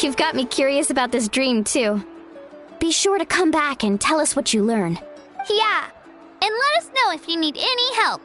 You've got me curious about this dream, too. Be sure to come back and tell us what you learn. Yeah, and let us know if you need any help.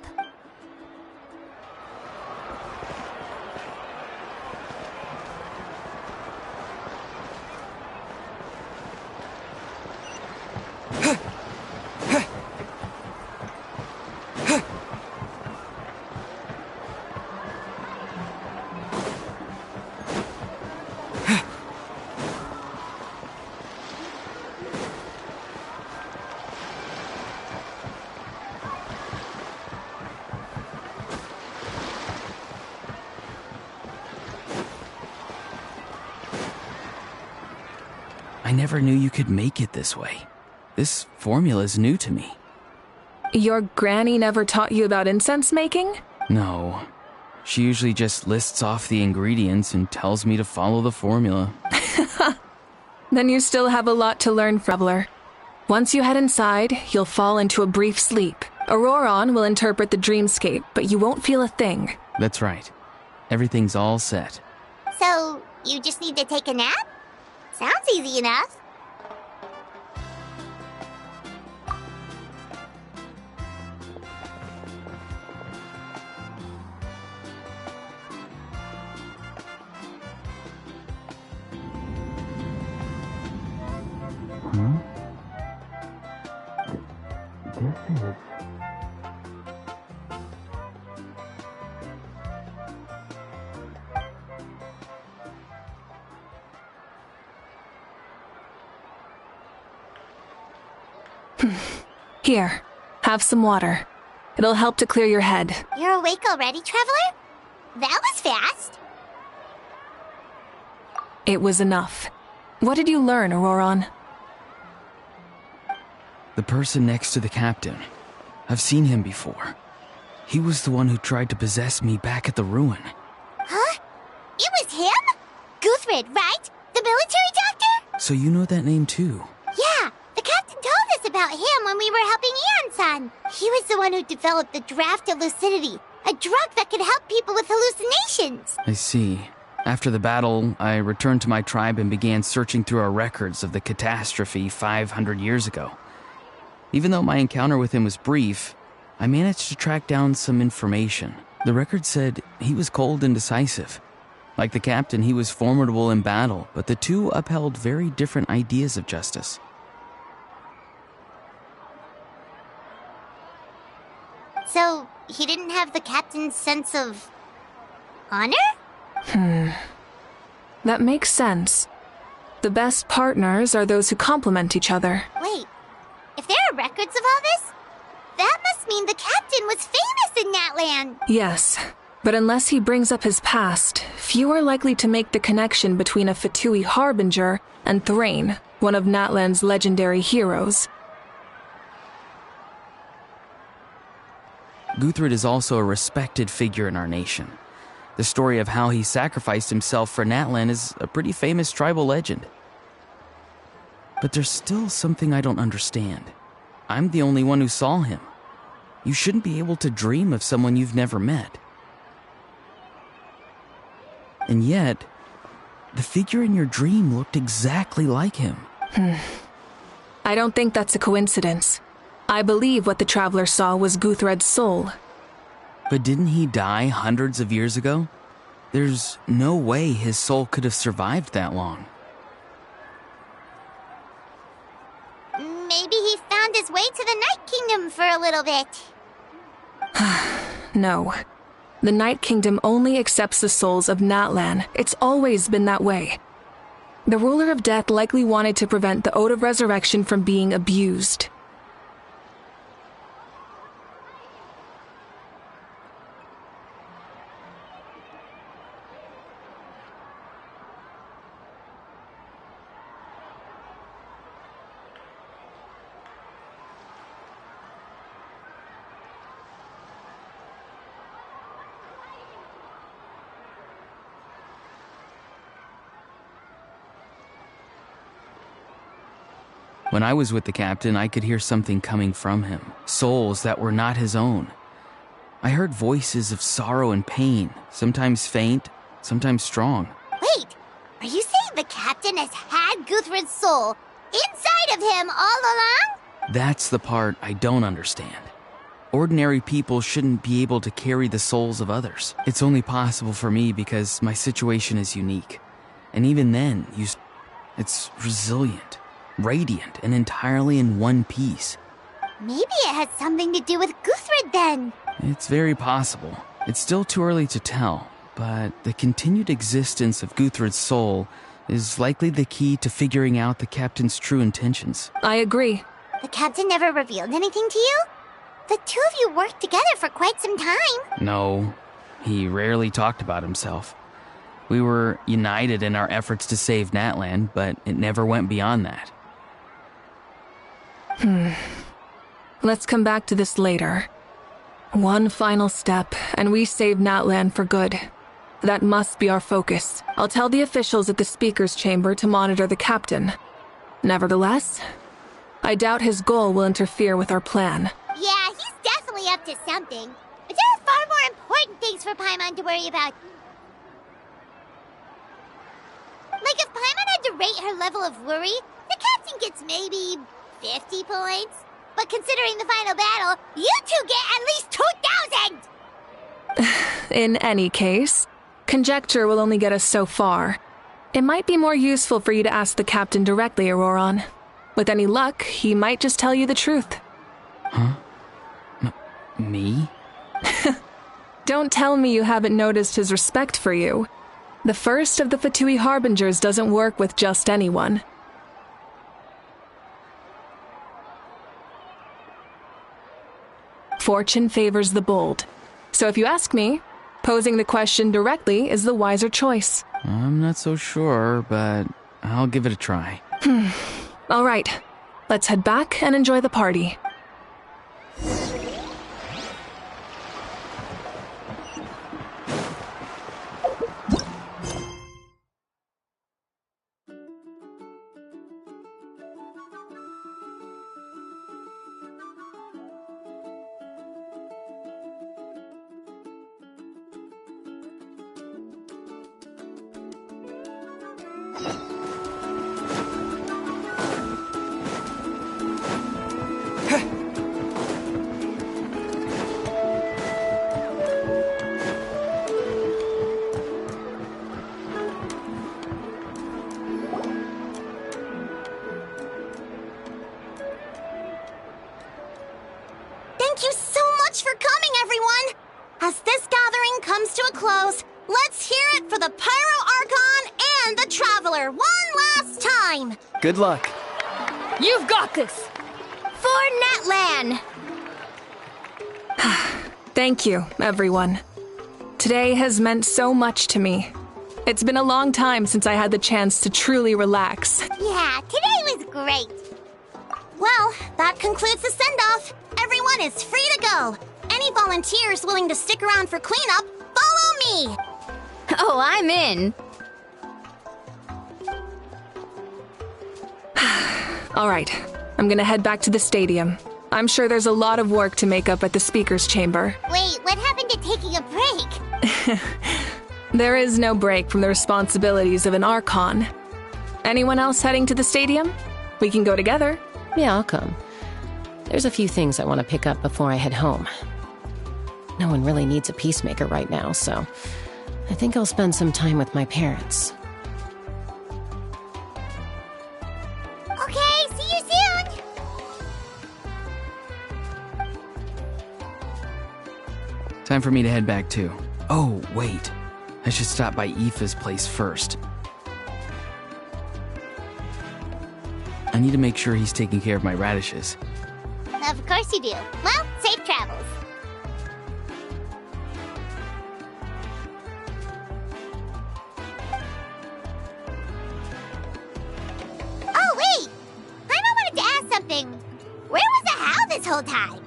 I never knew you could make it this way. This formula's new to me. Your granny never taught you about incense making? No. She usually just lists off the ingredients and tells me to follow the formula. Then you still have a lot to learn, Traveler. Once you head inside, you'll fall into a brief sleep. Auroron will interpret the dreamscape, but you won't feel a thing. That's right. Everything's all set. So, you just need to take a nap? Sounds easy enough. This is... Here, have some water. It'll help to clear your head. You're awake already, Traveler? That was fast. It was enough. What did you learn, Auroron? The person next to the captain. I've seen him before. He was the one who tried to possess me back at the ruin. Huh? It was him? Guthred, right? The military doctor? So you know that name too? Yeah, the captain told us about him when we were helping Ian-san. He was the one who developed the draft of lucidity, a drug that could help people with hallucinations. I see. After the battle, I returned to my tribe and began searching through our records of the catastrophe 500 years ago. Even though my encounter with him was brief, I managed to track down some information. The record said he was cold and decisive. Like the captain, he was formidable in battle, but the two upheld very different ideas of justice. So, he didn't have the captain's sense of... honor? That makes sense. The best partners are those who complement each other. Wait, if there are records of all this, that must mean the captain was famous in that land. Yes, but unless he brings up his past, few are likely to make the connection between a Fatui harbinger and Thrain, one of Natlan's legendary heroes. Guthred is also a respected figure in our nation. The story of how he sacrificed himself for Natlan is a pretty famous tribal legend. But there's still something I don't understand. I'm the only one who saw him. You shouldn't be able to dream of someone you've never met. And yet, the figure in your dream looked exactly like him. I don't think that's a coincidence. I believe what the Traveler saw was Guthred's soul. But didn't he die hundreds of years ago? There's no way his soul could have survived that long. Maybe he found his way to the Night Kingdom for a little bit. No. The Night Kingdom only accepts the souls of Natlan. It's always been that way. The Ruler of Death likely wanted to prevent the Ode of Resurrection from being abused. When I was with the captain, I could hear something coming from him, souls that were not his own. I heard voices of sorrow and pain, sometimes faint, sometimes strong. Wait, are you saying The captain has had Guthred's soul inside of him all along? That's the part I don't understand. Ordinary people shouldn't be able to carry the souls of others. It's only possible for me because my situation is unique. And even then, it's resilient, radiant, and entirely in one piece. Maybe it has something to do with Guthred then. It's very possible. It's still too early to tell, but the continued existence of Guthred's soul is likely the key to figuring out the captain's true intentions. I agree. The captain never revealed anything to you? The two of you worked together for quite some time. No, he rarely talked about himself. We were united in our efforts to save Natlan, but it never went beyond that. Let's come back to this later. One final step, and we save Natlan for good. That must be our focus. I'll tell the officials at the speaker's chamber to monitor the captain. Nevertheless, I doubt his goal will interfere with our plan. Yeah, he's definitely up to something. But there are far more important things for Paimon to worry about. Like if Paimon had to rate her level of worry, the captain gets maybe 50 points. But considering the final battle, you two get at least 2,000! In any case, conjecture will only get us so far. It might be more useful for you to ask the captain directly, Auroron. With any luck, he might just tell you the truth. Huh? Me? Don't tell me you haven't noticed his respect for you. The first of the Fatui Harbingers doesn't work with just anyone. Fortune favors the bold. So if you ask me, posing the question directly is the wiser choice. I'm not so sure, but I'll give it a try. All right, let's head back and enjoy the party. Thank you so much for coming, everyone! As this gathering comes to a close, let's hear it for the Pyro Archon and the Traveler one last time! Good luck. You've got this! For Natlan! Thank you, everyone. Today has meant so much to me. It's been a long time since I had the chance to truly relax. Yeah, today was great! Well, that concludes the send-off. Everyone is free to go. Any volunteers willing to stick around for cleanup, follow me! Oh, I'm in. All right, I'm gonna head back to the stadium. I'm sure there's a lot of work to make up at the speaker's chamber. Wait, what happened to taking a break? There is no break from the responsibilities of an Archon. Anyone else heading to the stadium? We can go together. Yeah, I'll come. There's a few things I want to pick up before I head home. No one really needs a peacemaker right now, so I think I'll spend some time with my parents. Okay, see you soon! Time for me to head back too. Oh, wait. I should stop by Aoife's place first. I need to make sure he's taking care of my radishes. Of course you do. Well, safe travels. Oh, wait! I wanted to ask something. Where was the How this whole time?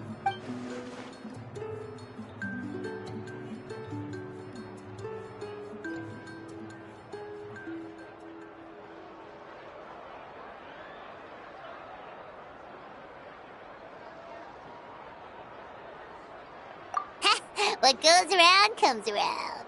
What goes around comes around.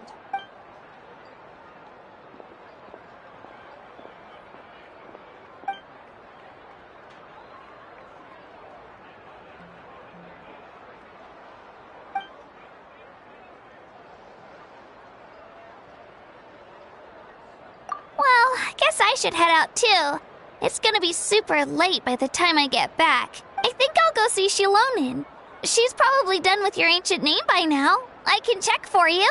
guess I should head out too. It's gonna be super late by the time I get back. I think I'll go see Shilonin. She's probably done with your ancient name by now. I can check for you.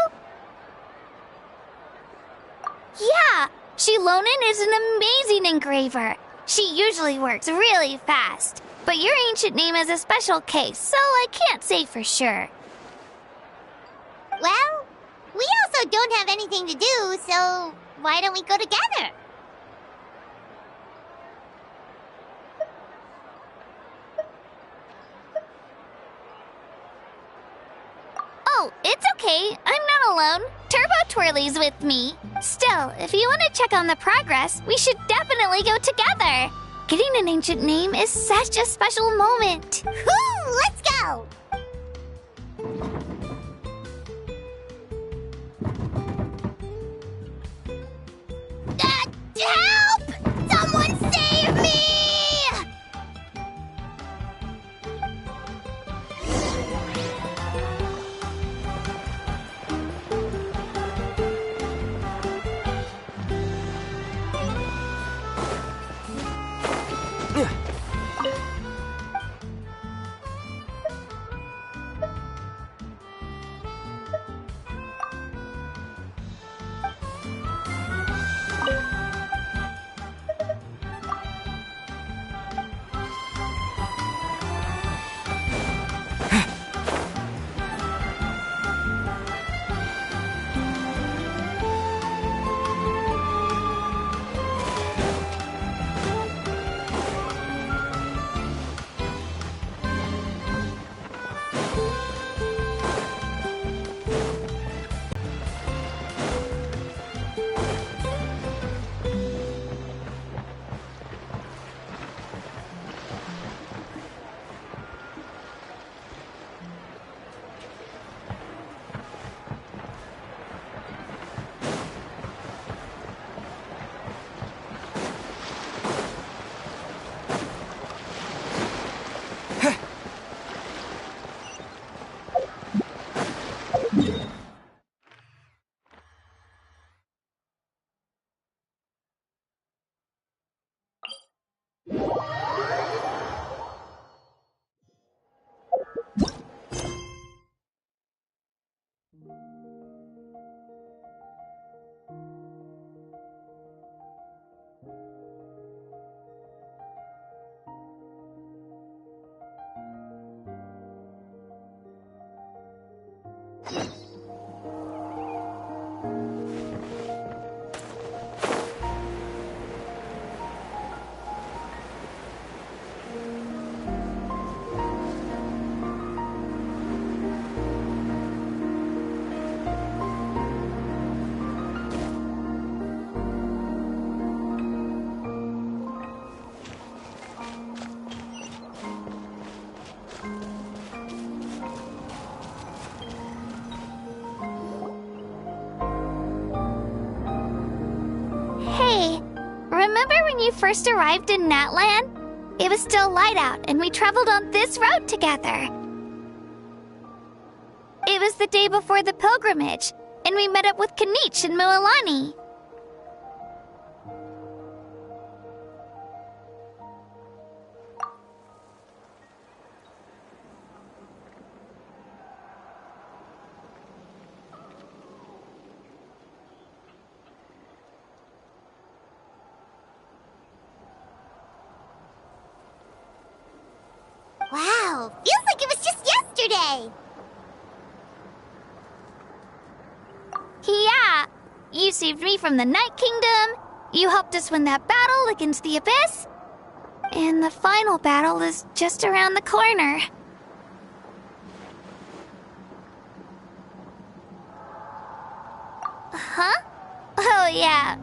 Yeah, Shilonin is an amazing engraver. She usually works really fast. But your ancient name is a special case, so I can't say for sure. Well, we also don't have anything to do, so why don't we go together? Oh, it's okay. I'm not alone. Turbo Twirly's with me. Still, if you want to check on the progress, we should definitely go together. Getting an ancient name is such a special moment. Woo! Let's go! Help! Someone save me! Remember when you first arrived in Natlan? It was still light out, and we traveled on this road together. It was the day before the pilgrimage, and we met up with Kanich and Mualani. Wow, feels like it was just yesterday. Yeah, you saved me from the Night Kingdom, you helped us win that battle against the Abyss, and the final battle is just around the corner. Huh? Oh yeah,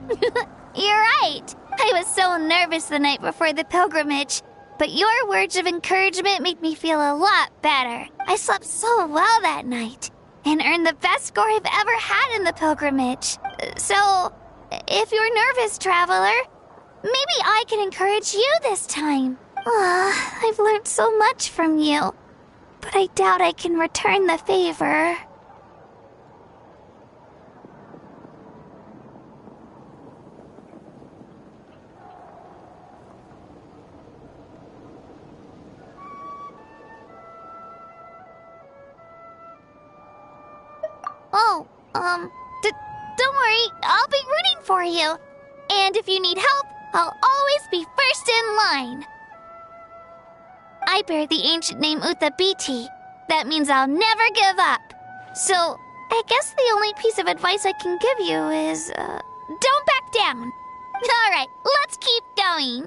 you're right. I was so nervous the night before the pilgrimage, but your words of encouragement made me feel a lot better. I slept so well that night, and earned the best score I've ever had in the pilgrimage. So, if you're nervous, traveler, maybe I can encourage you this time. I've learned so much from you, but I doubt I can return the favor. Don't worry, I'll be rooting for you. And if you need help, I'll always be first in line. I bear the ancient name Utabiti. That means I'll never give up. So, I guess the only piece of advice I can give you is, don't back down. Alright, let's keep going.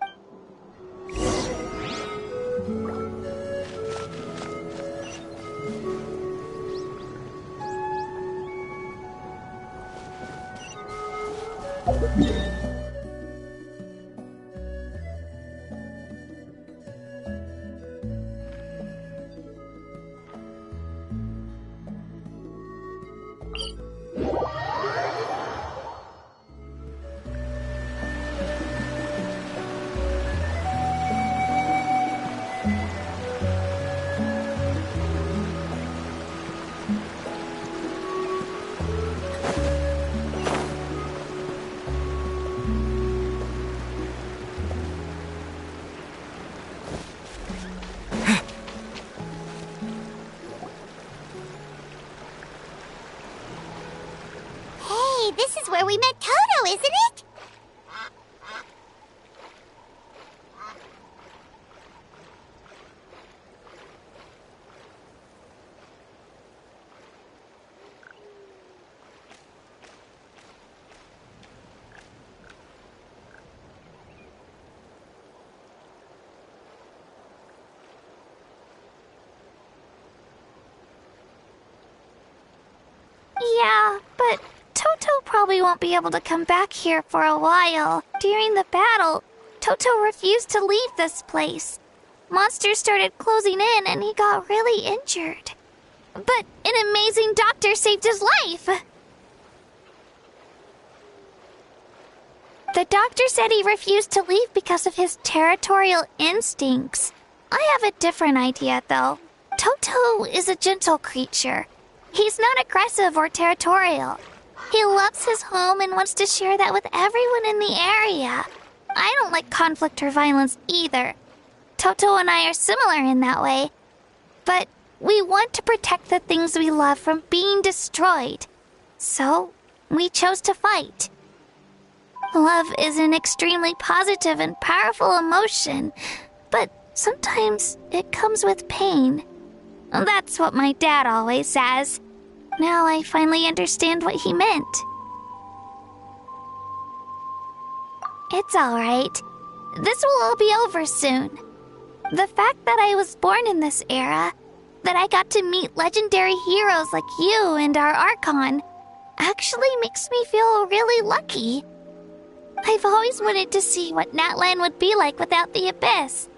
This is where we met Toto, isn't it? Yeah, but Toto probably won't be able to come back here for a while. During the battle, Toto refused to leave this place. Monsters started closing in and he got really injured. But an amazing doctor saved his life! The doctor said he refused to leave because of his territorial instincts. I have a different idea, though. Toto is a gentle creature. He's not aggressive or territorial. He loves his home and wants to share that with everyone in the area. I don't like conflict or violence either. Toto and I are similar in that way. But we want to protect the things we love from being destroyed. So, we chose to fight. Love is an extremely positive and powerful emotion, but sometimes it comes with pain. That's what my dad always says. Now I finally understand what he meant. It's alright. This will all be over soon. The fact that I was born in this era, that I got to meet legendary heroes like you and our Archon, actually makes me feel really lucky. I've always wanted to see what Natlan would be like without the Abyss.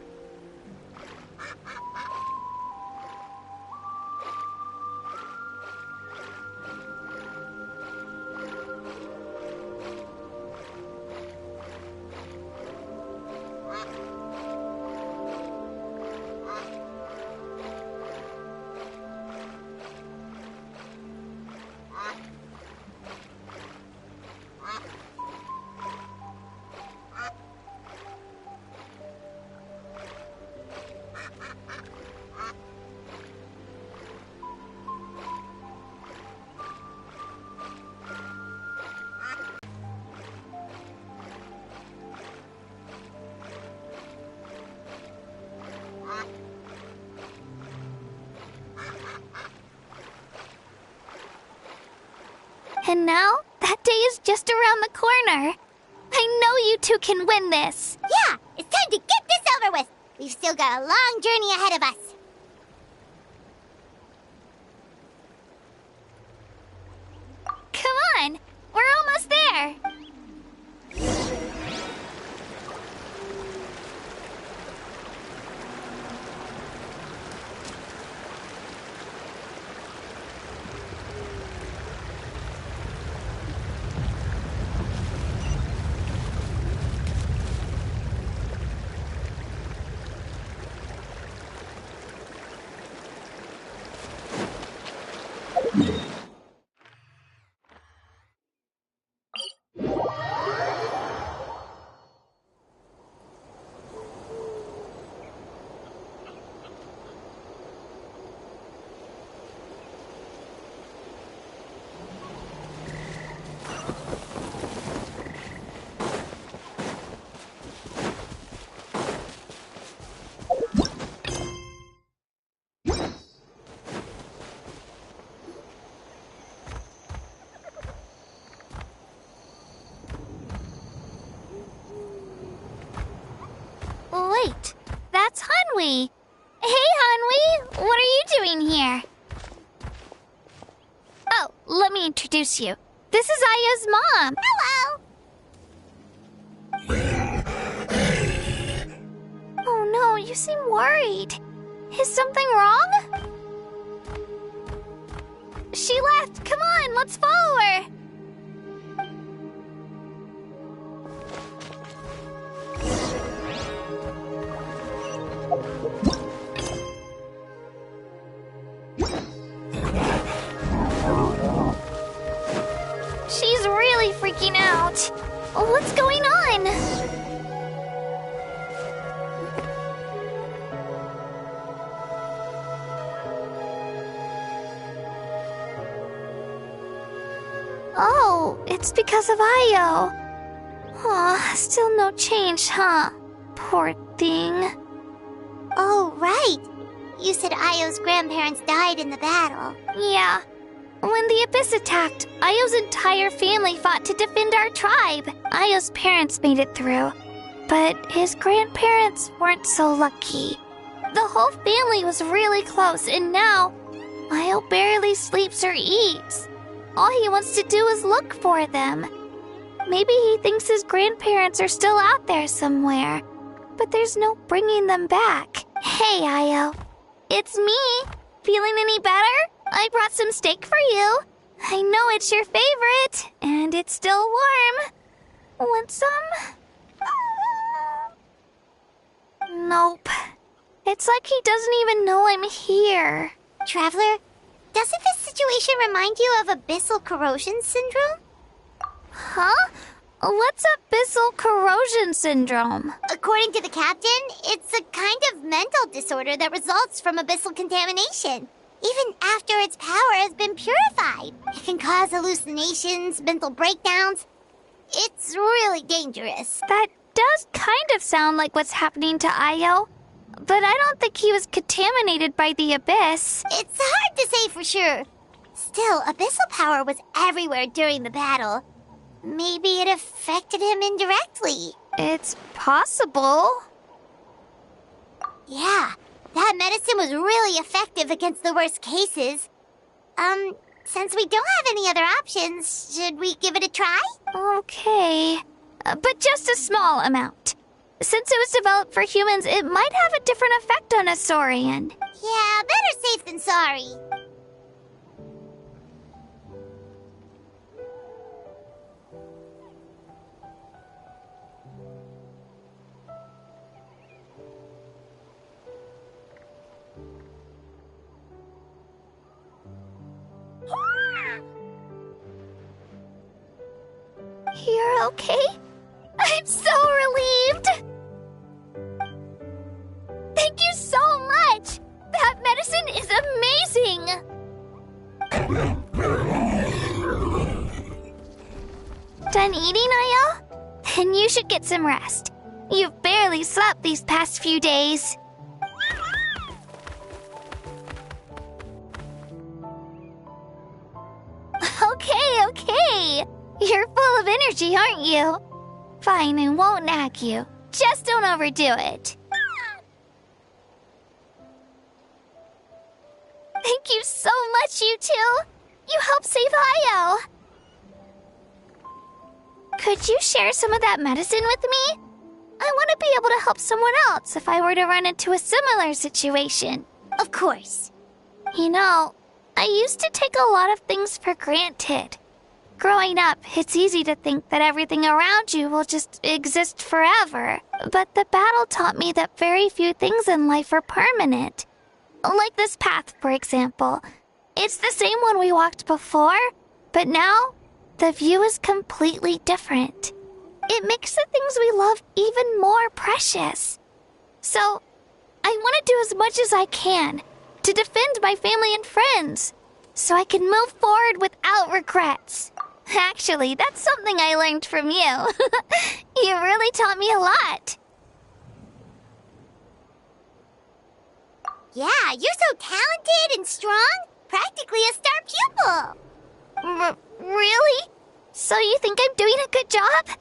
And now, that day is just around the corner. I know you two can win this. Yeah, it's time to get this over with. We've still got a long journey ahead of us. Come on, we're almost there. Hanwi! Hey, Hanwi! What are you doing here? Oh, let me introduce you. This is Aya's mom. Hello! Oh no, you seem worried. Is something wrong? She left. Come on, let's follow her. She's really freaking out. What's going on? Oh, it's because of Io. Aw, still no change, huh? Poor thing. Oh, right. You said Io's grandparents died in the battle. Yeah. When the Abyss attacked, Io's entire family fought to defend our tribe. Io's parents made it through, but his grandparents weren't so lucky. The whole family was really close, and now Io barely sleeps or eats. All he wants to do is look for them. Maybe he thinks his grandparents are still out there somewhere, but there's no bringing them back. Hey, Io. It's me. Feeling any better? I brought some steak for you. I know it's your favorite, and it's still warm. Want some? Nope. It's like he doesn't even know I'm here. Traveler, doesn't this situation remind you of abyssal corrosion syndrome? Huh? What's abyssal corrosion syndrome? According to the captain, it's a kind of mental disorder that results from abyssal contamination. Even after its power has been purified, it can cause hallucinations, mental breakdowns. It's really dangerous. That does kind of sound like what's happening to Io, but I don't think he was contaminated by the Abyss. It's hard to say for sure. Still, abyssal power was everywhere during the battle. Maybe it affected him indirectly. It's possible. Yeah, that medicine was really effective against the worst cases. Since we don't have any other options, should we give it a try? Okay. But just a small amount. Since it was developed for humans, it might have a different effect on a Saurian. Yeah, better safe than sorry. You're okay? I'm so relieved! Thank you so much! That medicine is amazing! Done eating, Io? Then you should get some rest. You've barely slept these past few days. Okay. You're full of energy, aren't you? Fine, I won't nag you. Just don't overdo it. Thank you so much, you two. You helped save Io. Could you share some of that medicine with me? I want to be able to help someone else if I were to run into a similar situation. Of course. You know, I used to take a lot of things for granted. Growing up, it's easy to think that everything around you will just exist forever. But the battle taught me that very few things in life are permanent. Like this path, for example. It's the same one we walked before, but now the view is completely different. It makes the things we love even more precious. So, I want to do as much as I can to defend my family and friends, so I can move forward without regrets. Actually, that's something I learned from you. You really taught me a lot. Yeah, you're so talented and strong. Practically a star pupil. Really? So you think I'm doing a good job?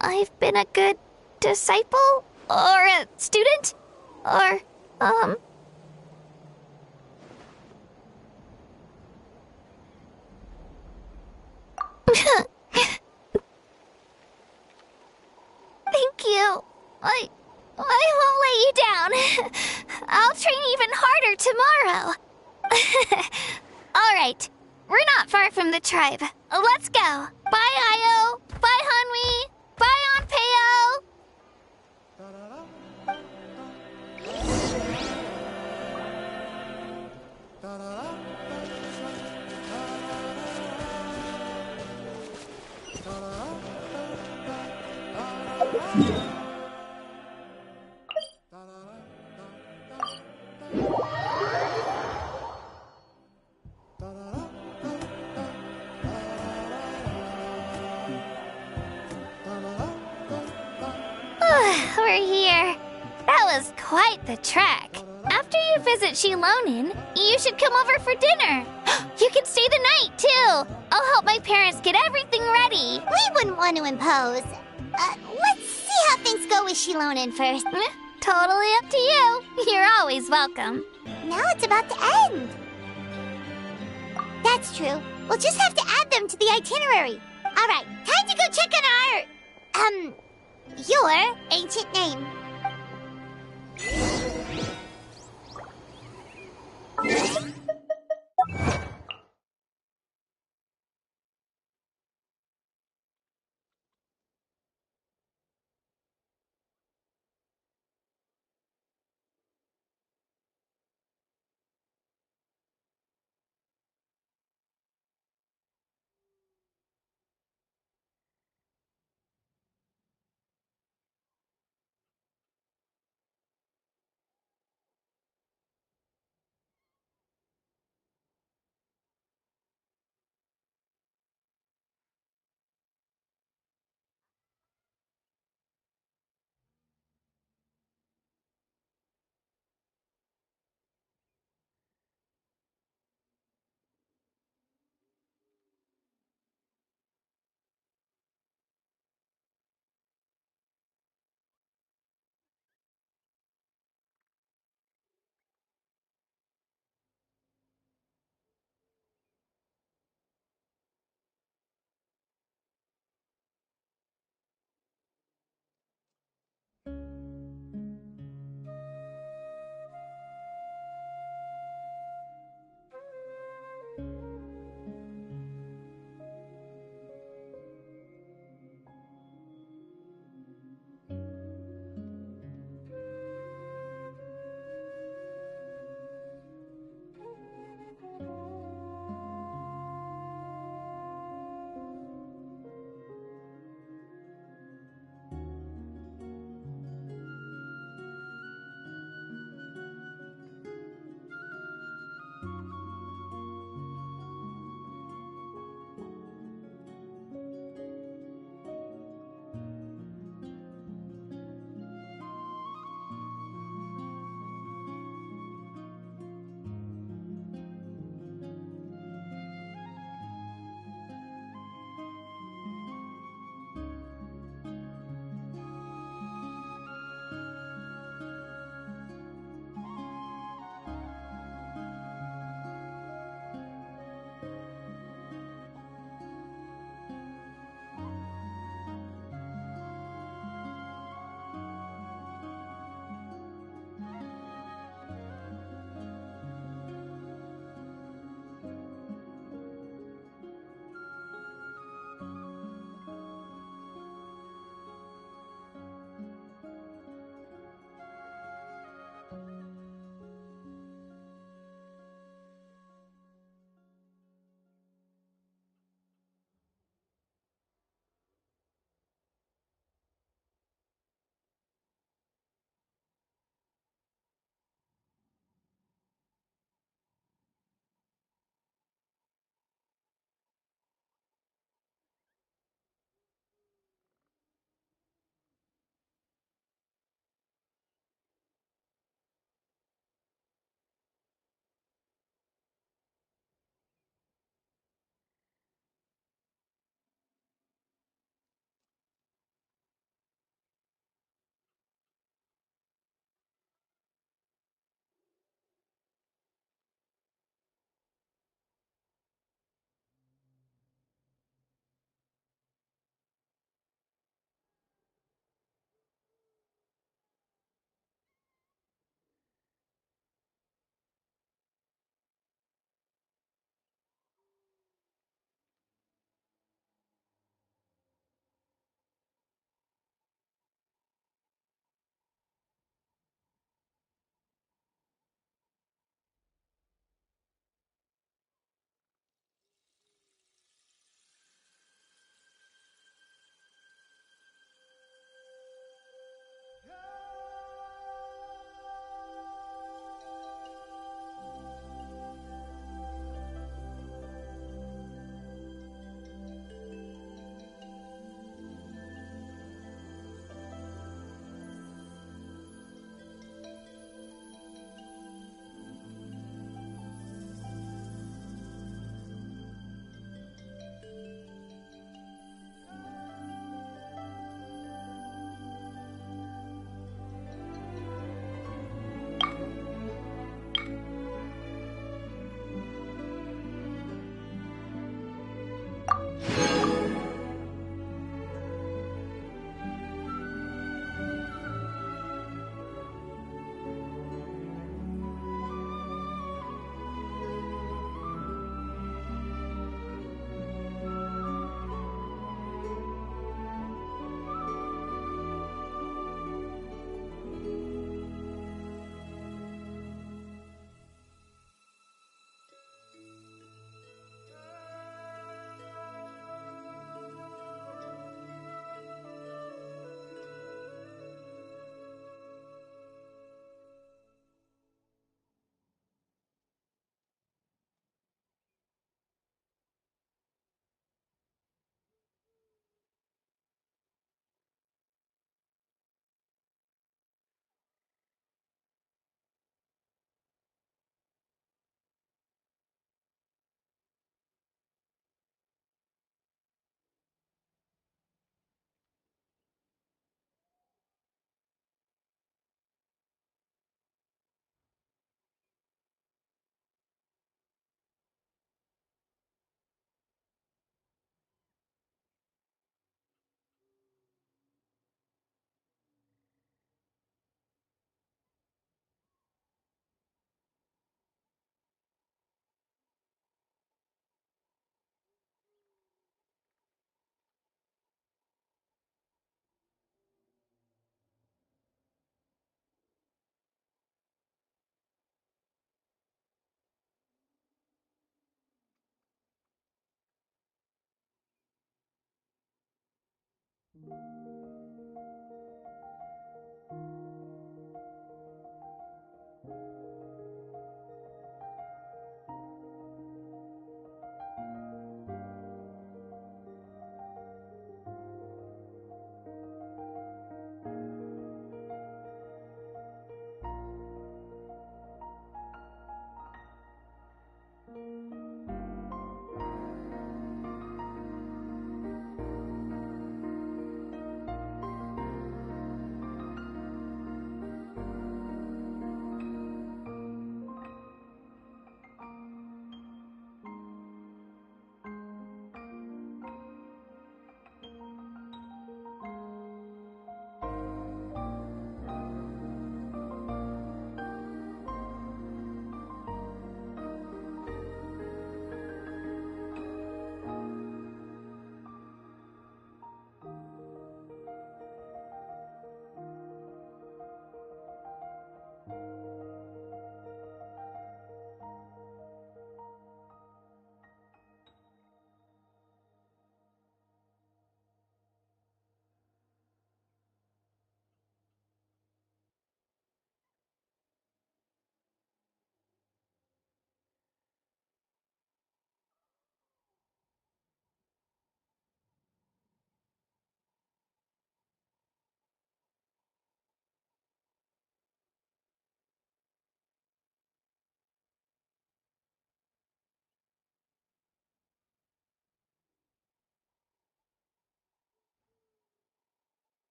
I've been a good disciple? Or a student? Or Um... Thank you. I won't let you down. I'll train even harder tomorrow. All right. We're not far from the tribe. Let's go. Bye, Io. Bye, Hanwi. Bye, Onpeo. We're here. That was quite the trek. After you visit Shilonin, you should come over for dinner. You can stay the night, too. I'll help my parents get everything ready. We wouldn't want to impose. Let's see how things go with Shilonin first. Totally up to you. You're always welcome. Now it's about to end. That's true. We'll just have to add them to the itinerary. All right, time to go check on our, your ancient name.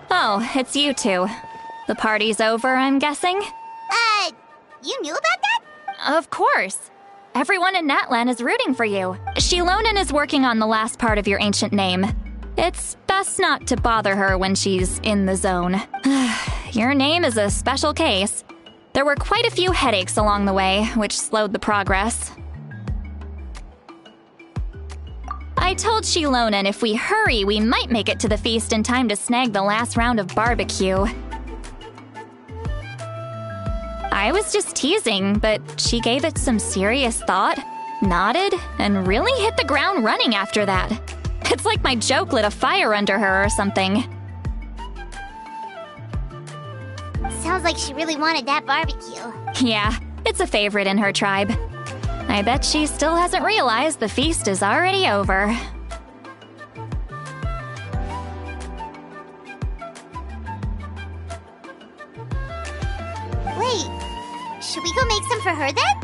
Oh, it's you two. The party's over, I'm guessing? You knew about that? Of course. Everyone in Natlan is rooting for you. Shilonen is working on the last part of your ancient name. It's best not to bother her when she's in the zone. Your name is a special case. There were quite a few headaches along the way, which slowed the progress. I told Shilonen if we hurry, we might make it to the feast in time to snag the last round of barbecue. I was just teasing, but she gave it some serious thought, nodded, and really hit the ground running after that. It's like my joke lit a fire under her or something. Sounds like she really wanted that barbecue. Yeah, it's a favorite in her tribe. I bet she still hasn't realized the feast is already over. Wait, should we go make some for her then?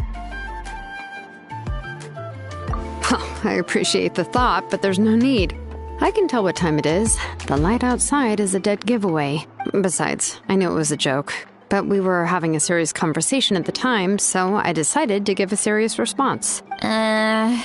Oh, I appreciate the thought, but there's no need. I can tell what time it is. The light outside is a dead giveaway. Besides, I knew it was a joke. But we were having a serious conversation at the time, so I decided to give a serious response. Well,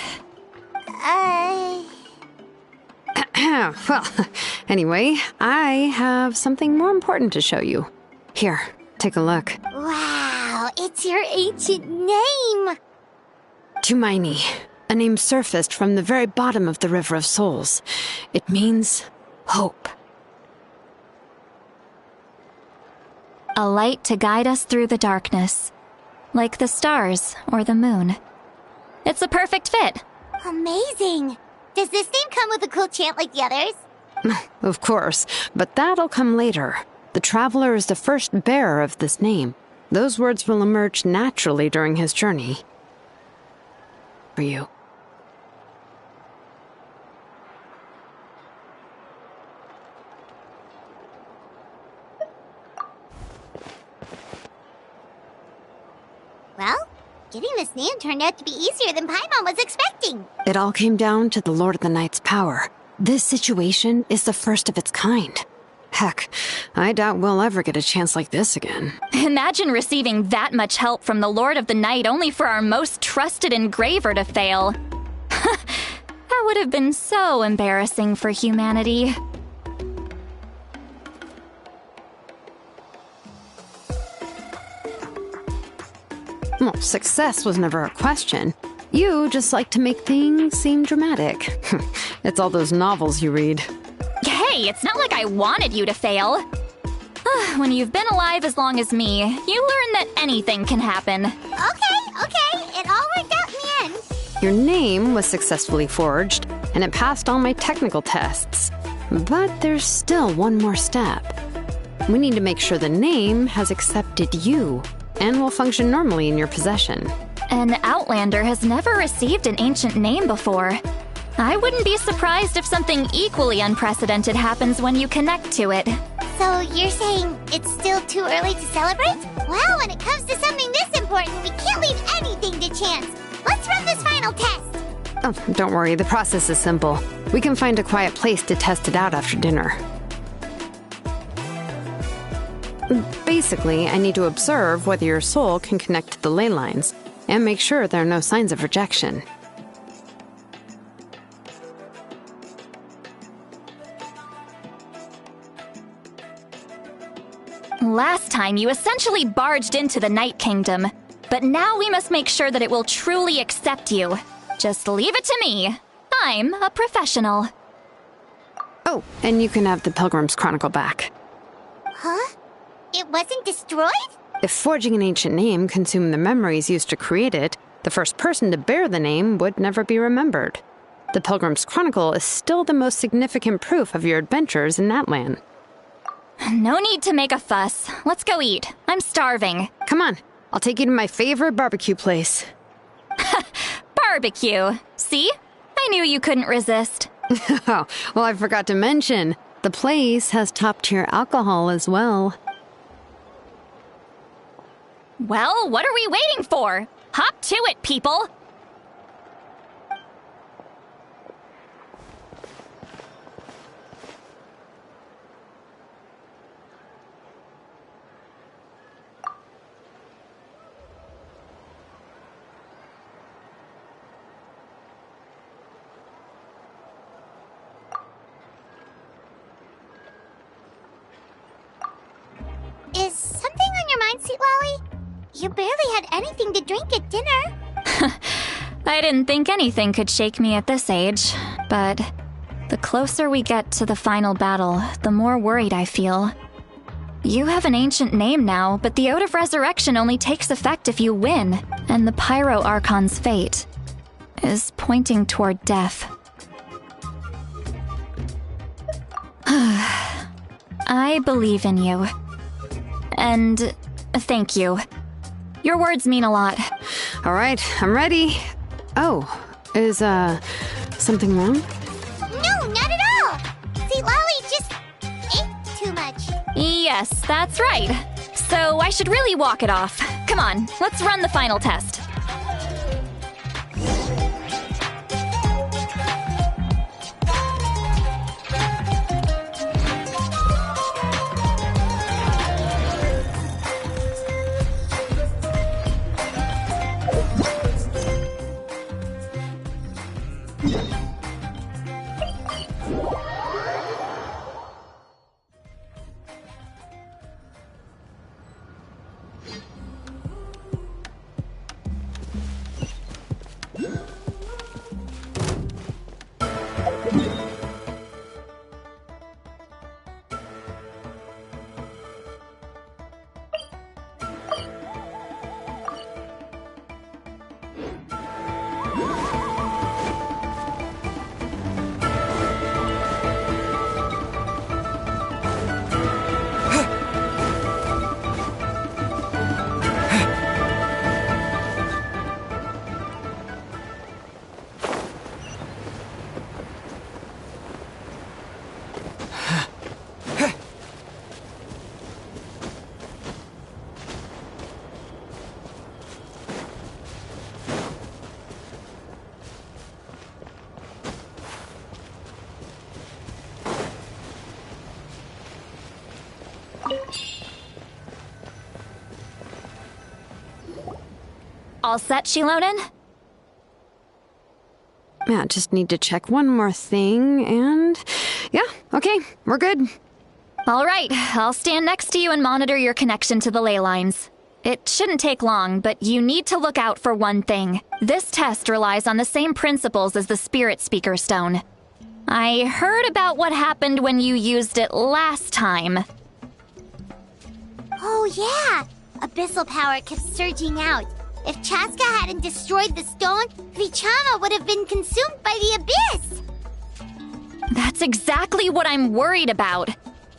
Anyway, I have something more important to show you. Here, take a look. wow, it's your ancient name! Tumaini, a name surfaced from the very bottom of the River of Souls. It means hope. A light to guide us through the darkness, like the stars or the moon. It's a perfect fit. Amazing! Does this name come with a cool chant like the others? Of course, but that'll come later. The Traveler is the first bearer of this name. Those words will emerge naturally during his journey. For you. Well, getting this name turned out to be easier than Paimon was expecting. It all came down to the Lord of the Night's power. This situation is the first of its kind. Heck, I doubt we'll ever get a chance like this again. Imagine receiving that much help from the Lord of the Night only for our most trusted engraver to fail. That would have been so embarrassing for humanity. Well, success was never a question. You just like to make things seem dramatic. It's all those novels you read. Hey, it's not like I wanted you to fail. When you've been alive as long as me, you learn that anything can happen. Okay, it all worked out in the end. Your name was successfully forged, and it passed all my technical tests. But there's still one more step. We need to make sure the name has accepted you, and will function normally in your possession. An Outlander has never received an ancient name before. I wouldn't be surprised if something equally unprecedented happens when you connect to it. So you're saying it's still too early to celebrate? Well, when it comes to something this important, we can't leave anything to chance. Let's run this final test. Oh, don't worry, the process is simple. We can find a quiet place to test it out after dinner. Basically, I need to observe whether your soul can connect to the ley lines, and make sure there are no signs of rejection. Last time, you essentially barged into the Night Kingdom, but now we must make sure that it will truly accept you. Just leave it to me. I'm a professional. Oh, and you can have the Pilgrim's Chronicle back. Huh? It wasn't destroyed? If forging an ancient name consumed the memories used to create it, the first person to bear the name would never be remembered. The Pilgrim's Chronicle is still the most significant proof of your adventures in that land. No need to make a fuss. Let's go eat. I'm starving. Come on, I'll take you to my favorite barbecue place. Barbecue. See? I knew you couldn't resist. Oh, well, I forgot to mention, the place has top-tier alcohol as well. Well, what are we waiting for? Hop to it, people! Is something on your mind, Sweet Lolly? You barely had anything to drink at dinner. I didn't think anything could shake me at this age, but the closer we get to the final battle, the more worried I feel. You have an ancient name now, but the Ode of Resurrection only takes effect if you win, and the Pyro Archon's fate is pointing toward death. I believe in you. And thank you. Your words mean a lot. All right, I'm ready. Oh, is, something wrong? No, not at all. Sweet Lolly just ate too much. Yes, that's right. So I should really walk it off. Come on, let's run the final test. All set, Shilonen? Yeah, just need to check one more thing, and... Yeah, okay, we're good. All right, I'll stand next to you and monitor your connection to the ley lines. It shouldn't take long, but you need to look out for one thing. This test relies on the same principles as the Spirit Speaker Stone. I heard about what happened when you used it last time. Oh yeah! Abyssal power kept surging out. If Chaska hadn't destroyed the stone, Vichama would have been consumed by the abyss! That's exactly what I'm worried about.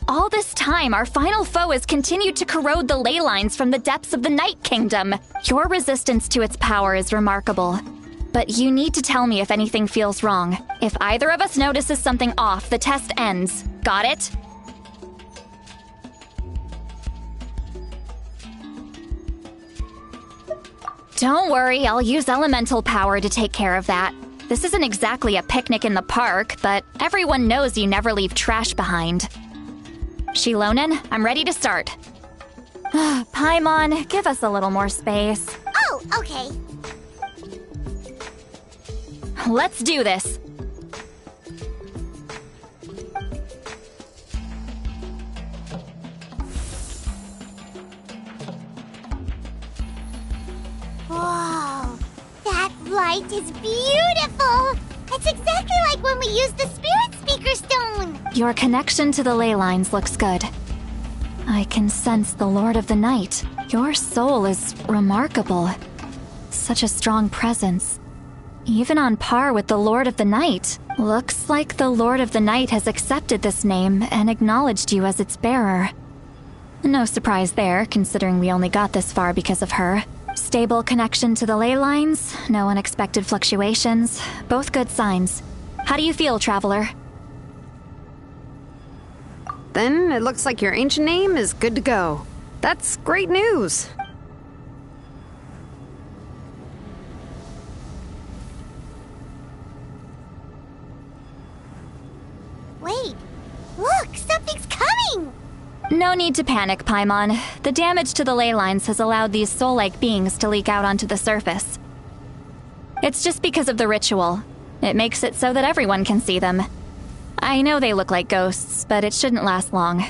All this time, our final foe has continued to corrode the ley lines from the depths of the Night Kingdom. Your resistance to its power is remarkable. But you need to tell me if anything feels wrong. If either of us notices something off, the test ends. Got it? Don't worry, I'll use elemental power to take care of that. This isn't exactly a picnic in the park, but everyone knows you never leave trash behind. Shilonen, I'm ready to start. Paimon, give us a little more space. Oh, okay. Let's do this. Whoa, that light is beautiful! It's exactly like when we used the Spirit Speaker Stone! Your connection to the ley lines looks good. I can sense the Lord of the Night. Your soul is remarkable. Such a strong presence. Even on par with the Lord of the Night. Looks like the Lord of the Night has accepted this name and acknowledged you as its bearer. No surprise there, considering we only got this far because of her. Stable connection to the ley lines, no unexpected fluctuations, both good signs. How do you feel, Traveler? Then it looks like your ancient name is good to go. That's great news. Wait, look, something's coming! No need to panic, Paimon. The damage to the ley lines has allowed these soul-like beings to leak out onto the surface. It's just because of the ritual. It makes it so that everyone can see them. I know they look like ghosts, but it shouldn't last long.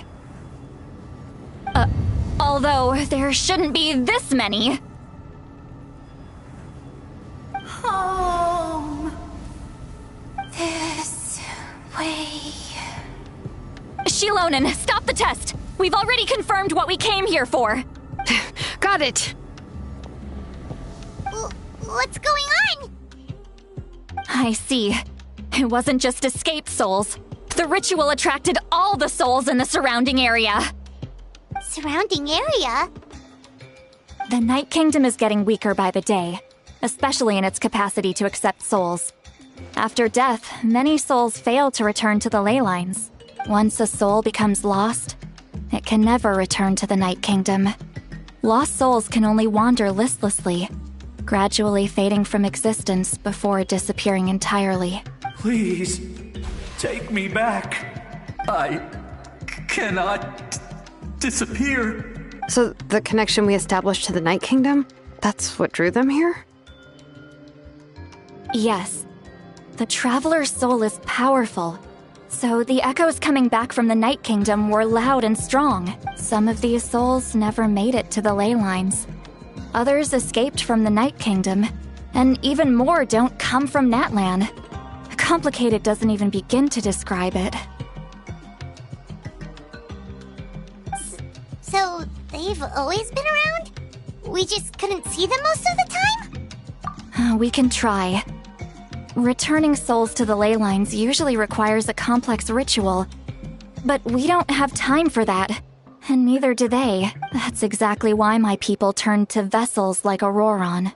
Although, there shouldn't be this many! Home. This way. Shilonen, stop the test! We've already confirmed what we came here for! Got it! What's going on? I see. It wasn't just escaped souls. The ritual attracted all the souls in the surrounding area. Surrounding area? The Night Kingdom is getting weaker by the day, especially in its capacity to accept souls. After death, many souls fail to return to the ley lines. Once a soul becomes lost, it can never return to the Night Kingdom. Lost souls can only wander listlessly, gradually fading from existence before disappearing entirely. Please, take me back. I cannot disappear. So the connection we established to the Night Kingdom, that's what drew them here? Yes. The Traveler's soul is powerful. So the echoes coming back from the Night Kingdom were loud and strong. Some of these souls never made it to the ley lines. Others escaped from the Night Kingdom, and even more don't come from Natlan. Complicated doesn't even begin to describe it. So, they've always been around? We just couldn't see them most of the time? We can try. Returning souls to the ley lines usually requires a complex ritual. But we don't have time for that. And neither do they. That's exactly why my people turned to vessels like Auroron.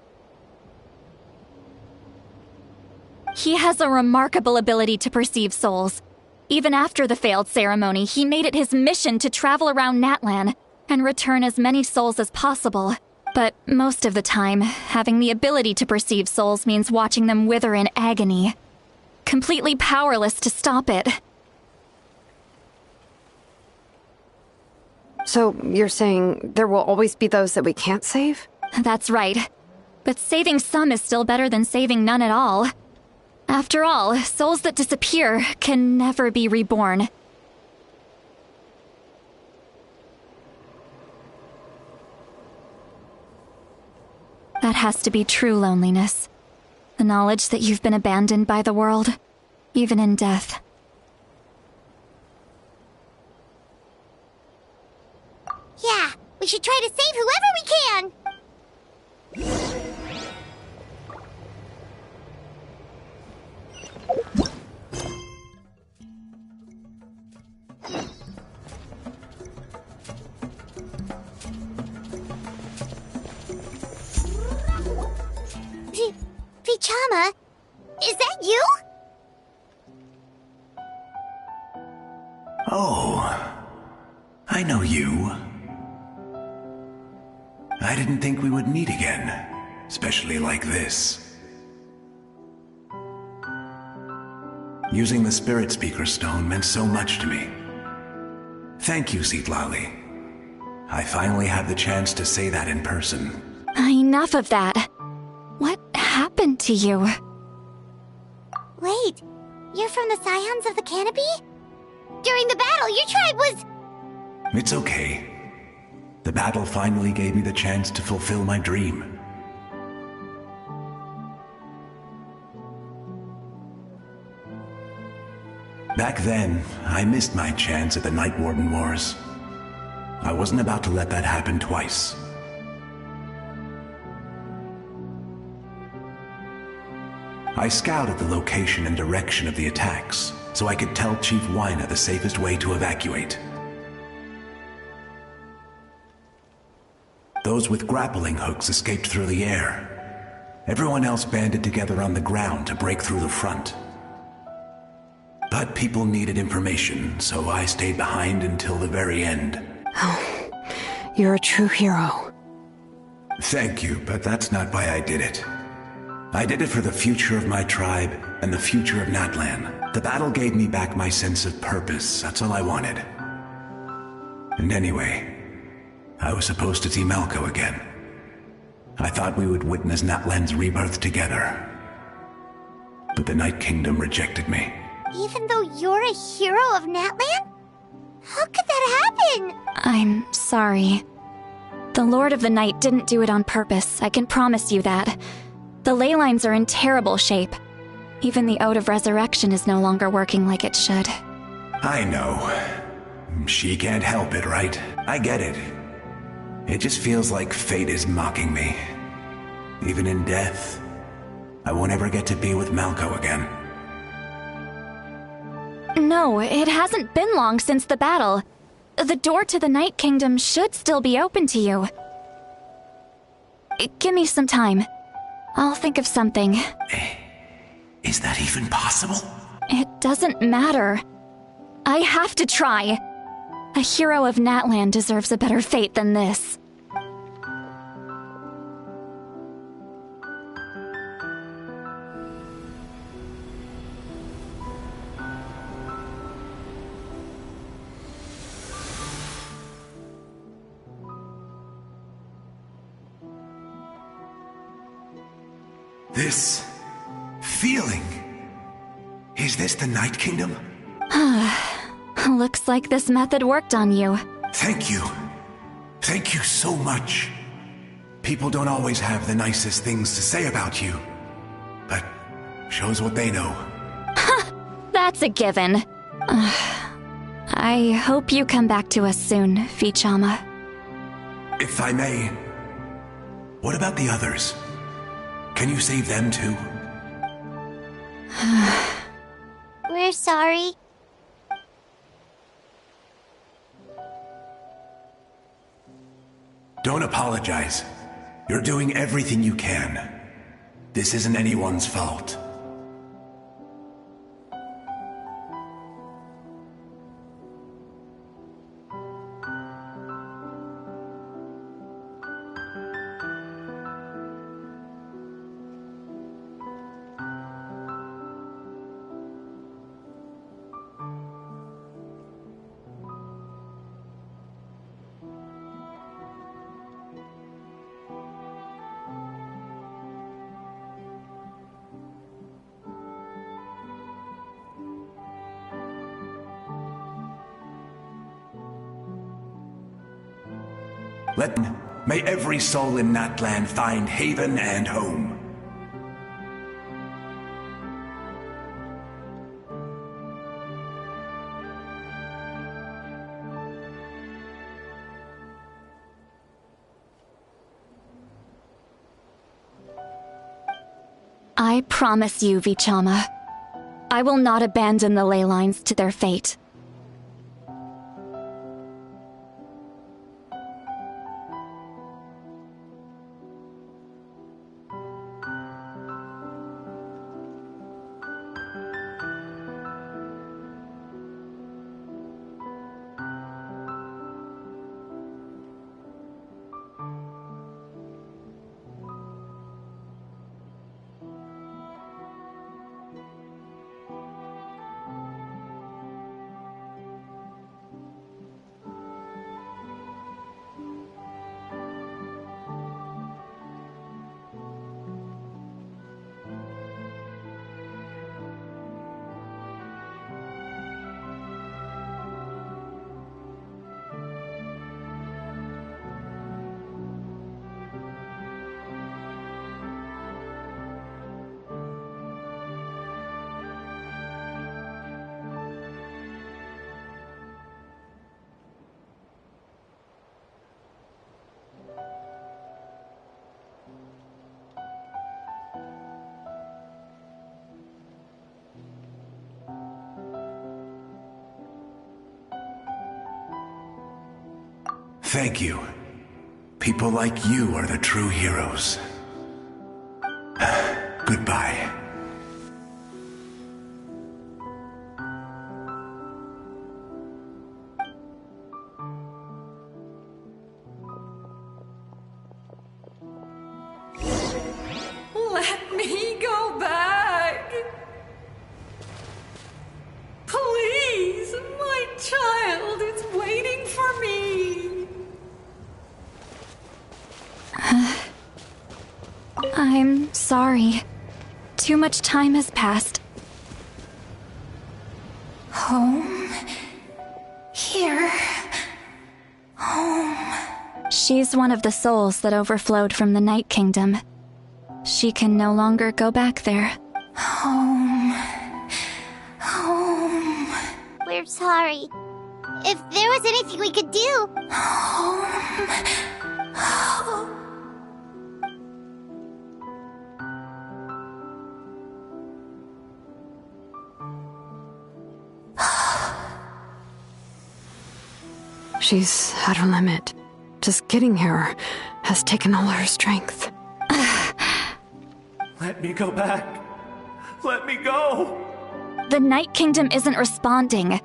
He has a remarkable ability to perceive souls. Even after the failed ceremony, he made it his mission to travel around Natlan and return as many souls as possible. But most of the time, having the ability to perceive souls means watching them wither in agony. Completely powerless to stop it. So you're saying there will always be those that we can't save? That's right. But saving some is still better than saving none at all. After all, souls that disappear can never be reborn. That has to be true loneliness. The knowledge that you've been abandoned by the world, even in death. Yeah, we should try to save whoever we can! Vichama, is that you? Oh, I know you. I didn't think we would meet again, especially like this. Using the Spirit Speaker Stone meant so much to me. Thank you, Zitlali. I finally have the chance to say that in person. Enough of that. What happened to you? Wait, you're from the Scions of the Canopy? During the battle, your tribe was... It's okay. The battle finally gave me the chance to fulfill my dream. Back then, I missed my chance at the Night Warden Wars. I wasn't about to let that happen twice. I scouted the location and direction of the attacks, so I could tell Chief Wyna the safest way to evacuate. Those with grappling hooks escaped through the air. Everyone else banded together on the ground to break through the front. But people needed information, so I stayed behind until the very end. Oh, you're a true hero. Thank you, but that's not why I did it. I did it for the future of my tribe and the future of Natlan. The battle gave me back my sense of purpose, that's all I wanted. And anyway, I was supposed to see Malco again. I thought we would witness Natlan's rebirth together. But the Night Kingdom rejected me. Even though you're a hero of Natlan? How could that happen? I'm sorry. The Lord of the Night didn't do it on purpose, I can promise you that. The ley lines are in terrible shape. Even the Ode of Resurrection is no longer working like it should. I know. She can't help it, right? I get it. It just feels like fate is mocking me. Even in death, I won't ever get to be with Malco again. No, it hasn't been long since the battle. The door to the Night Kingdom should still be open to you. Give me some time. I'll think of something. Is that even possible? It doesn't matter. I have to try. A hero of Natlan deserves a better fate than this. This feeling. Is this the Night Kingdom? Looks like this method worked on you. Thank you. Thank you so much. People don't always have the nicest things to say about you, but shows what they know. That's a given. I hope you come back to us soon, Vichama. If I may, what about the others? Can you save them too? We're sorry. Don't apologize. You're doing everything you can. This isn't anyone's fault. May every soul in Natlan find haven and home. I promise you, Vichama, I will not abandon the ley lines to their fate. Thank you. People like you are the true heroes. Goodbye. Let me go back. Please, my child is waiting for me. I'm sorry. Too much time has passed. Home? Here? Home? She's one of the souls that overflowed from the Night Kingdom. She can no longer go back there. Home. Home. We're sorry. If there was anything we could do... Home. Home. She's at her limit. Just getting here has taken all her strength. Let me go back. Let me go. The Night Kingdom isn't responding.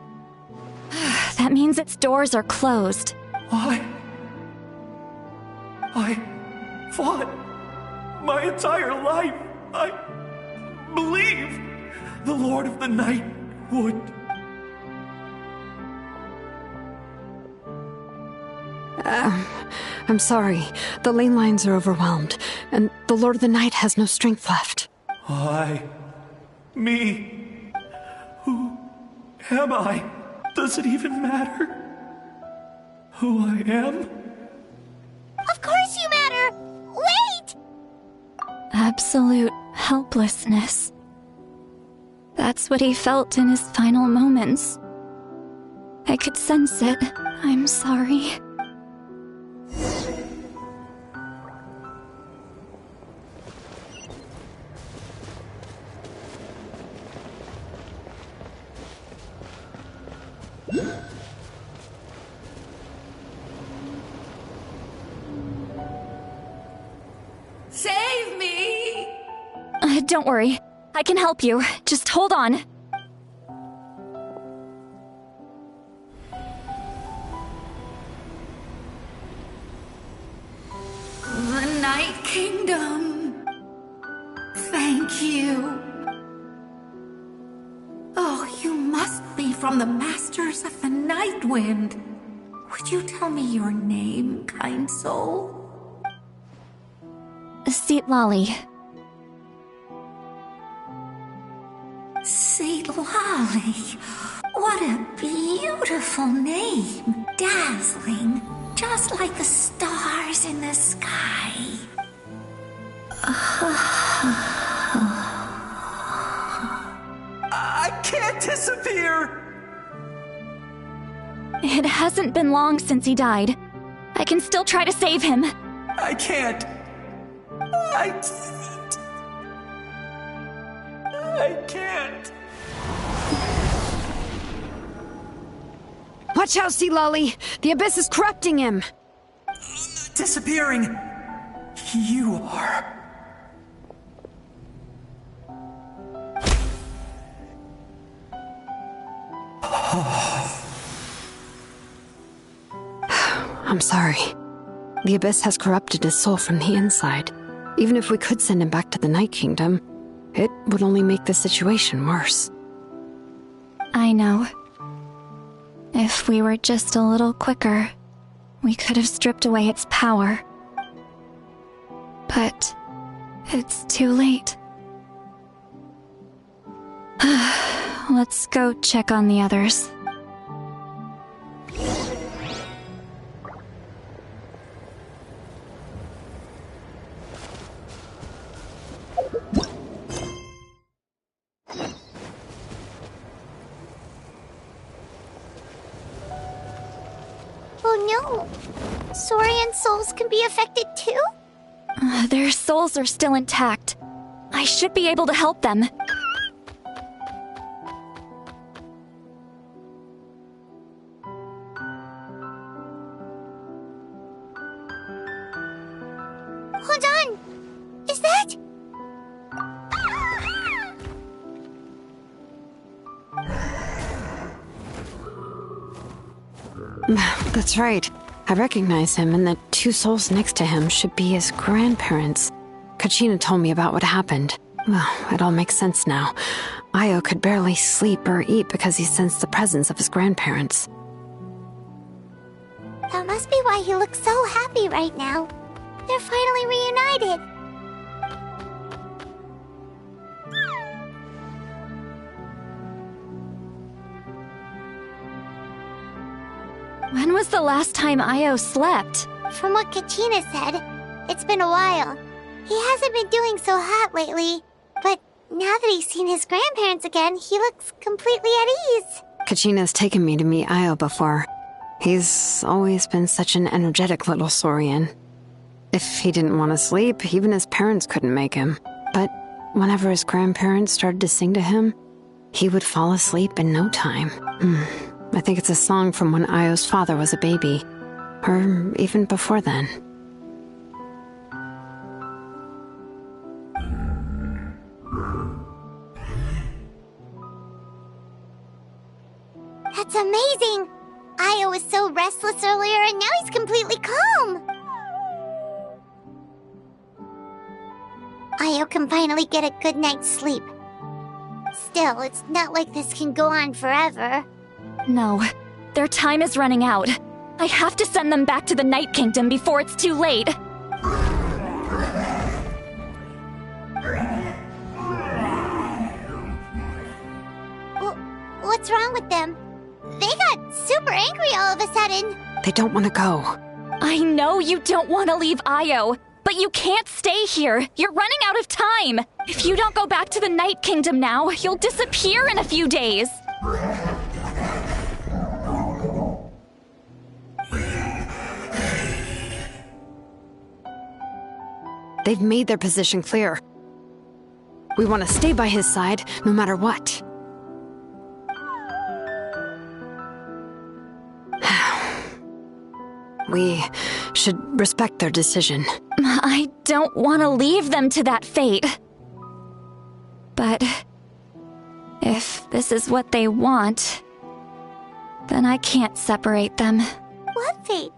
That means its doors are closed. I fought my entire life. I believed the Lord of the Night would. I'm sorry. The lane lines are overwhelmed, and the Lord of the Night has no strength left. Me. Who am I? Does it even matter who I am? Of course you matter! Wait! Absolute helplessness. That's what he felt in his final moments. I could sense it. I'm sorry. Save me! Don't worry. I can help you. Just hold on. The Night Kingdom. Thank you. Oh, you must be from the Masters of the Night Wind. Would you tell me your name, kind soul? Seat Lolly. Seat Lolly. What a beautiful name. Dazzling. just like the stars in the sky. I can't disappear! It hasn't been long since he died. I can still try to save him. I can't. I can't. Watch out, Sea Lolly! The Abyss is corrupting him! Disappearing. You are. I'm sorry. The Abyss has corrupted his soul from the inside. Even if we could send him back to the Night Kingdom, it would only make the situation worse. I know. If we were just a little quicker, we could have stripped away its power. But it's too late. Let's go check on the others. Oh no! Saurian souls can be affected too? Their souls are still intact. I should be able to help them. Hold on! Is that... That's right. I recognize him, and the two souls next to him should be his grandparents. Kachina told me about what happened. Well, it all makes sense now. Io could barely sleep or eat because he sensed the presence of his grandparents. That must be why he looks so happy right now. They're finally reunited. When was the last time Io slept? From what Kachina said, it's been a while. He hasn't been doing so hot lately, but now that he's seen his grandparents again, he looks completely at ease. Kachina's taken me to meet Io before. He's always been such an energetic little saurian. If he didn't want to sleep, even his parents couldn't make him. But whenever his grandparents started to sing to him, he would fall asleep in no time. I think it's a song from when Io's father was a baby, or even before then. That's amazing! Io was so restless earlier and now he's completely calm! Io can finally get a good night's sleep. Still, it's not like this can go on forever. No, their time is running out. I have to send them back to the Night Kingdom before it's too late. What's wrong with them? They got super angry all of a sudden. They don't want to go. I know you don't want to leave Io, but you can't stay here. You're running out of time. If you don't go back to the Night Kingdom now, you'll disappear in a few days. They've made their position clear. We want to stay by his side, no matter what. We should respect their decision. I don't want to leave them to that fate. But if this is what they want, then I can't separate them. What fate?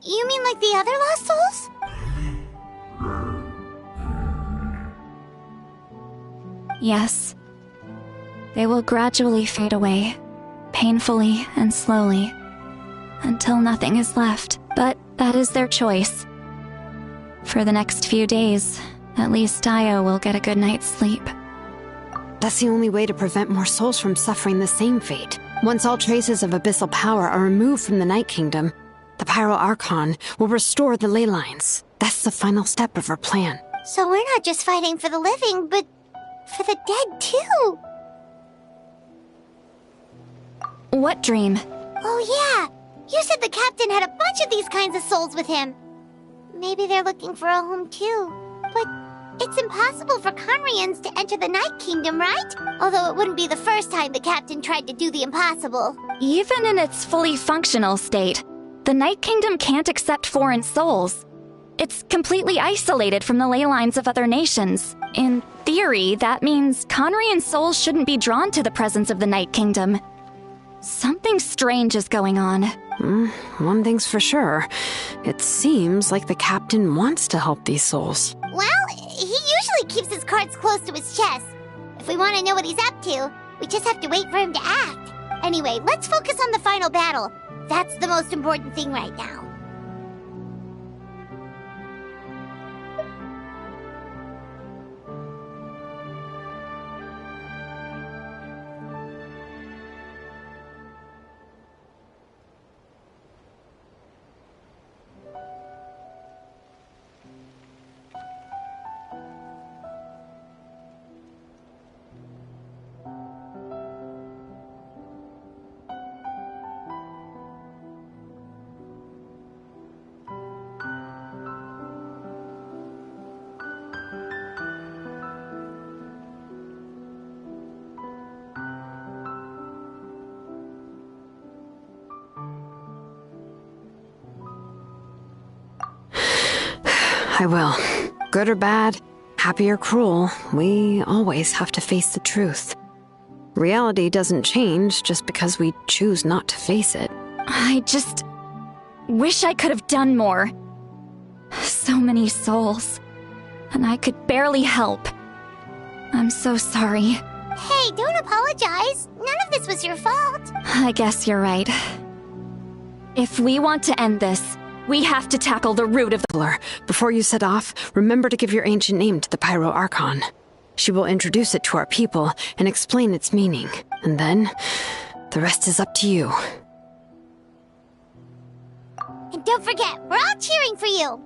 You mean like the other lost souls? Yes. They will gradually fade away, painfully and slowly, until nothing is left. But that is their choice. For the next few days, at least Io will get a good night's sleep. That's the only way to prevent more souls from suffering the same fate. Once all traces of abyssal power are removed from the Night Kingdom, The Pyro Archon will restore the ley lines. That's the final step of our plan. So we're not just fighting for the living, but for the dead too. What dream? Oh yeah, you said the captain had a bunch of these kinds of souls with him. Maybe they're looking for a home too. But it's impossible for Conrians to enter the Night Kingdom, right? Although it wouldn't be the first time the captain tried to do the impossible. Even in its fully functional state, the Night Kingdom can't accept foreign souls. It's completely isolated from the ley lines of other nations. In theory, that means Conrian souls shouldn't be drawn to the presence of the Night Kingdom. Something strange is going on. One thing's for sure. It seems like the captain wants to help these souls. Well, he usually keeps his cards close to his chest. If we want to know what he's up to, we just have to wait for him to act. Anyway, let's focus on the final battle. That's the most important thing right now. I will. Good or bad, happy or cruel, we always have to face the truth. Reality doesn't change just because we choose not to face it. I just wish I could have done more. So many souls, and I could barely help. I'm so sorry. Hey, don't apologize. None of this was your fault. I guess you're right. If we want to end this, we have to tackle the root of the... Before you set off, remember to give your ancient name to the Pyro Archon. She will introduce it to our people and explain its meaning. And then, the rest is up to you. And don't forget, we're all cheering for you.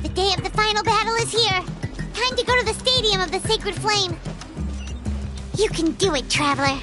The day of the final battle is here. Time to go to the Stadium of the Sacred Flame. You can do it, Traveler.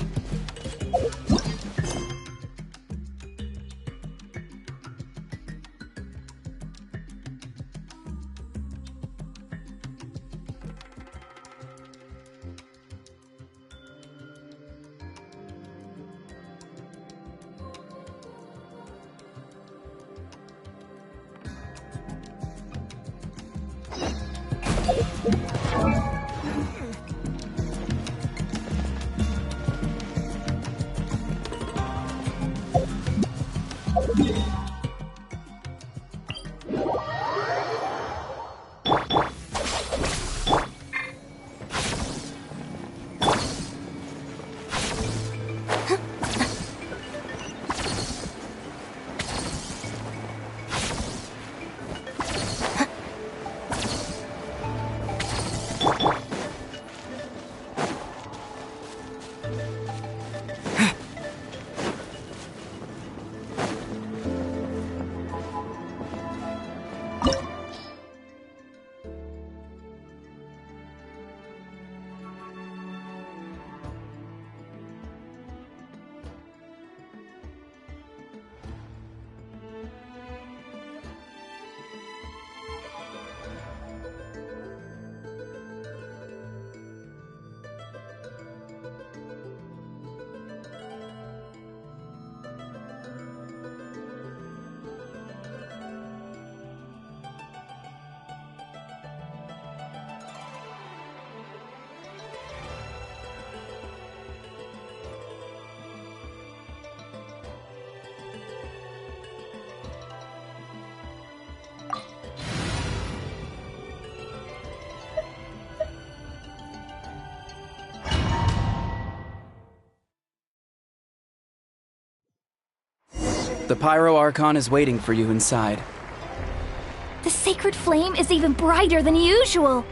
The Pyro Archon is waiting for you inside. The sacred flame is even brighter than usual.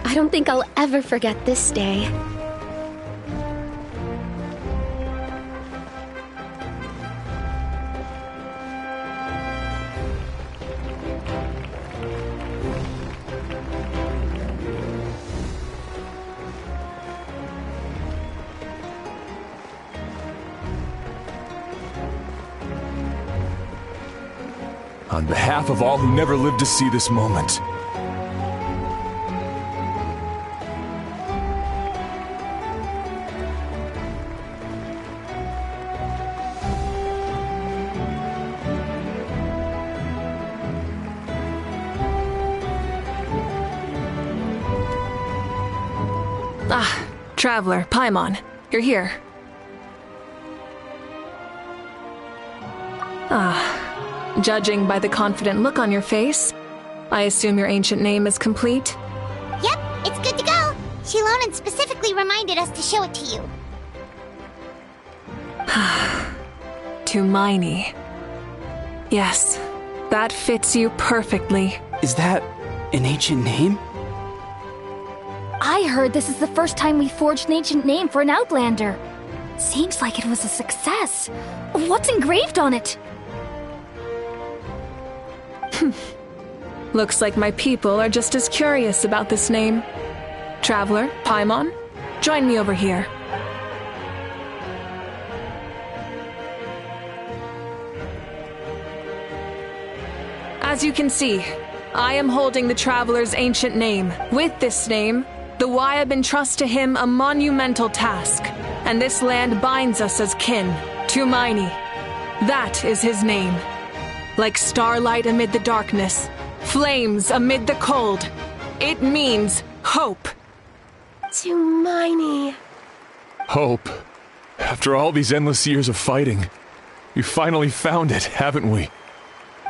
I don't think I'll ever forget this day. On behalf of all who never lived to see this moment, Traveler, Paimon, you're here. Judging by the confident look on your face, I assume your ancient name is complete? Yep, it's good to go. Shilonen specifically reminded us to show it to you. Tumaini. Yes, that fits you perfectly. Is that an ancient name? I heard this is the first time we forged an ancient name for an Outlander. Seems like it was a success. What's engraved on it? Looks like my people are just as curious about this name. Traveler, Paimon, join me over here. As you can see, I am holding the Traveler's ancient name. With this name, the Wyab entrusts to him a monumental task, and this land binds us as kin. Tumaini. That is his name. Like starlight amid the darkness, flames amid the cold. It means hope. Tumaini. hope. After all these endless years of fighting, we finally found it, haven't we?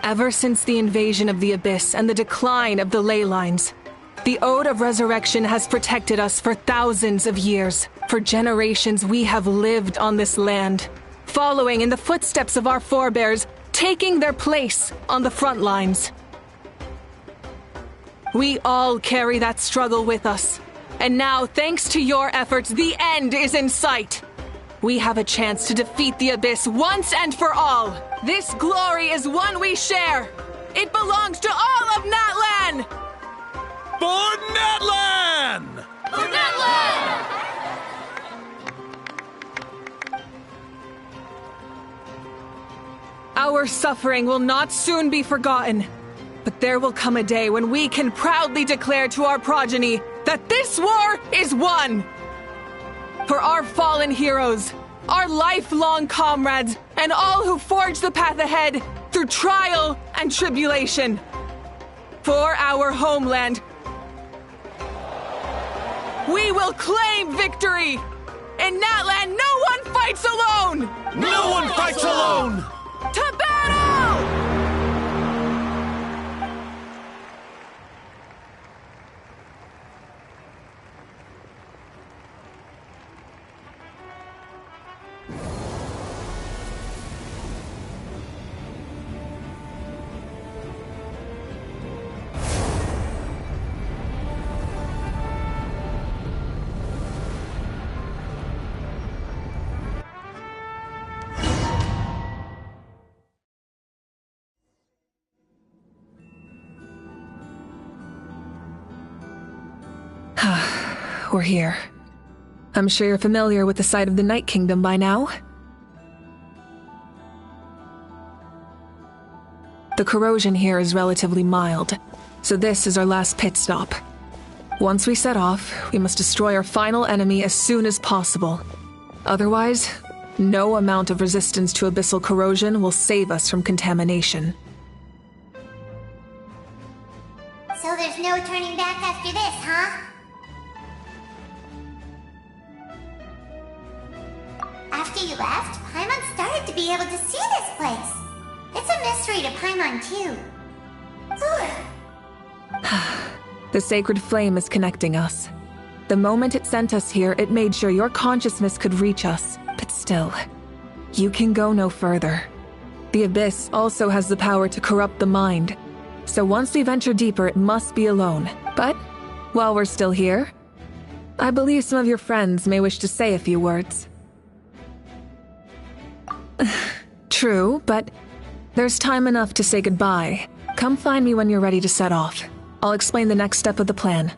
Ever since the invasion of the Abyss and the decline of the ley lines, the Ode of Resurrection has protected us for thousands of years. For generations we have lived on this land, following in the footsteps of our forebears, taking their place on the front lines. We all carry that struggle with us. And now, thanks to your efforts, the end is in sight. We have a chance to defeat the Abyss once and for all. This glory is one we share. It belongs to all of Natlan! For Natlan! For Natlan! Our suffering will not soon be forgotten. But there will come a day when we can proudly declare to our progeny that this war is won! For our fallen heroes, our lifelong comrades, and all who forge the path ahead through trial and tribulation. For our homeland, we will claim victory! In Natlan, no one fights alone! No one fights alone! To battle! We're here. I'm sure you're familiar with the site of the Night Kingdom by now. The corrosion here is relatively mild, so this is our last pit stop. Once we set off, we must destroy our final enemy as soon as possible. Otherwise, no amount of resistance to abyssal corrosion will save us from contamination. there's no turning back after this, huh? After you left, Paimon started to be able to see this place. It's a mystery to Paimon, too. The sacred flame is connecting us. The moment it sent us here, it made sure your consciousness could reach us. But still, you can go no further. The Abyss also has the power to corrupt the mind. So once we venture deeper, it must be alone. But while we're still here, I believe some of your friends may wish to say a few words. True, but there's time enough to say goodbye. Come find me when you're ready to set off. I'll explain the next step of the plan.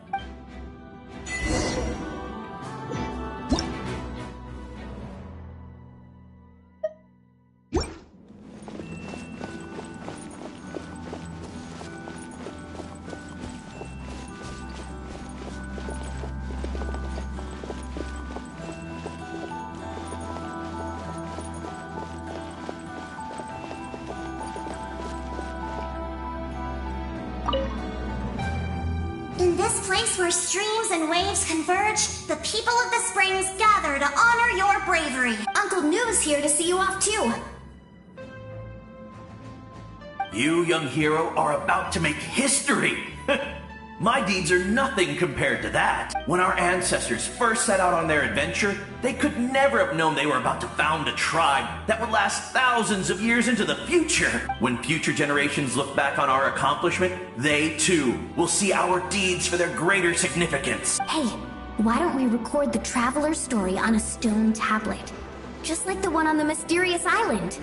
In this place where streams and waves converge, the people of the springs gather to honor your bravery. Uncle Noo's here to see you off too. You, young hero, are about to make history. My deeds are nothing compared to that. When our ancestors first set out on their adventure, they could never have known they were about to found a tribe that would last thousands of years into the future. When future generations look back on our accomplishment, they too will see our deeds for their greater significance. Hey, why don't we record the traveler's story on a stone tablet? Just like the one on the mysterious island.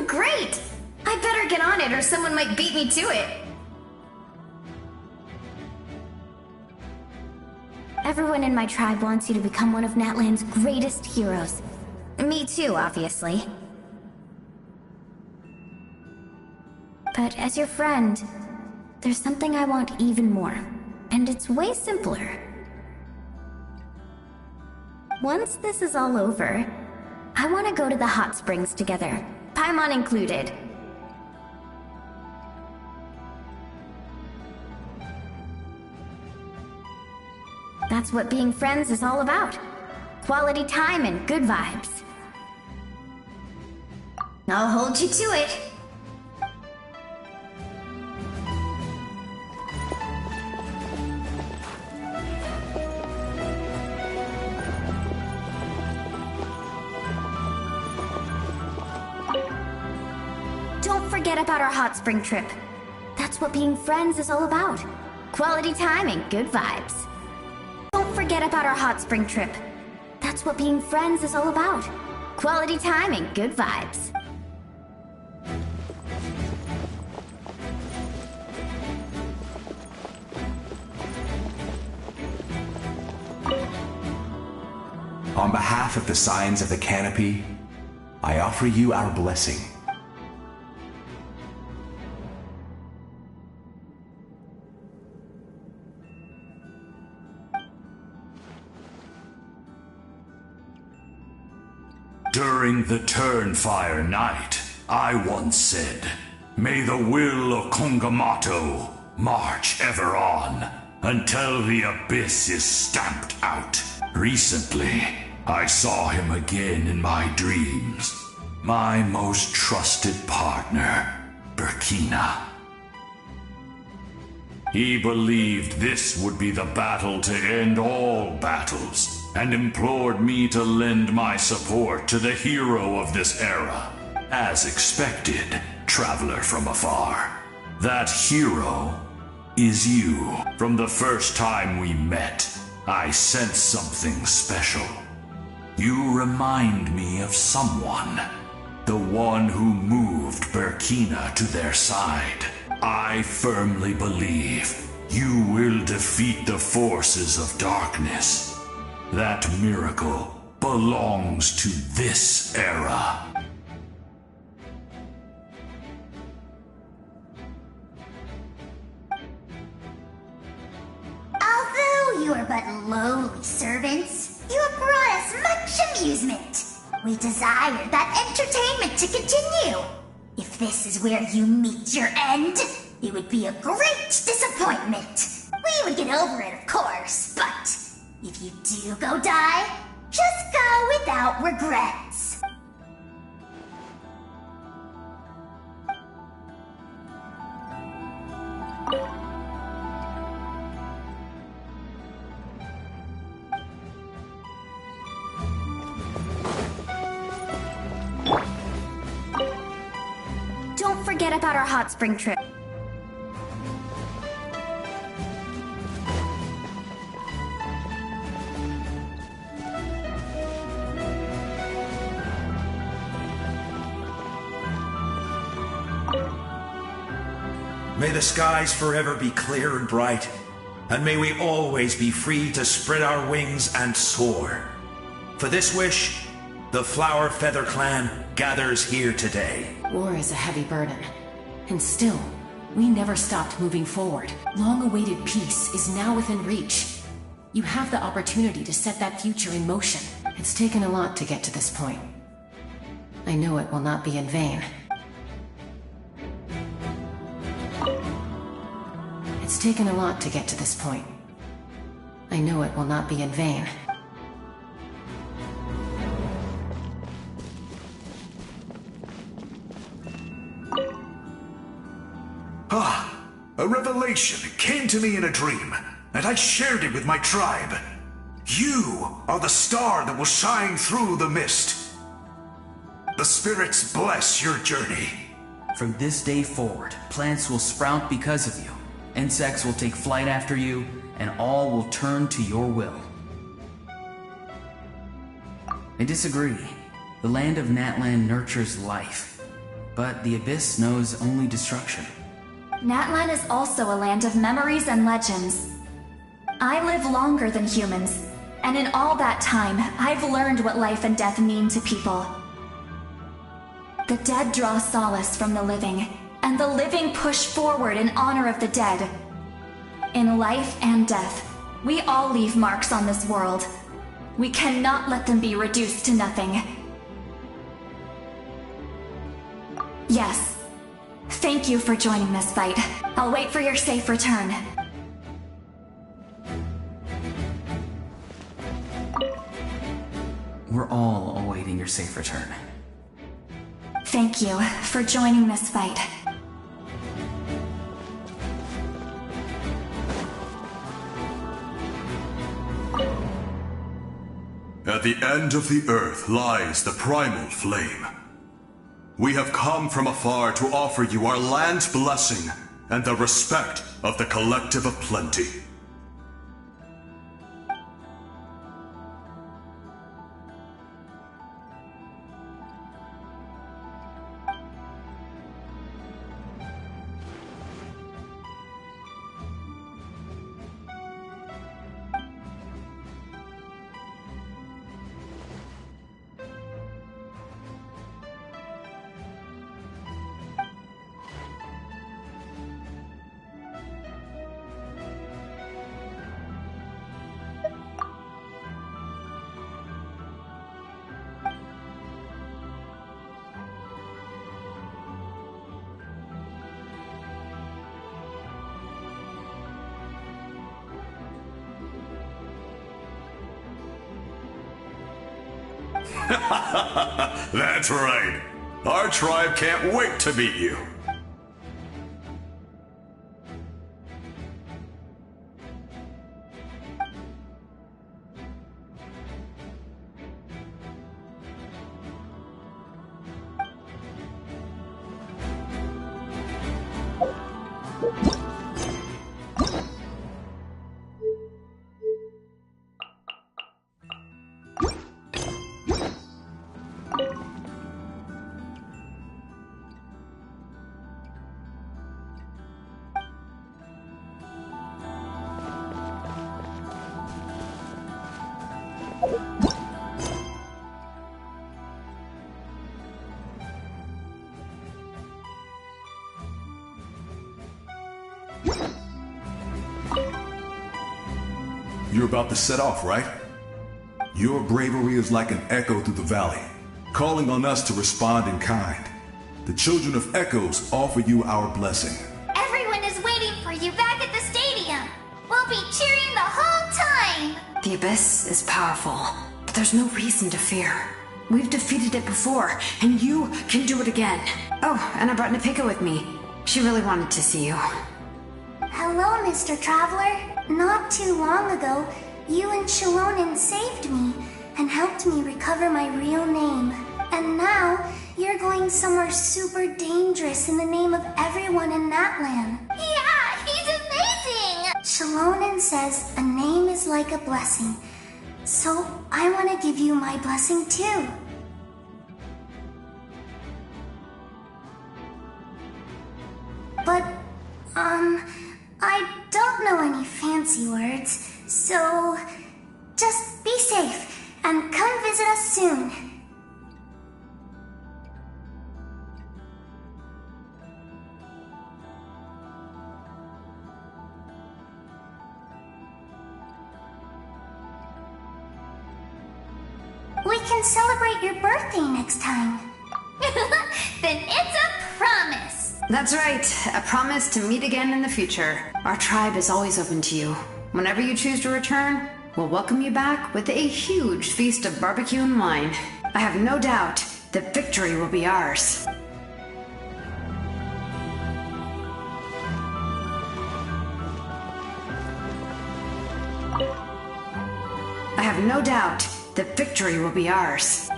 Great! I better get on it or someone might beat me to it. Everyone in my tribe wants you to become one of Natlan's greatest heroes. Me too, obviously. But as your friend, there's something I want even more. And it's way simpler. Once this is all over, I want to go to the hot springs together. Paimon included. That's what being friends is all about. Quality time and good vibes. I'll hold you to it. Don't forget about our hot spring trip. That's what being friends is all about. Quality time and good vibes. Don't forget about our hot spring trip. That's what being friends is all about. Quality time and good vibes. On behalf of the Signs of the Canopy, I offer you our blessing. During the Turnfire Night, I once said, "May the will of Kongamato march ever on until the abyss is stamped out." Recently, I saw him again in my dreams. My most trusted partner, Burkina. He believed this would be the battle to end all battles, and implored me to lend my support to the hero of this era. As expected, traveler from afar. That hero is you. From the first time we met, I sensed something special. You remind me of someone. The one who moved Burkina to their side. I firmly believe you will defeat the forces of darkness. That miracle belongs to this era. Although we were but lowly servants, you have brought us much amusement. We desire that entertainment to continue. If this is where you meet your end, it would be a great disappointment. We would get over it, of course, but if you do go die, just go without regrets. Don't forget about our hot spring trip. May the skies forever be clear and bright, and may we always be free to spread our wings and soar. For this wish, the Flower Feather Clan gathers here today. War is a heavy burden, and still, we never stopped moving forward. Long-awaited peace is now within reach. You have the opportunity to set that future in motion. It's taken a lot to get to this point. I know it will not be in vain. It's taken a lot to get to this point. I know it will not be in vain. A revelation came to me in a dream, and I shared it with my tribe. You are the star that will shine through the mist. The spirits bless your journey. From this day forward, plants will sprout because of you. Insects will take flight after you, and all will turn to your will. I disagree. The land of Natlan nurtures life, but the Abyss knows only destruction. Natlan is also a land of memories and legends. I live longer than humans, and in all that time, I've learned what life and death mean to people. The dead draw solace from the living, and the living push forward in honor of the dead. In life and death, we all leave marks on this world. We cannot let them be reduced to nothing. Yes. Thank you for joining this fight. I'll wait for your safe return. We're all awaiting your safe return. Thank you for joining this fight. At the end of the earth lies the primal flame. We have come from afar to offer you our land's blessing and the respect of the Collective of Plenty. That's right. Our tribe can't wait to meet you. You're about to set off, right? Your bravery is like an echo through the valley, calling on us to respond in kind. The Children of Echoes offer you our blessing. Everyone is waiting for you back at the stadium. We'll be cheering the whole time. The Abyss is powerful, but there's no reason to fear. We've defeated it before, and you can do it again. Oh, and I brought Napika with me. She really wanted to see you. Hello, Mr. Traveler. Not too long ago, you and Shalonen saved me and helped me recover my real name. And now, you're going somewhere super dangerous in the name of everyone in Natlan. Yeah, he's amazing! Shalonen says a name is like a blessing. So, I want to give you my blessing too. But, I don't know any fancy words, so just be safe and come visit us soon. We can celebrate your birthday next time. Then it's a promise. That's right, a promise to meet again in the future. Our tribe is always open to you. Whenever you choose to return, we'll welcome you back with a huge feast of barbecue and wine. I have no doubt that victory will be ours. I have no doubt that victory will be ours.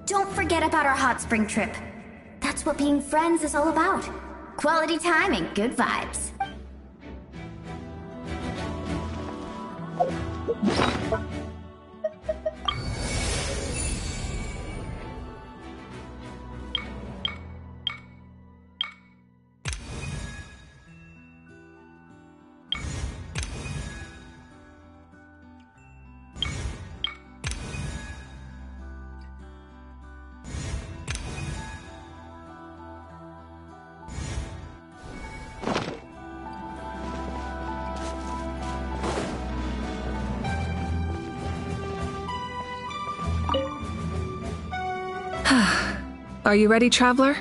Don't forget about our hot spring trip. That's what being friends is all about. Quality time and good vibes. Are you ready, Traveler?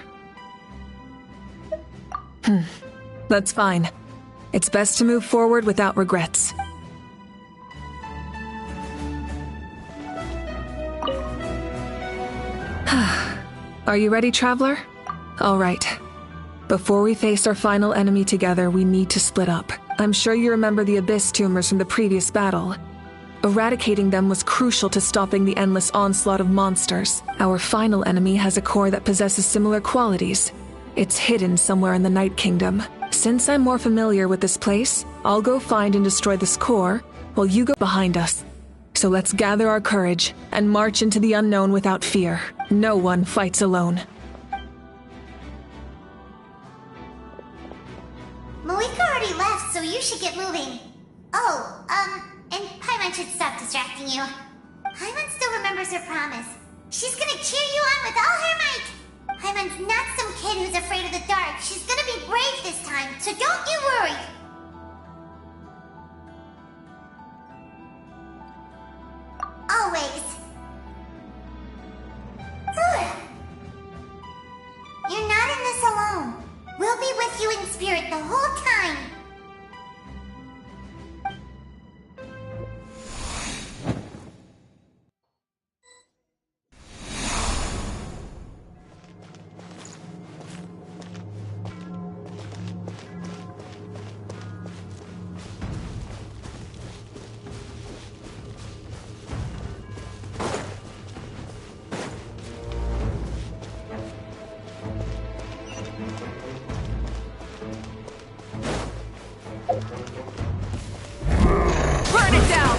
That's fine. It's best to move forward without regrets. Are you ready, Traveler? All right. Before we face our final enemy together, we need to split up. I'm sure you remember the Abyss tumors from the previous battle. Eradicating them was crucial to stopping the endless onslaught of monsters. Our final enemy has a core that possesses similar qualities. It's hidden somewhere in the Night Kingdom. Since I'm more familiar with this place, I'll go find and destroy this core, while you go behind us. So let's gather our courage and march into the unknown without fear. No one fights alone. Malika already left, so you should get moving. Oh, and Paimon should stop distracting you. Paimon still remembers her promise. She's gonna cheer you on with all her might. Paimon's not some kid who's afraid of the dark. She's gonna be brave this time, so don't you worry. Always. You're not in this alone. We'll be with you in spirit the whole time. Burn it down!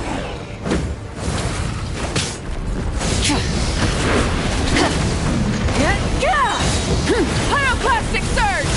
Pyroclastic surge!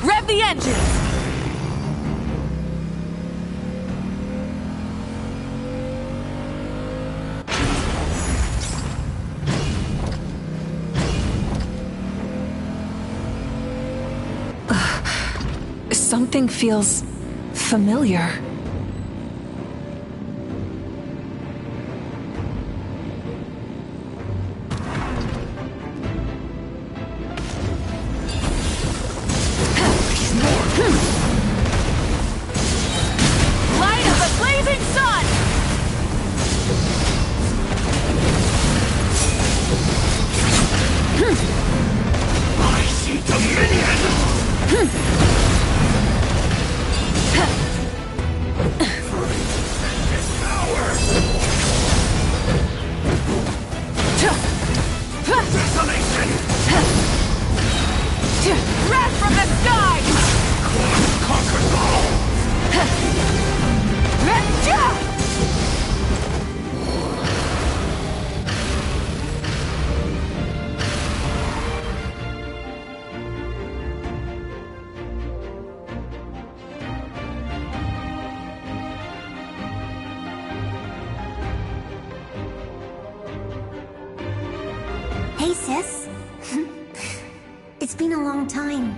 Rev the engines! Something feels familiar. Light of the blazing sun! I see dominion! Wrath from the sky! Conquers all! Hey, sis. It's been a long time.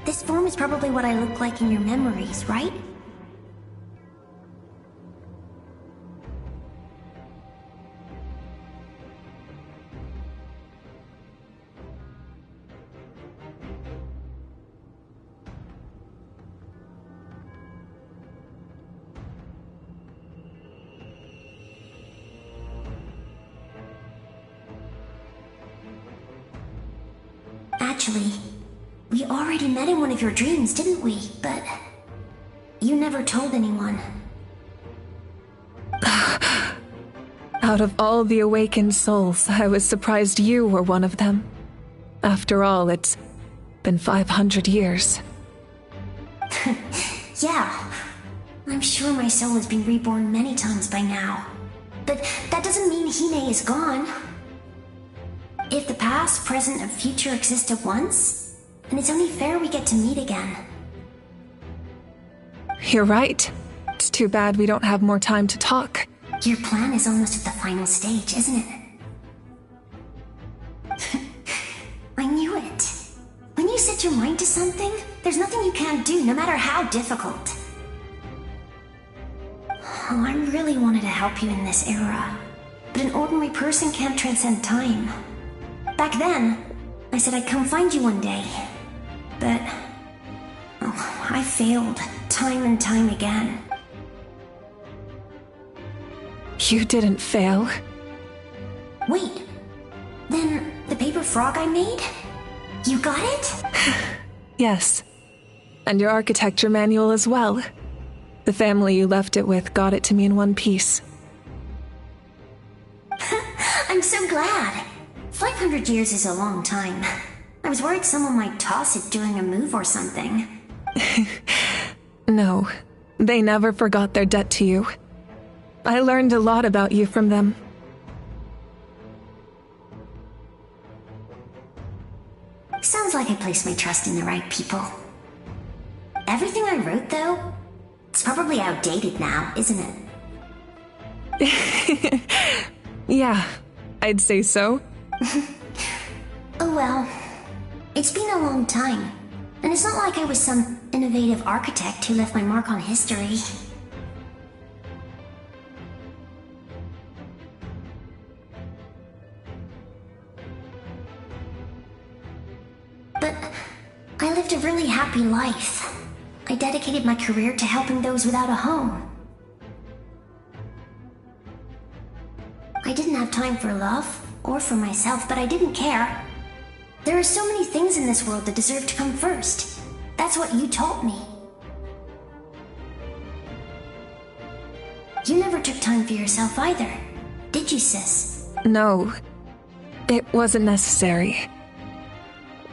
This form is probably what I look like in your memories, right? Actually, we already met in one of your dreams, didn't we? But you never told anyone. Out of all the awakened souls, I was surprised you were one of them. After all, it's been 500 years. Yeah, I'm sure my soul has been reborn many times by now. But that doesn't mean Hime is gone. If the past, present, and future exist at once, then it's only fair we get to meet again. You're right. It's too bad we don't have more time to talk. Your plan is almost at the final stage, isn't it? I knew it. When you set your mind to something, there's nothing you can't do, no matter how difficult. Oh, I really wanted to help you in this era, but an ordinary person can't transcend time. Back then, I said I'd come find you one day, but I failed time and time again. You didn't fail. Wait, then the paper frog I made? You got it? Yes. And your architecture manual as well. The family you left it with got it to me in one piece. I'm so glad. 500 years is a long time. I was worried someone might toss it during a move or something. No, they never forgot their debt to you. I learned a lot about you from them. Sounds like I placed my trust in the right people. Everything I wrote, though, it's probably outdated now, isn't it? Yeah, I'd say so. Oh well, it's been a long time, and it's not like I was some innovative architect who left my mark on history. But I lived a really happy life. I dedicated my career to helping those without a home. I didn't have time for love, or for myself, but I didn't care. There are so many things in this world that deserve to come first. That's what you taught me. You never took time for yourself either, did you, sis? No, it wasn't necessary.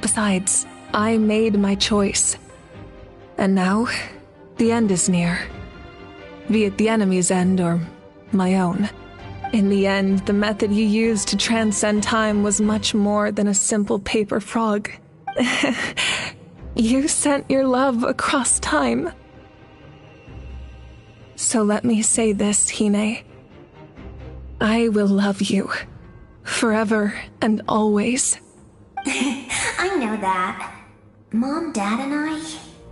Besides, I made my choice. And now, the end is near. Be it the enemy's end or my own. In the end, the method you used to transcend time was much more than a simple paper frog. You sent your love across time. So let me say this, Hine. I will love you. Forever and always. I know that. Mom, Dad, and I,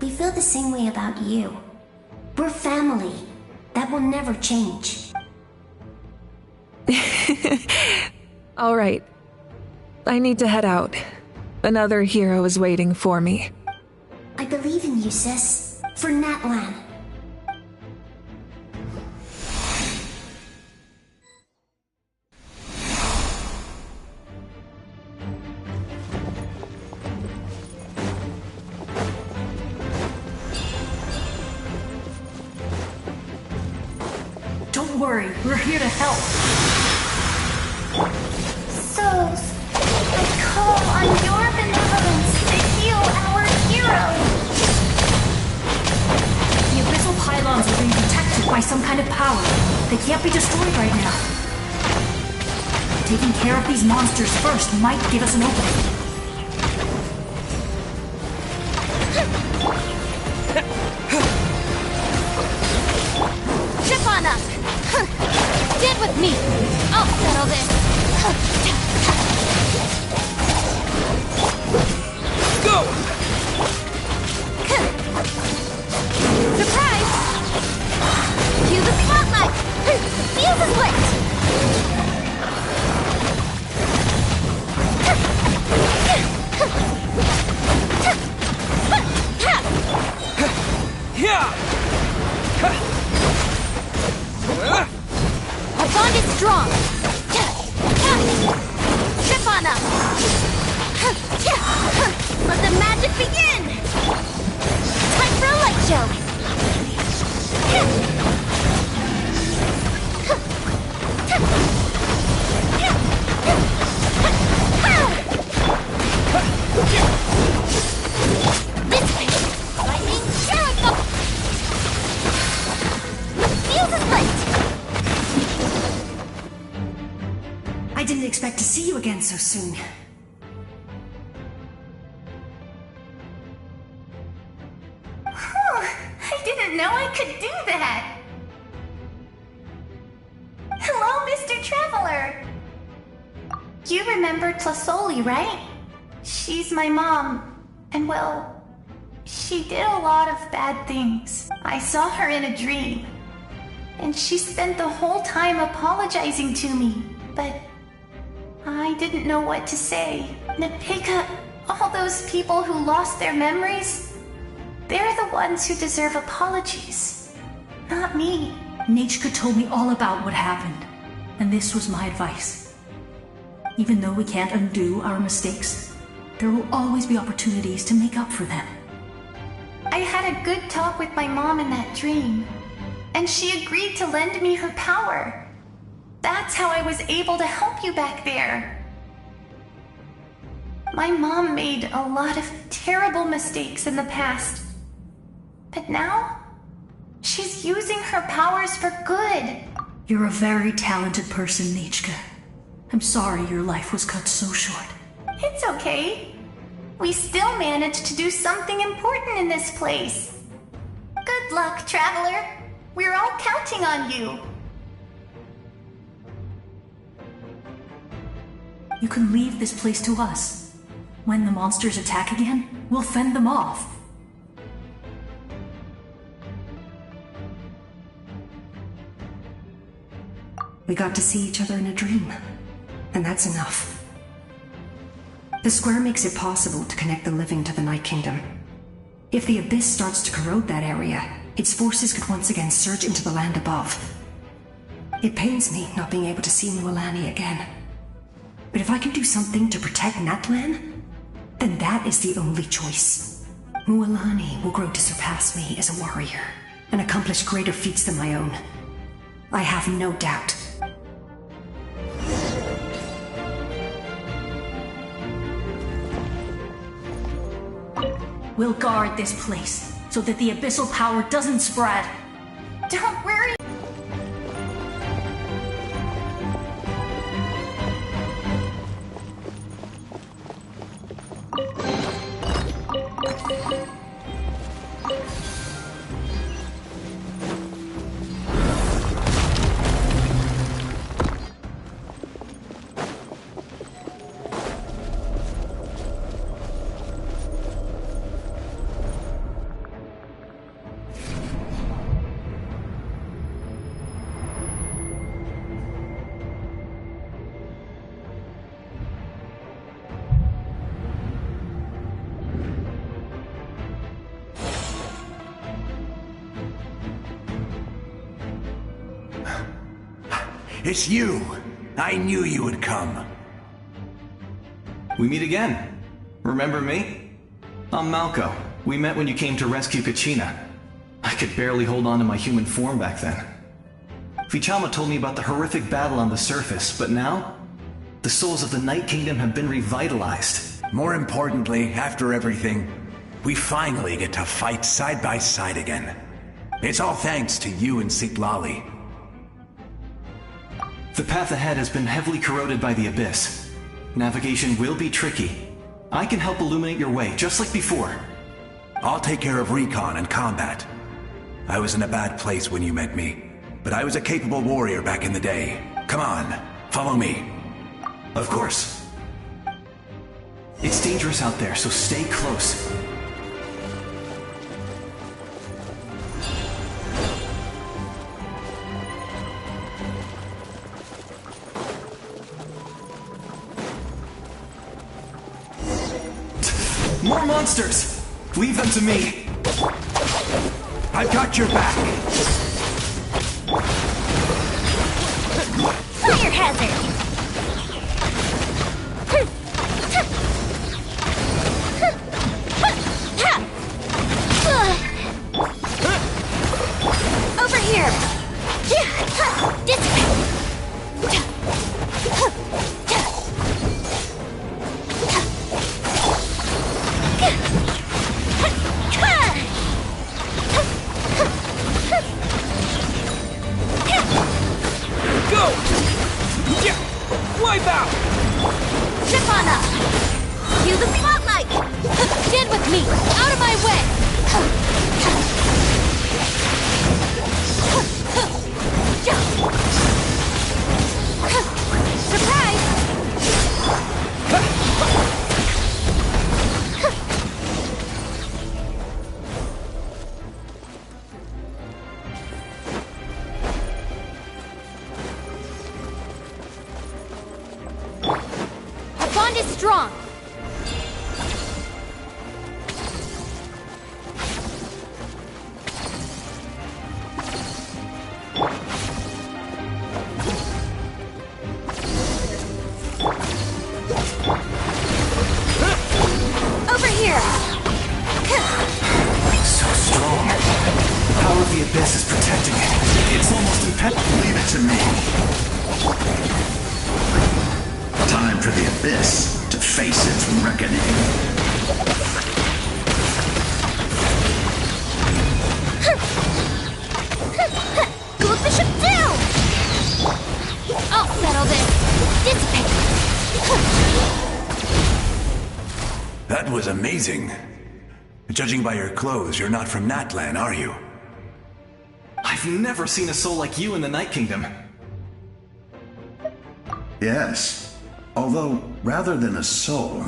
we feel the same way about you. We're family. That will never change. All right. I need to head out. Another hero is waiting for me. I believe in you, sis. For Natlan. Don't worry, we're here to help. Souls, I call on your benevolence to heal our hero. The abyssal pylons are being protected by some kind of power. They can't be destroyed right now. Taking care of these monsters first might give us an opening. Chip on up! Stand with me! I'll settle this! Go! Surprise! Cue the spotlight! Fuse is lit! Our bond is strong! Chip again so soon. I didn't know I could do that! Hello, Mr. Traveler! You remember Tlasoli, right? She's my mom, and well, she did a lot of bad things. I saw her in a dream, and she spent the whole time apologizing to me, but I didn't know what to say. Nepika, all those people who lost their memories, they're the ones who deserve apologies, not me. Nechka told me all about what happened, and this was my advice. Even though we can't undo our mistakes, there will always be opportunities to make up for them. I had a good talk with my mom in that dream, and she agreed to lend me her power. That's how I was able to help you back there. My mom made a lot of terrible mistakes in the past, but now she's using her powers for good. You're a very talented person, Nechka. I'm sorry your life was cut so short. It's okay. We still managed to do something important in this place. Good luck, Traveler. We're all counting on you. You can leave this place to us. When the monsters attack again, we'll fend them off. We got to see each other in a dream, and that's enough. The square makes it possible to connect the living to the Night Kingdom. If the Abyss starts to corrode that area, its forces could once again surge into the land above. It pains me not being able to see Mualani again. But if I can do something to protect Natlan, then that is the only choice. Mualani will grow to surpass me as a warrior, and accomplish greater feats than my own. I have no doubt. We'll guard this place, so that the abyssal power doesn't spread. Don't worry. It's you! I knew you would come. We meet again. Remember me? I'm Malco. We met when you came to rescue Kachina. I could barely hold on to my human form back then. Vichama told me about the horrific battle on the surface, but now, the souls of the Night Kingdom have been revitalized. More importantly, after everything, we finally get to fight side by side again. It's all thanks to you and Sitlali. The path ahead has been heavily corroded by the Abyss. Navigation will be tricky. I can help illuminate your way, just like before. I'll take care of recon and combat. I was in a bad place when you met me, but I was a capable warrior back in the day. Come on, follow me. Of course. It's dangerous out there, so stay close. More monsters! Leave them to me! I've got your back! Fire hazard! Over here! This way! Go! Yeah! Nirvana! Cue the spotlight! Stand with me! Out of my way! Surprise! Our bond is strong. Over here! So strong. The power of the Abyss is protecting it. It's almost impenetrable. Leave it to me. Time for the Abyss to face its reckoning. Go Bishop down! I'll settle this. Dissipate. That was amazing. Judging by your clothes, you're not from Natlan, are you? I've never seen a soul like you in the Night Kingdom. Yes. Although, rather than a soul,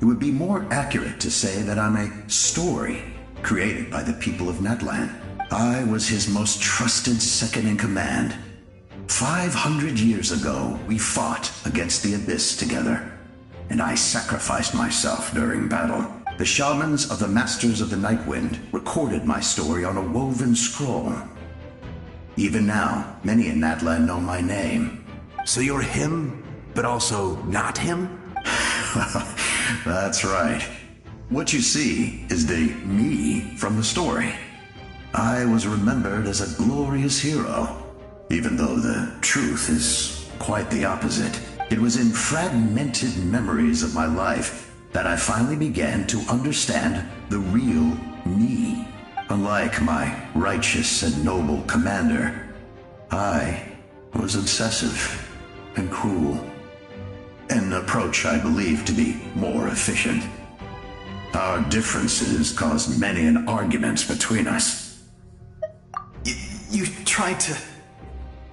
it would be more accurate to say that I'm a story created by the people of Natlan. I was his most trusted second-in-command. 500 years ago, we fought against the Abyss together, and I sacrificed myself during battle. The shamans of the Masters of the Nightwind recorded my story on a woven scroll. Even now, many in Natlan know my name. So you're him, but also not him? That's right. What you see is the me from the story. I was remembered as a glorious hero, even though the truth is quite the opposite. It was in fragmented memories of my life that I finally began to understand the real me. Unlike my righteous and noble commander, I was obsessive and cruel. An approach I believe to be more efficient. Our differences caused many an arguments between us. You tried to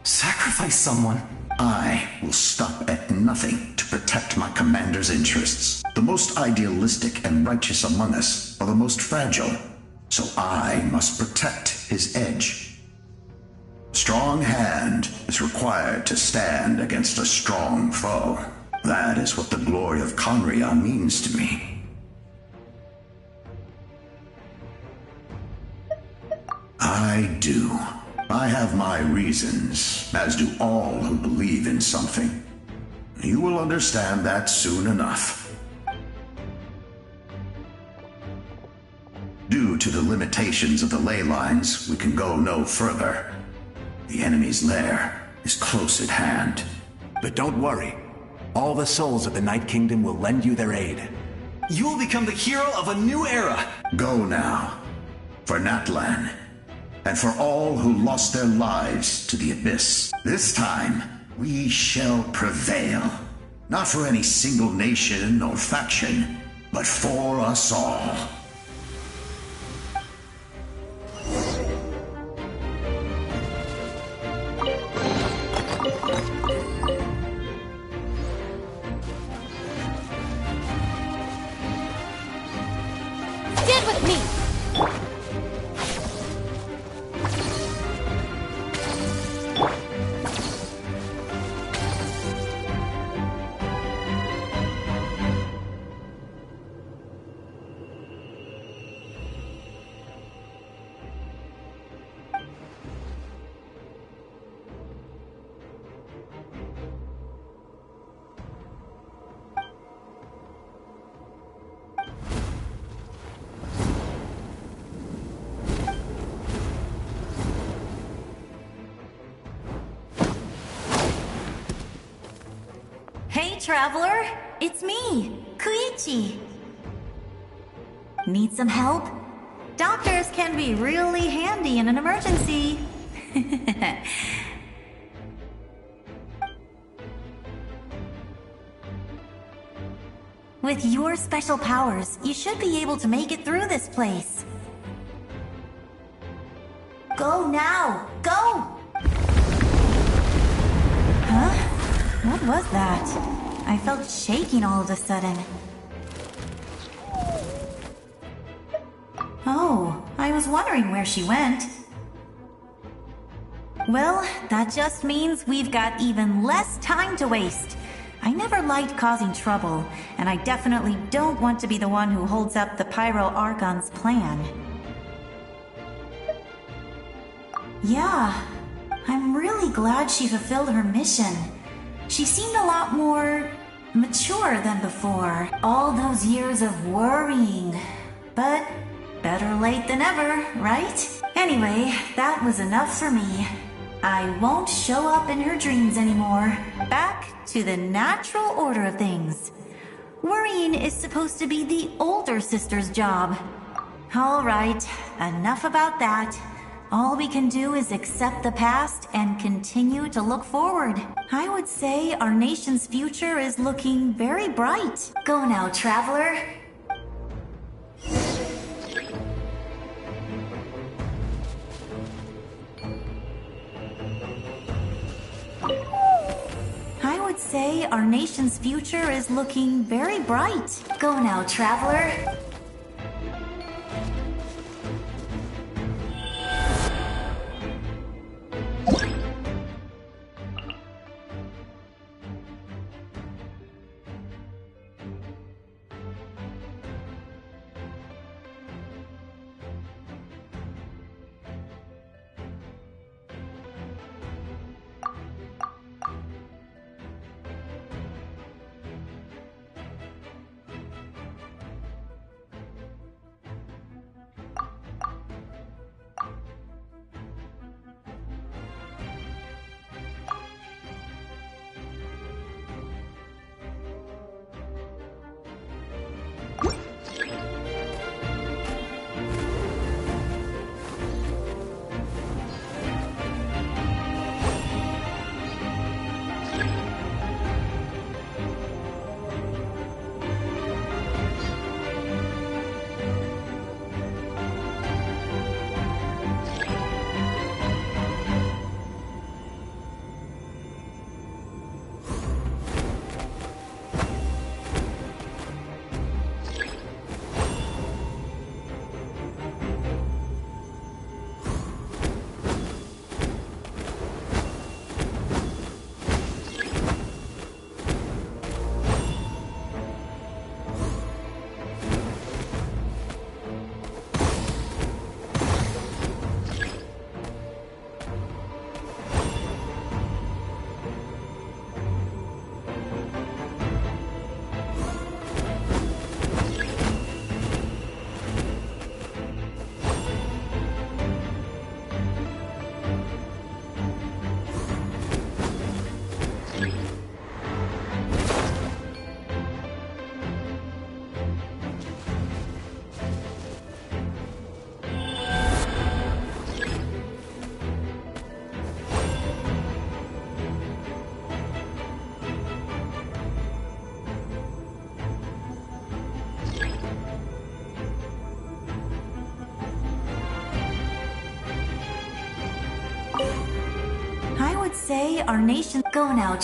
sacrifice someone. I will stop at nothing to protect my commander's interests. The most idealistic and righteous among us are the most fragile, so I must protect his edge. Strong hand is required to stand against a strong foe. That is what the glory of Conria means to me. I do. I have my reasons, as do all who believe in something. You will understand that soon enough. Due to the limitations of the ley lines, we can go no further. The enemy's lair is close at hand. But don't worry. All the souls of the Night Kingdom will lend you their aid. You will become the hero of a new era. Go now. For Natlan. And for all who lost their lives to the Abyss. This time, we shall prevail. Not for any single nation or faction, but for us all. Stand with me! Hey, traveler! It's me, Koichi. Need some help? Doctors can be really handy in an emergency. With your special powers, you should be able to make it through this place. Go now! Go! Huh? What was that? I felt shaking all of a sudden. Oh, I was wondering where she went. Well, that just means we've got even less time to waste. I never liked causing trouble, and I definitely don't want to be the one who holds up the Pyro Archon's plan. Yeah, I'm really glad she fulfilled her mission. She seemed a lot more mature than before. All those years of worrying. But better late than ever, right? Anyway, that was enough for me. I won't show up in her dreams anymore. Back to the natural order of things. Worrying is supposed to be the older sister's job. All right, enough about that. All we can do is accept the past and continue to look forward. I would say our nation's future is looking very bright. Go now, traveler. I would say our nation's future is looking very bright. Go now, traveler. I would say our nation. Go now.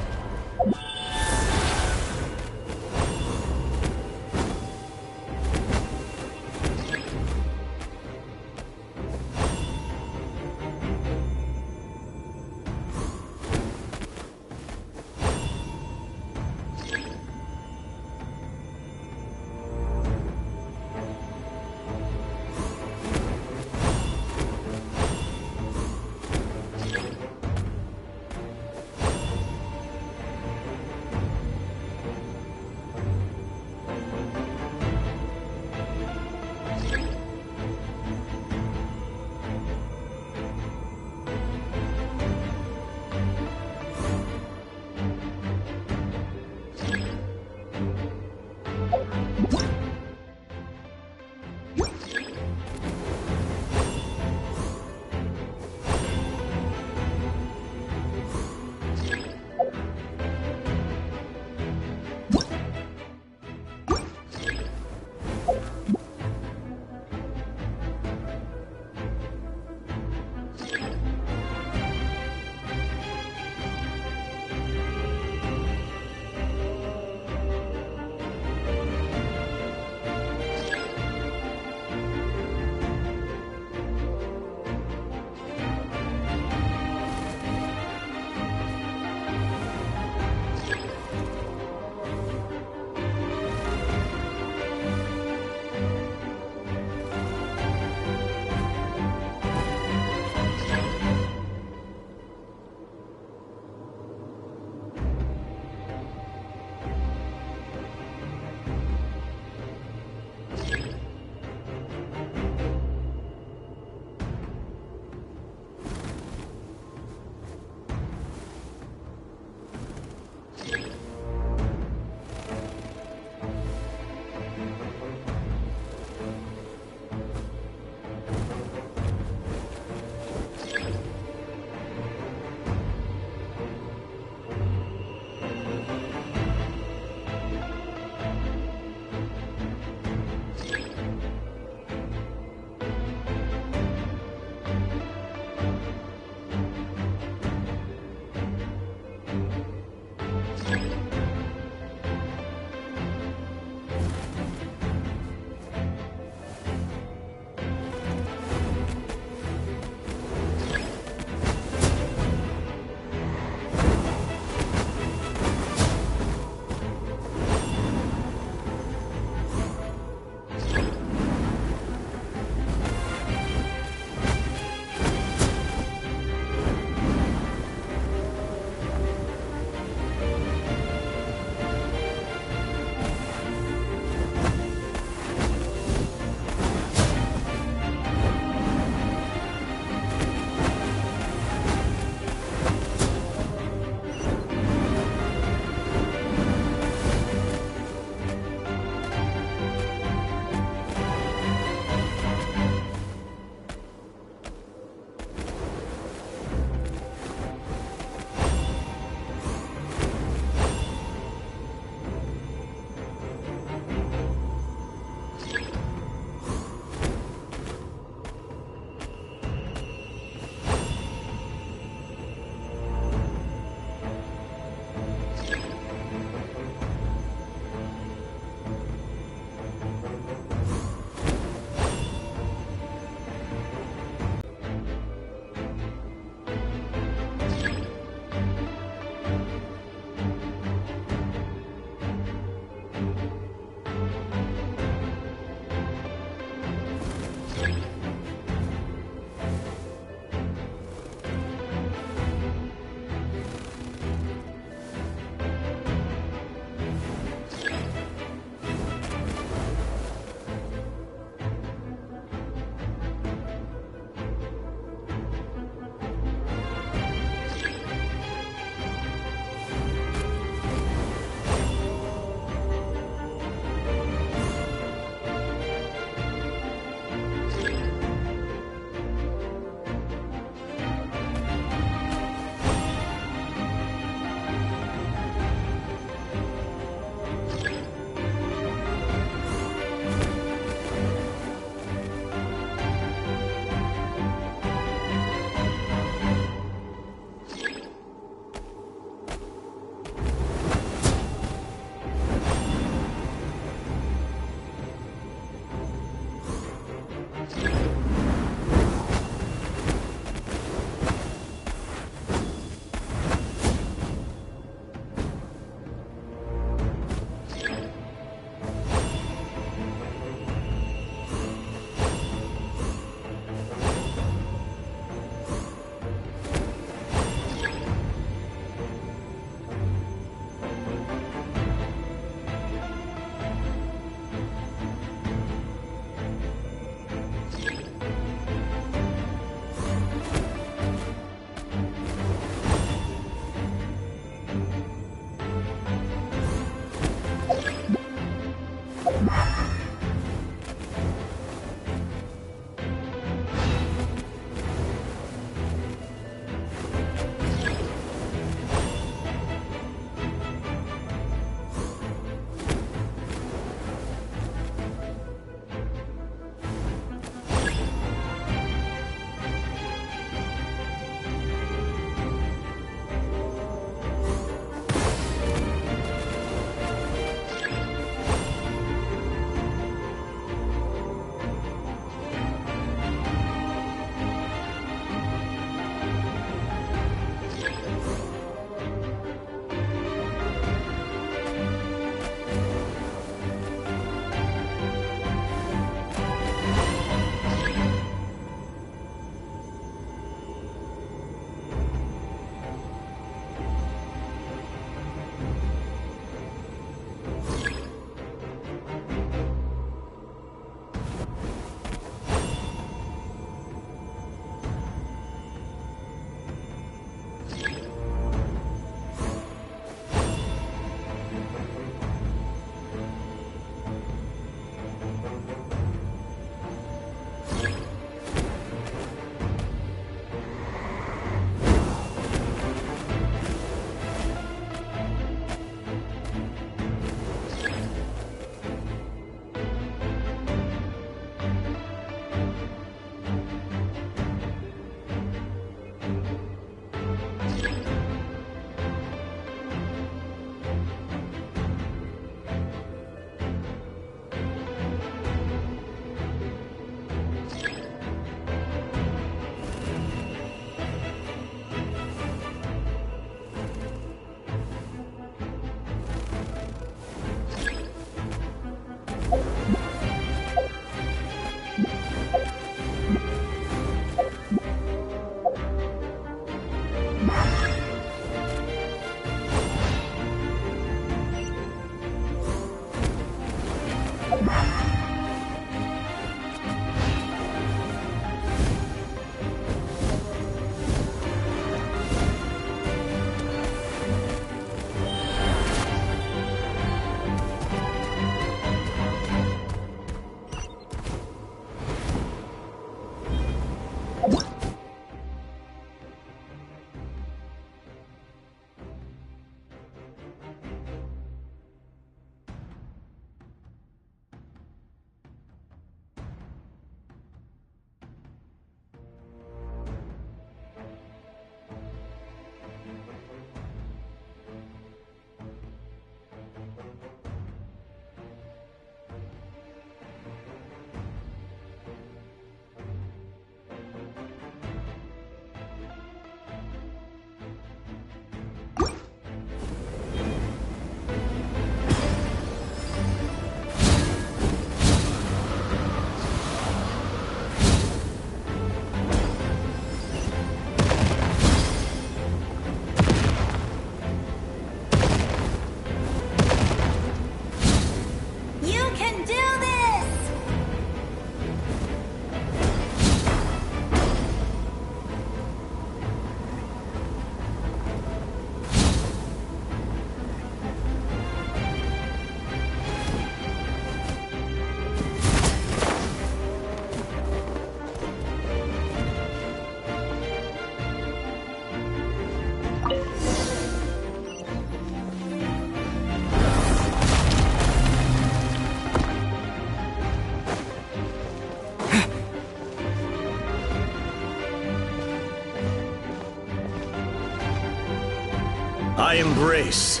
I embrace.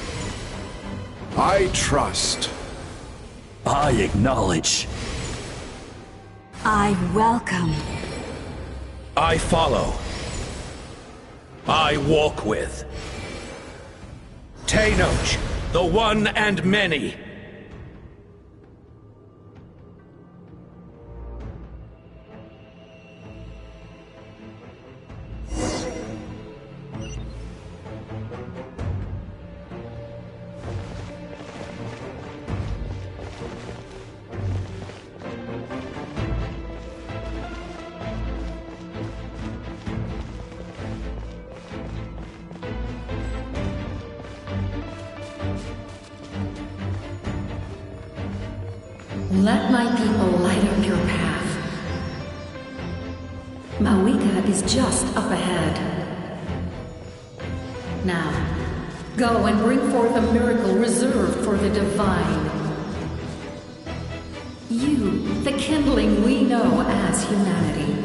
I trust. I acknowledge. I welcome. I follow. I walk with. Tenoch, the one and many. Let my people light up your path. Mawika is just up ahead. Now, go and bring forth a miracle reserved for the divine. You, the kindling we know as humanity.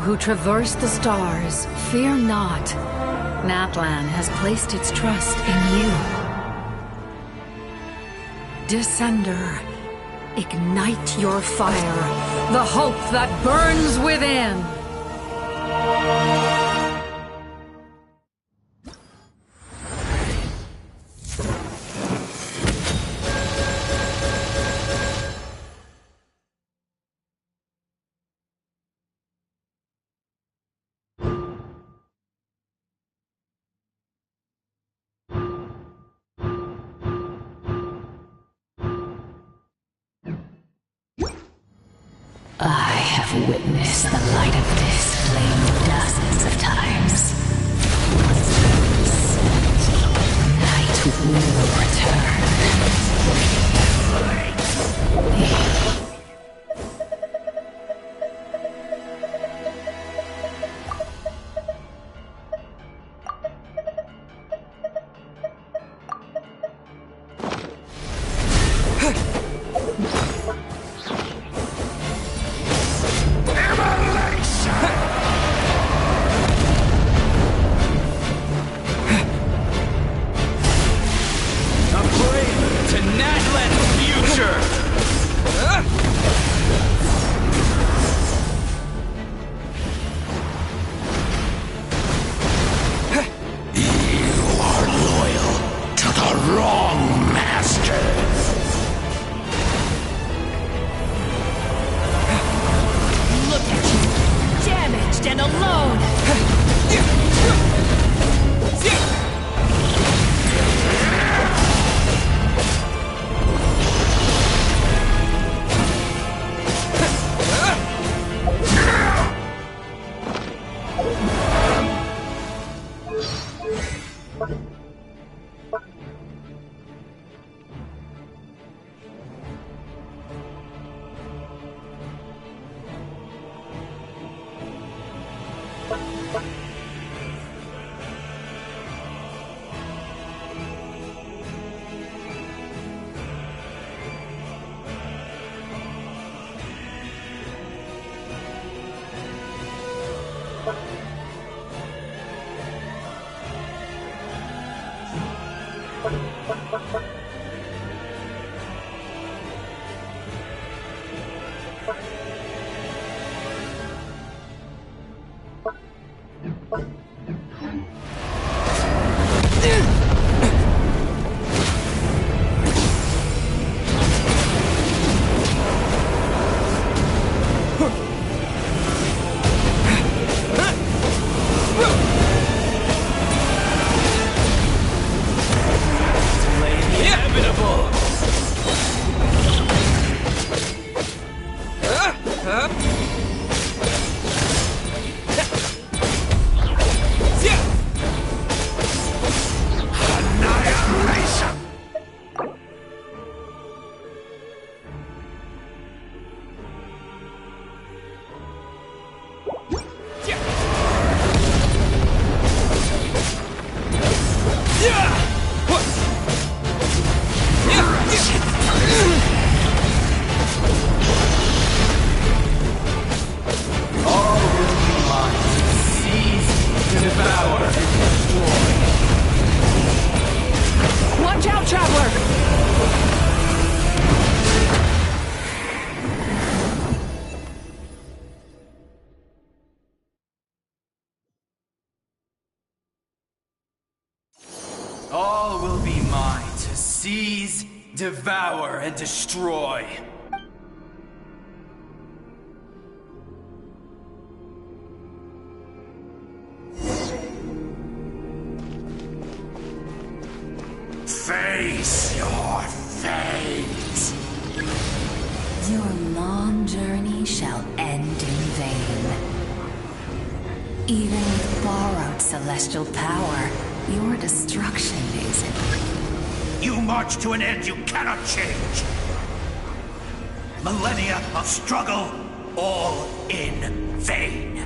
who traverse the stars, fear not. Natlan has placed its trust in you. Descender, ignite your fire, the hope that burns within. I have witnessed the light of this flame dozens of times. Night will return. All will be mine to seize, devour, and destroy. Face your fate. Your long journey shall end in vain. Even with borrowed celestial power, your destruction is imminent. You march to an end you cannot change. Millennia of struggle, all in vain.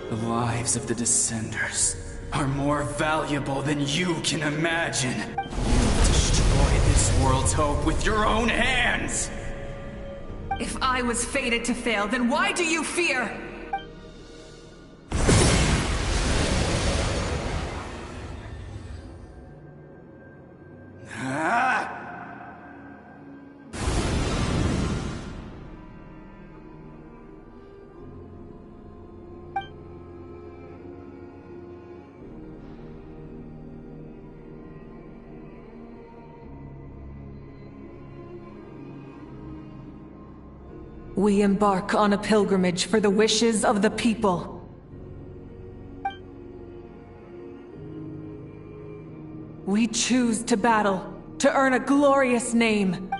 The light lives of the Descenders are more valuable than you can imagine. You destroyed this world's hope with your own hands! If I was fated to fail, then why do you fear? We embark on a pilgrimage for the wishes of the people. We choose to battle, to earn a glorious name.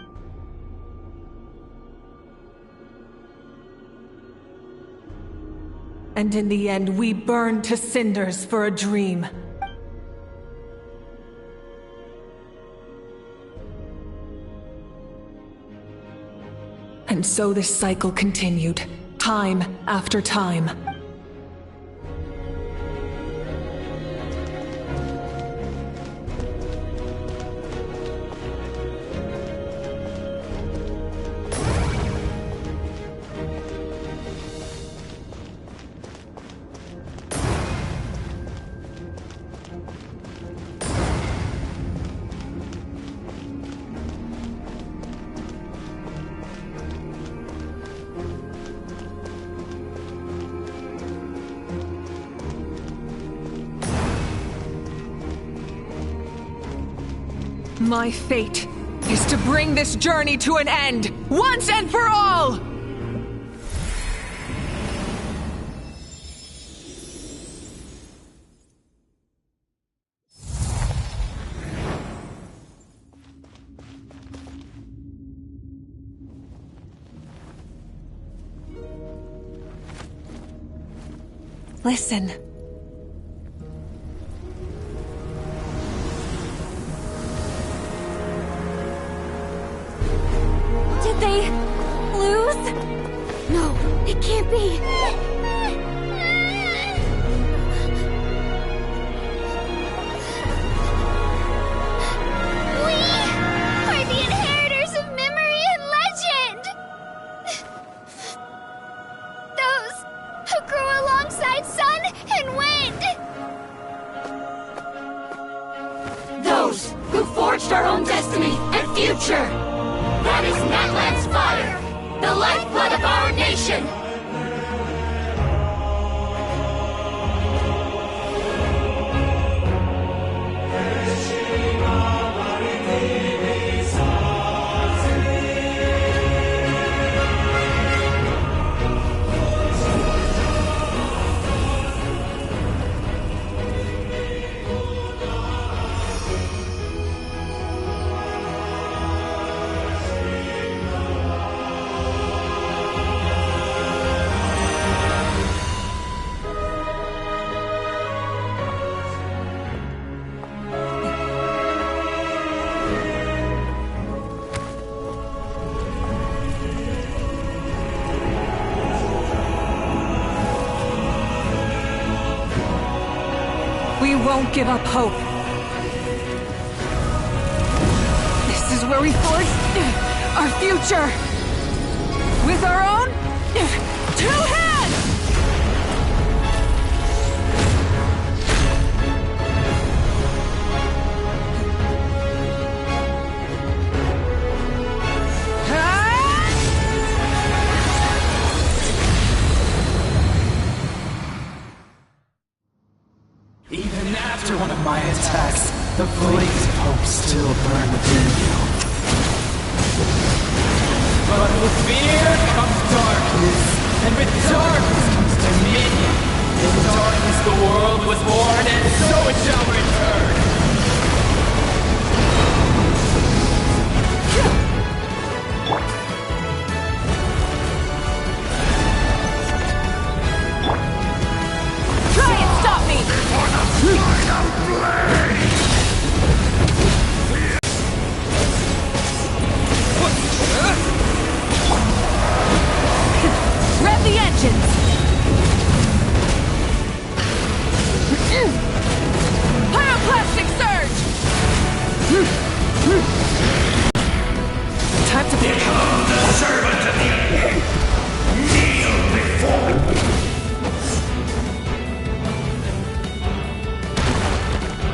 And in the end, we burn to cinders for a dream. And so this cycle continued, time after time. My fate is to bring this journey to an end, once and for all! Listen. Did they lose? No, it can't be. We are the inheritors of memory and legend. Those who grew alongside sun and wind. Those who forged our own destiny and future. That is Natlan's fire, the lifeblood of our nation! We won't give up hope. This is where we forge our future. With our own 2 hands! Even after one of my attacks, the blaze of hope still burned within you. But with fear comes darkness, and with darkness comes dominion. In darkness the world was born, and so it shall return. Try and stop me! Rev the engines!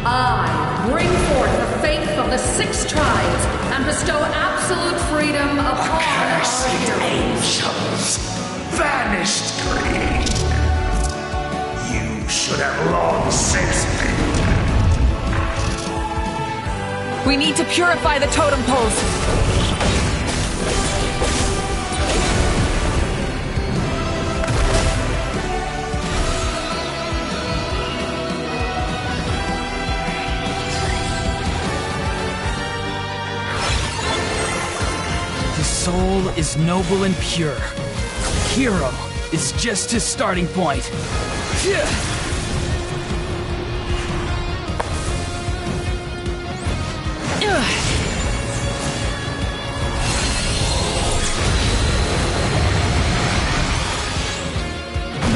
I bring forth the faith of the 6 tribes and bestow absolute freedom upon Accursed our heroes. angels! Vanished greed! You should have long since been. We need to purify the totem poles. His soul is noble and pure. Hero is just his starting point.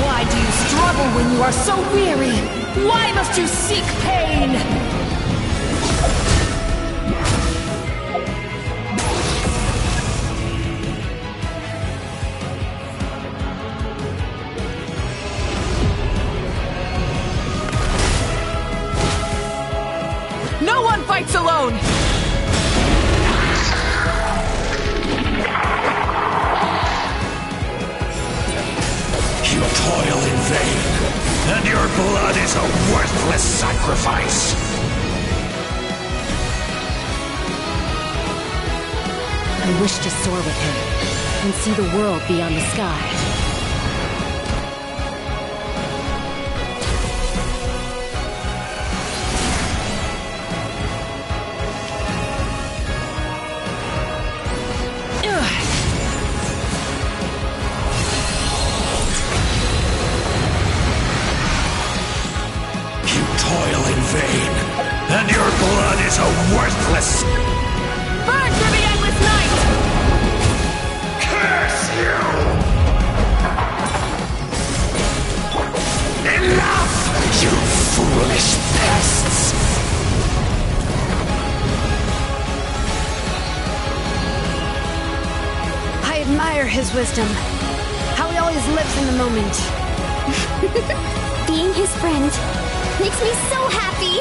Why do you struggle when you are so weary? Why must you seek pain? No one fights alone! You toil in vain, and your blood is a worthless sacrifice. I wish to soar with him and see the world beyond the sky. You toil in vain, and your blood is a worthless. Burn through the endless night! Curse you! Enough, you foolish pests! I admire his wisdom. How he always lives in the moment. Being his friend makes me so happy.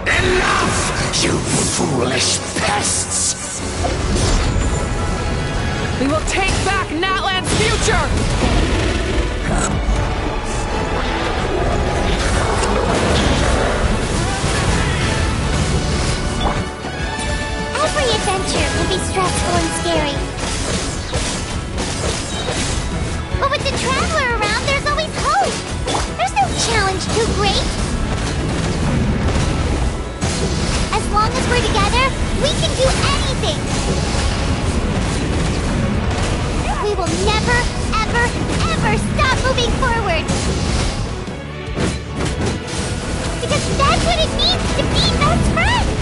Enough, you foolish pests! We will take back Natlan's future! Every adventure can be stressful and scary. But with the Traveler around, there's always hope. There's no challenge too great. As long as we're together, we can do anything. We will never, ever, ever stop moving forward. Because that's what it means to be best friends.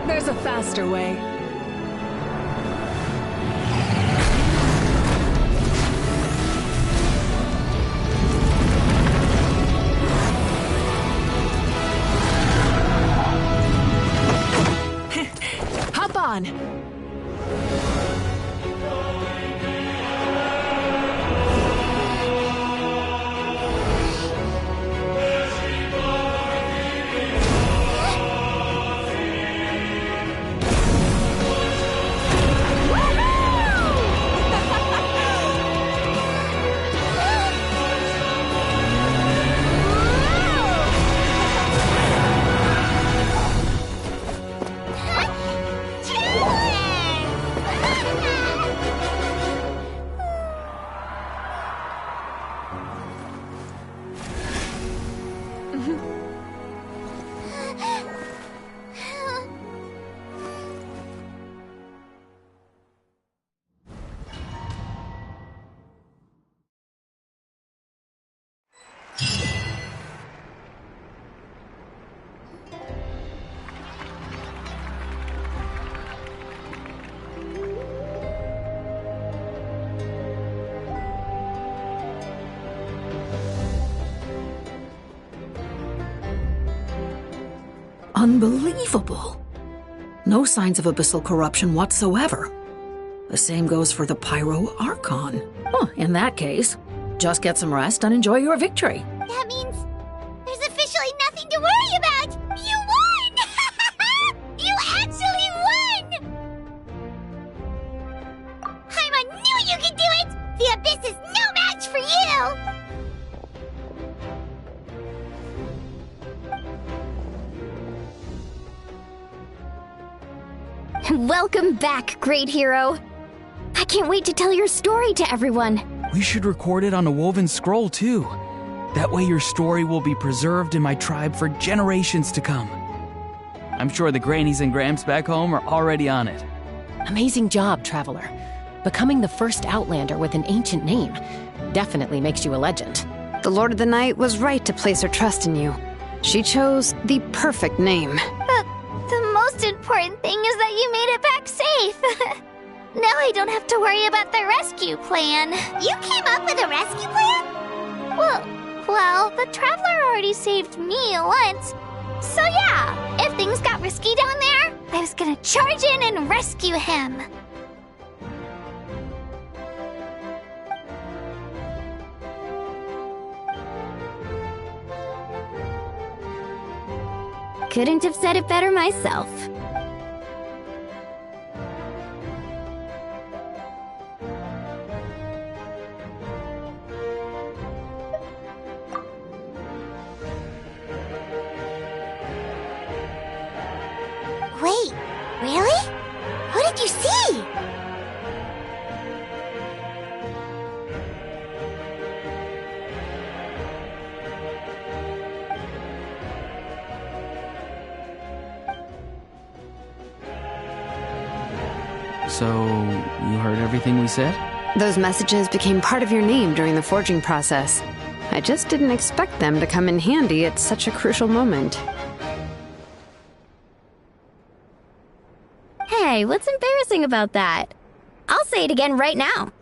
There's a faster way. Hop on! Unbelievable. No signs of abyssal corruption whatsoever. The same goes for the Pyro Archon. Oh, in that case, just get some rest and enjoy your victory. That means there's officially nothing to worry about! You won! You actually won! Paimon knew you could do it! The Abyss is no match for you! Welcome back, great hero. I can't wait to tell your story to everyone. We should record it on a woven scroll, too. That way your story will be preserved in my tribe for generations to come. I'm sure the grannies and gramps back home are already on it. Amazing job, Traveler. Becoming the first Outlander with an ancient name definitely makes you a legend. The Lord of the Night was right to place her trust in you. She chose the perfect name. The most important thing is that you made it back safe. Now I don't have to worry about the rescue plan. You came up with a rescue plan? Well, the Traveler already saved me once. So yeah, if things got risky down there, I was gonna charge in and rescue him. Couldn't have said it better myself. Wait, really? Who did you see? So, you heard everything we said? Those messages became part of your name during the forging process. I just didn't expect them to come in handy at such a crucial moment. Hey, what's embarrassing about that? I'll say it again right now.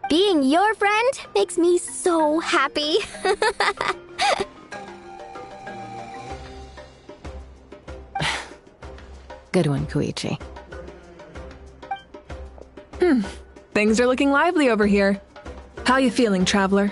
Being your friend makes me so happy. Good one, Koichi. Things are looking lively over here. How you feeling, Traveler?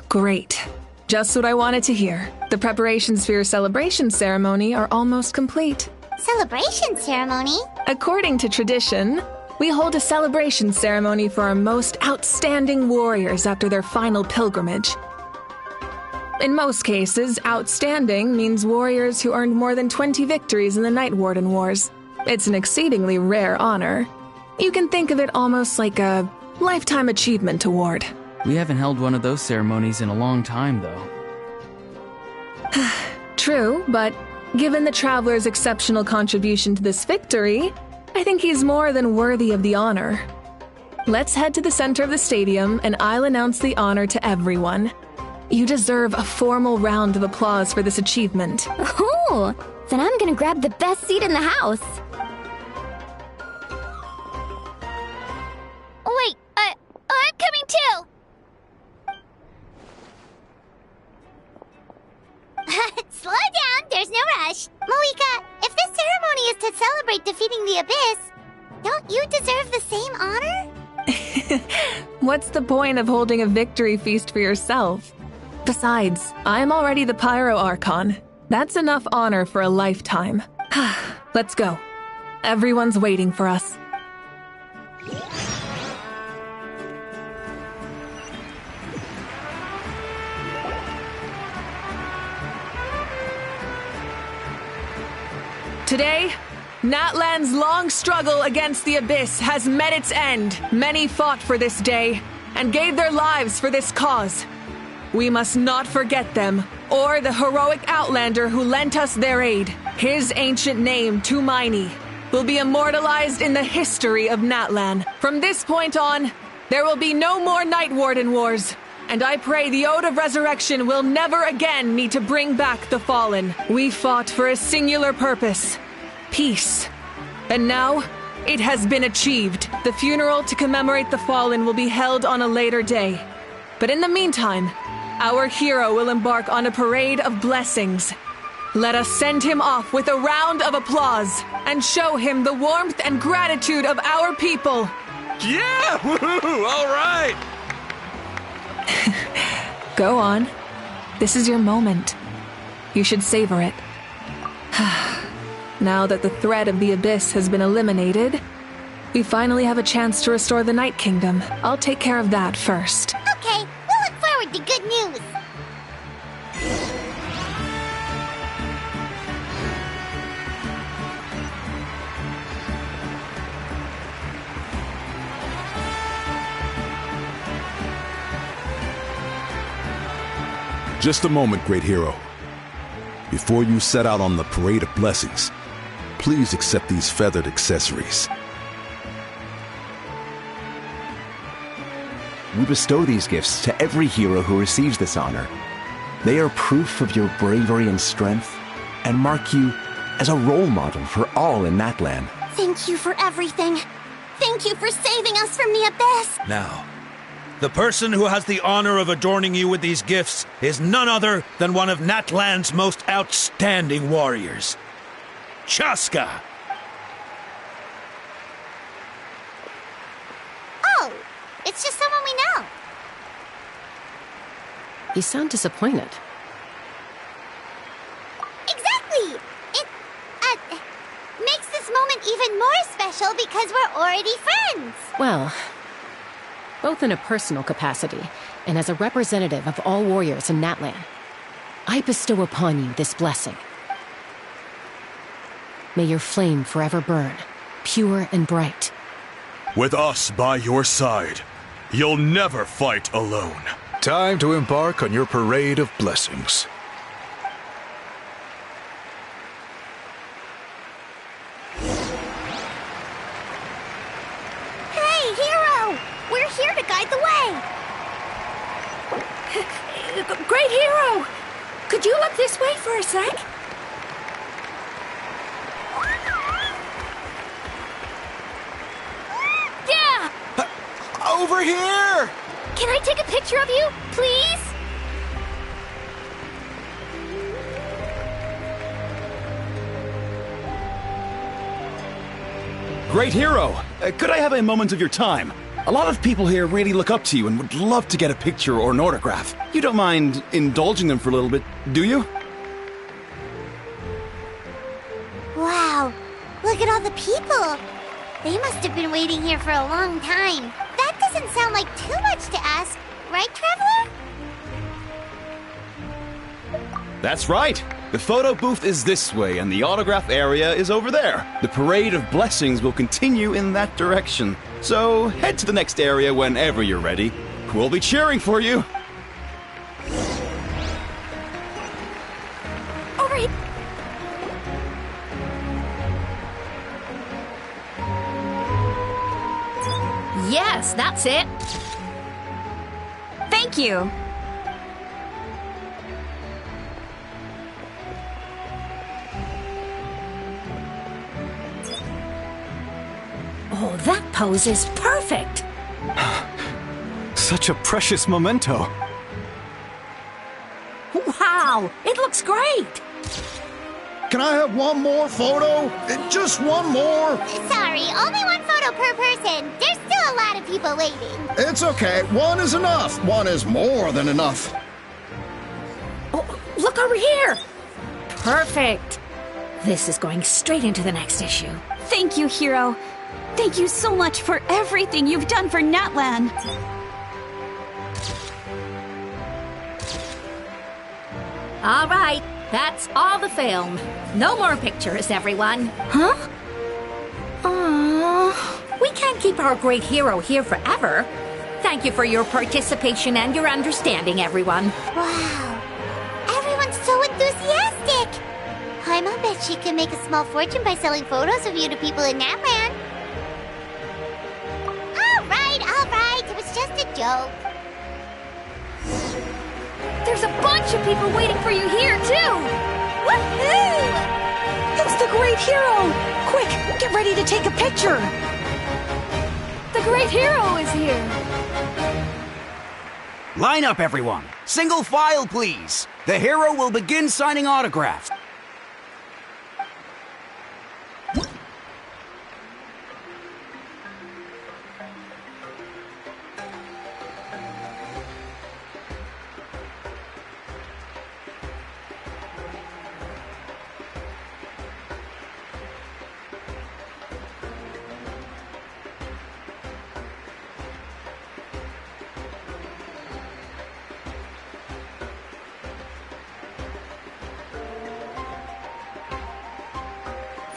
Great. Just what I wanted to hear. The preparations for your celebration ceremony are almost complete. Celebration ceremony? According to tradition, we hold a celebration ceremony for our most outstanding warriors after their final pilgrimage. In most cases, outstanding means warriors who earned more than 20 victories in the Night Warden Wars. It's an exceedingly rare honor. You can think of it almost like a lifetime achievement award. We haven't held one of those ceremonies in a long time, though. True, but given the Traveler's exceptional contribution to this victory, I think he's more than worthy of the honor. Let's head to the center of the stadium and I'll announce the honor to everyone. You deserve a formal round of applause for this achievement. Oh, then I'm gonna grab the best seat in the house. Wait, I'm coming too! Slow down, there's no rush. Moika, if this ceremony is to celebrate defeating the Abyss, don't you deserve the same honor? What's the point of holding a victory feast for yourself? Besides, I'm already the Pyro Archon. That's enough honor for a lifetime. Let's go. Everyone's waiting for us. Today, Natlan's long struggle against the Abyss has met its end. Many fought for this day and gave their lives for this cause. We must not forget them, or the heroic Outlander who lent us their aid. His ancient name, Tumaini, will be immortalized in the history of Natlan. From this point on, there will be no more Night Warden wars, and I pray the Ode of Resurrection will never again need to bring back the fallen. We fought for a singular purpose: peace. And now, it has been achieved. The funeral to commemorate the fallen will be held on a later day. But in the meantime, our hero will embark on a parade of blessings. Let us send him off with a round of applause and show him the warmth and gratitude of our people. Yeah! Woohoo! All right! Go on. This is your moment. You should savor it. Now that the threat of the Abyss has been eliminated, we finally have a chance to restore the Night Kingdom. I'll take care of that first. Okay, we'll look forward to good news. Just a moment, great hero. Before you set out on the parade of blessings, please accept these feathered accessories. We bestow these gifts to every hero who receives this honor. They are proof of your bravery and strength, and mark you as a role model for all in Natlan. Thank you for everything. Thank you for saving us from the Abyss. Now, the person who has the honor of adorning you with these gifts is none other than one of Natlan's most outstanding warriors, Chaska. Oh, it's just someone we know. You sound disappointed. Exactly! It, makes this moment even more special because we're already friends. Well, both in a personal capacity and as a representative of all warriors in Natlan, I bestow upon you this blessing. May your flame forever burn, pure and bright. With us by your side, you'll never fight alone. Time to embark on your parade of blessings. Hey, hero! We're here to guide the way. Great hero! Could you look this way for a sec? Yeah! Over here! Can I take a picture of you, please? Great hero! Could I have a moment of your time? A lot of people here really look up to you and would love to get a picture or an autograph. You don't mind indulging them for a little bit, do you? Wow, look at all the people. They must have been waiting here for a long time. That doesn't sound like too much to ask, right, Traveler? That's right. The photo booth is this way and the autograph area is over there. The parade of blessings will continue in that direction. So head to the next area whenever you're ready. We'll be cheering for you. Over here. Yes, that's it. Thank you. Oh, that pose is perfect. Such a precious memento. Wow, it looks great. Can I have one more photo? Just one more? Sorry, only one photo per person. There's still a lot of people waiting. It's okay. One is enough. One is more than enough. Oh, look over here. Perfect. This is going straight into the next issue. Thank you, hero. Thank you so much for everything you've done for Natlan. All right, that's all the film. No more pictures, everyone. Huh? We can't keep our great hero here forever. Thank you for your participation and your understanding, everyone. Wow. Everyone's so enthusiastic. Paimon bet she can make a small fortune by selling photos of you to people in Natland. All right. It was just a joke. There's a bunch of people waiting for you here, too! Woohoo! It's the great hero! Quick, get ready to take a picture! The great hero is here! Line up, everyone. Single file, please. The hero will begin signing autographs.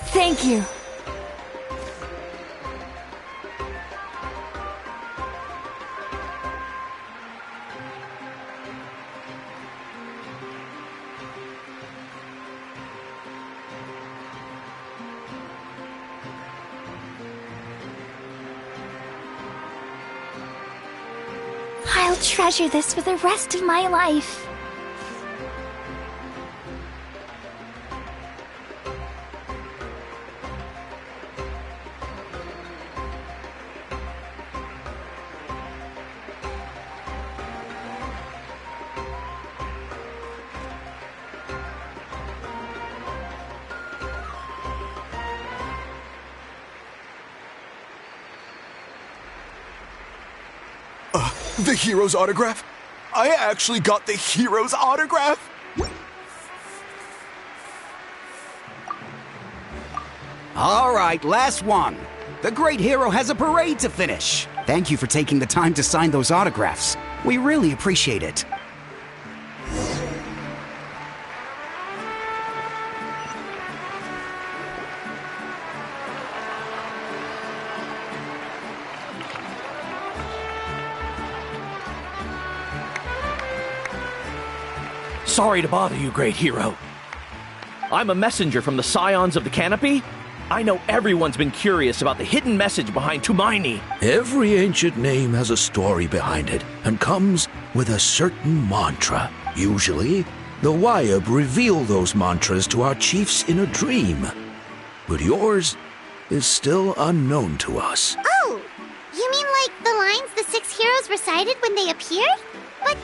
Thank you. I'll treasure this for the rest of my life. The hero's autograph? I actually got the hero's autograph? All right, last one. The great hero has a parade to finish. Thank you for taking the time to sign those autographs. We really appreciate it. Sorry to bother you, great hero. I'm a messenger from the Scions of the Canopy. I know everyone's been curious about the hidden message behind Tumaini. Every ancient name has a story behind it and comes with a certain mantra. Usually, the Wayab reveal those mantras to our chiefs in a dream. But yours is still unknown to us. Oh, you mean like the lines the 6 heroes recited when they appeared? But,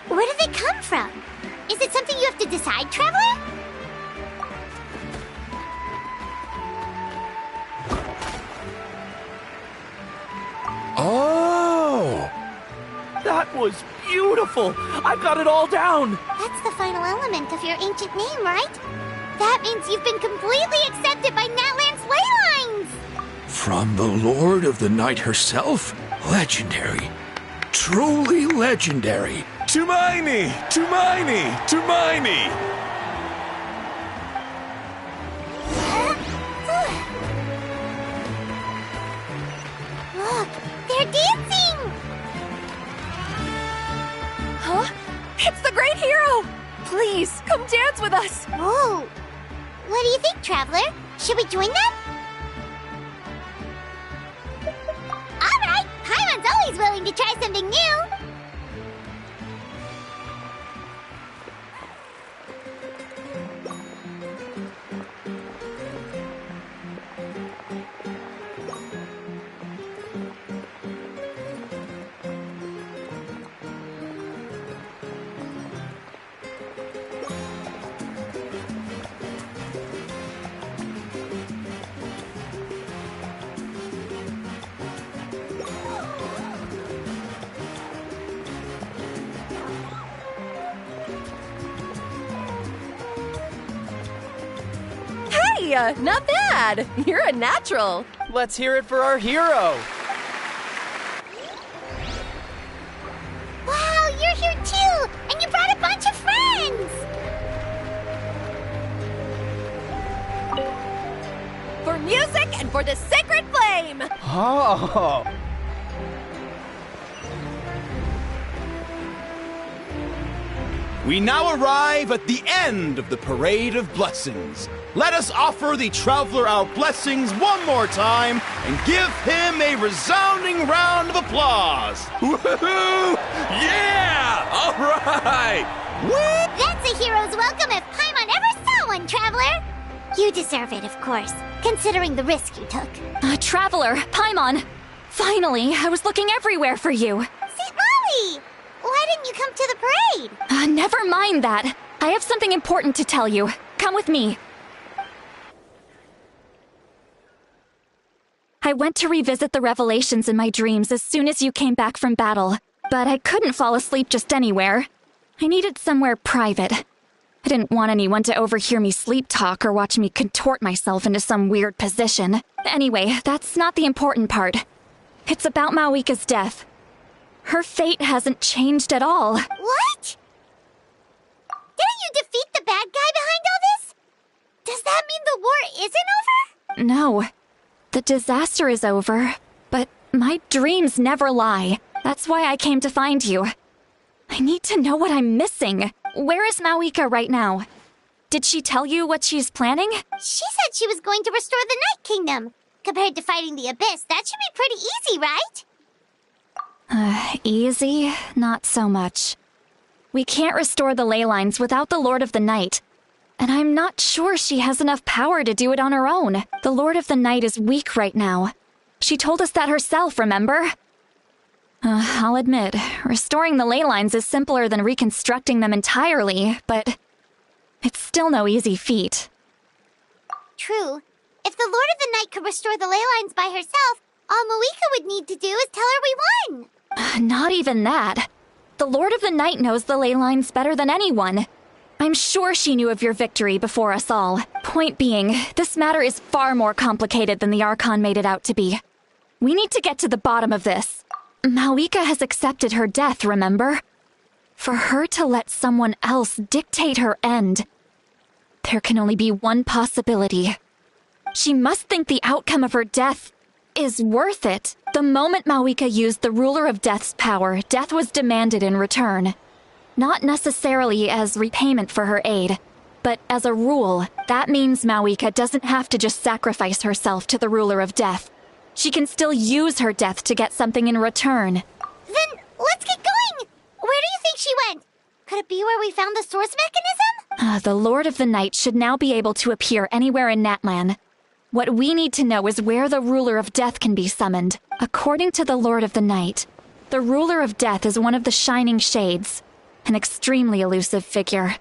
where do they come from? Is it something you have to decide, Traveler? Oh! That was beautiful! I've got it all down! That's the final element of your ancient name, right? That means you've been completely accepted by Natland's ley lines! From the Lord of the Night herself? Legendary. Truly legendary. Tumaini! Tumaini! Tumaini! Look, they're dancing! Huh? It's the great hero! Please, come dance with us! Whoa! What do you think, Traveler? Should we join them? Alright! Paimon's always willing to try something new! Not bad. You're a natural. Let's hear it for our hero. Wow, you're here too! And you brought a bunch of friends! For music and for the sacred flame! Oh! We now arrive at the end of the Parade of Blessings. Let us offer the Traveler our blessings one more time and give him a resounding round of applause. Woohoo! Yeah! All right! Woo! That's a hero's welcome if Paimon ever saw one, Traveler! You deserve it, of course, considering the risk you took. Traveler, Paimon! Finally, I was looking everywhere for you. St. Molly! Why didn't you come to the parade? Never mind that. I have something important to tell you. Come with me. I went to revisit the revelations in my dreams as soon as you came back from battle, but I couldn't fall asleep just anywhere. I needed somewhere private. I didn't want anyone to overhear me sleep talk or watch me contort myself into some weird position. Anyway, that's not the important part. It's about Mawika's death. Her fate hasn't changed at all. What? Didn't you defeat the bad guy behind all this? Does that mean the war isn't over? No. The disaster is over, but my dreams never lie. That's why I came to find you. I need to know what I'm missing. Where is Mawika right now? Did she tell you what she's planning? She said she was going to restore the Night Kingdom. Compared to fighting the Abyss, that should be pretty easy, right? Easy? Not so much. We can't restore the ley lines without the Lord of the Night. And I'm not sure she has enough power to do it on her own. The Lord of the Night is weak right now. She told us that herself, remember? I'll admit, restoring the ley lines is simpler than reconstructing them entirely, but it's still no easy feat. True. If the Lord of the Night could restore the ley lines by herself, all Mawika would need to do is tell her we won. Not even that. The Lord of the Night knows the ley lines better than anyone. I'm sure she knew of your victory before us all. Point being, this matter is far more complicated than the Archon made it out to be. We need to get to the bottom of this. Mawika has accepted her death, remember? For her to let someone else dictate her end, there can only be one possibility. She must think the outcome of her death is worth it. The moment Mawika used the Ruler of Death's power, death was demanded in return. Not necessarily as repayment for her aid, but as a rule, that means Mawika doesn't have to just sacrifice herself to the Ruler of Death. She can still use her death to get something in return. Then let's get going! Where do you think she went? Could it be where we found the source mechanism? The Lord of the Night should now be able to appear anywhere in Natlan. What we need to know is where the Ruler of Death can be summoned. According to the Lord of the Night, the Ruler of Death is one of the Shining Shades, an extremely elusive figure.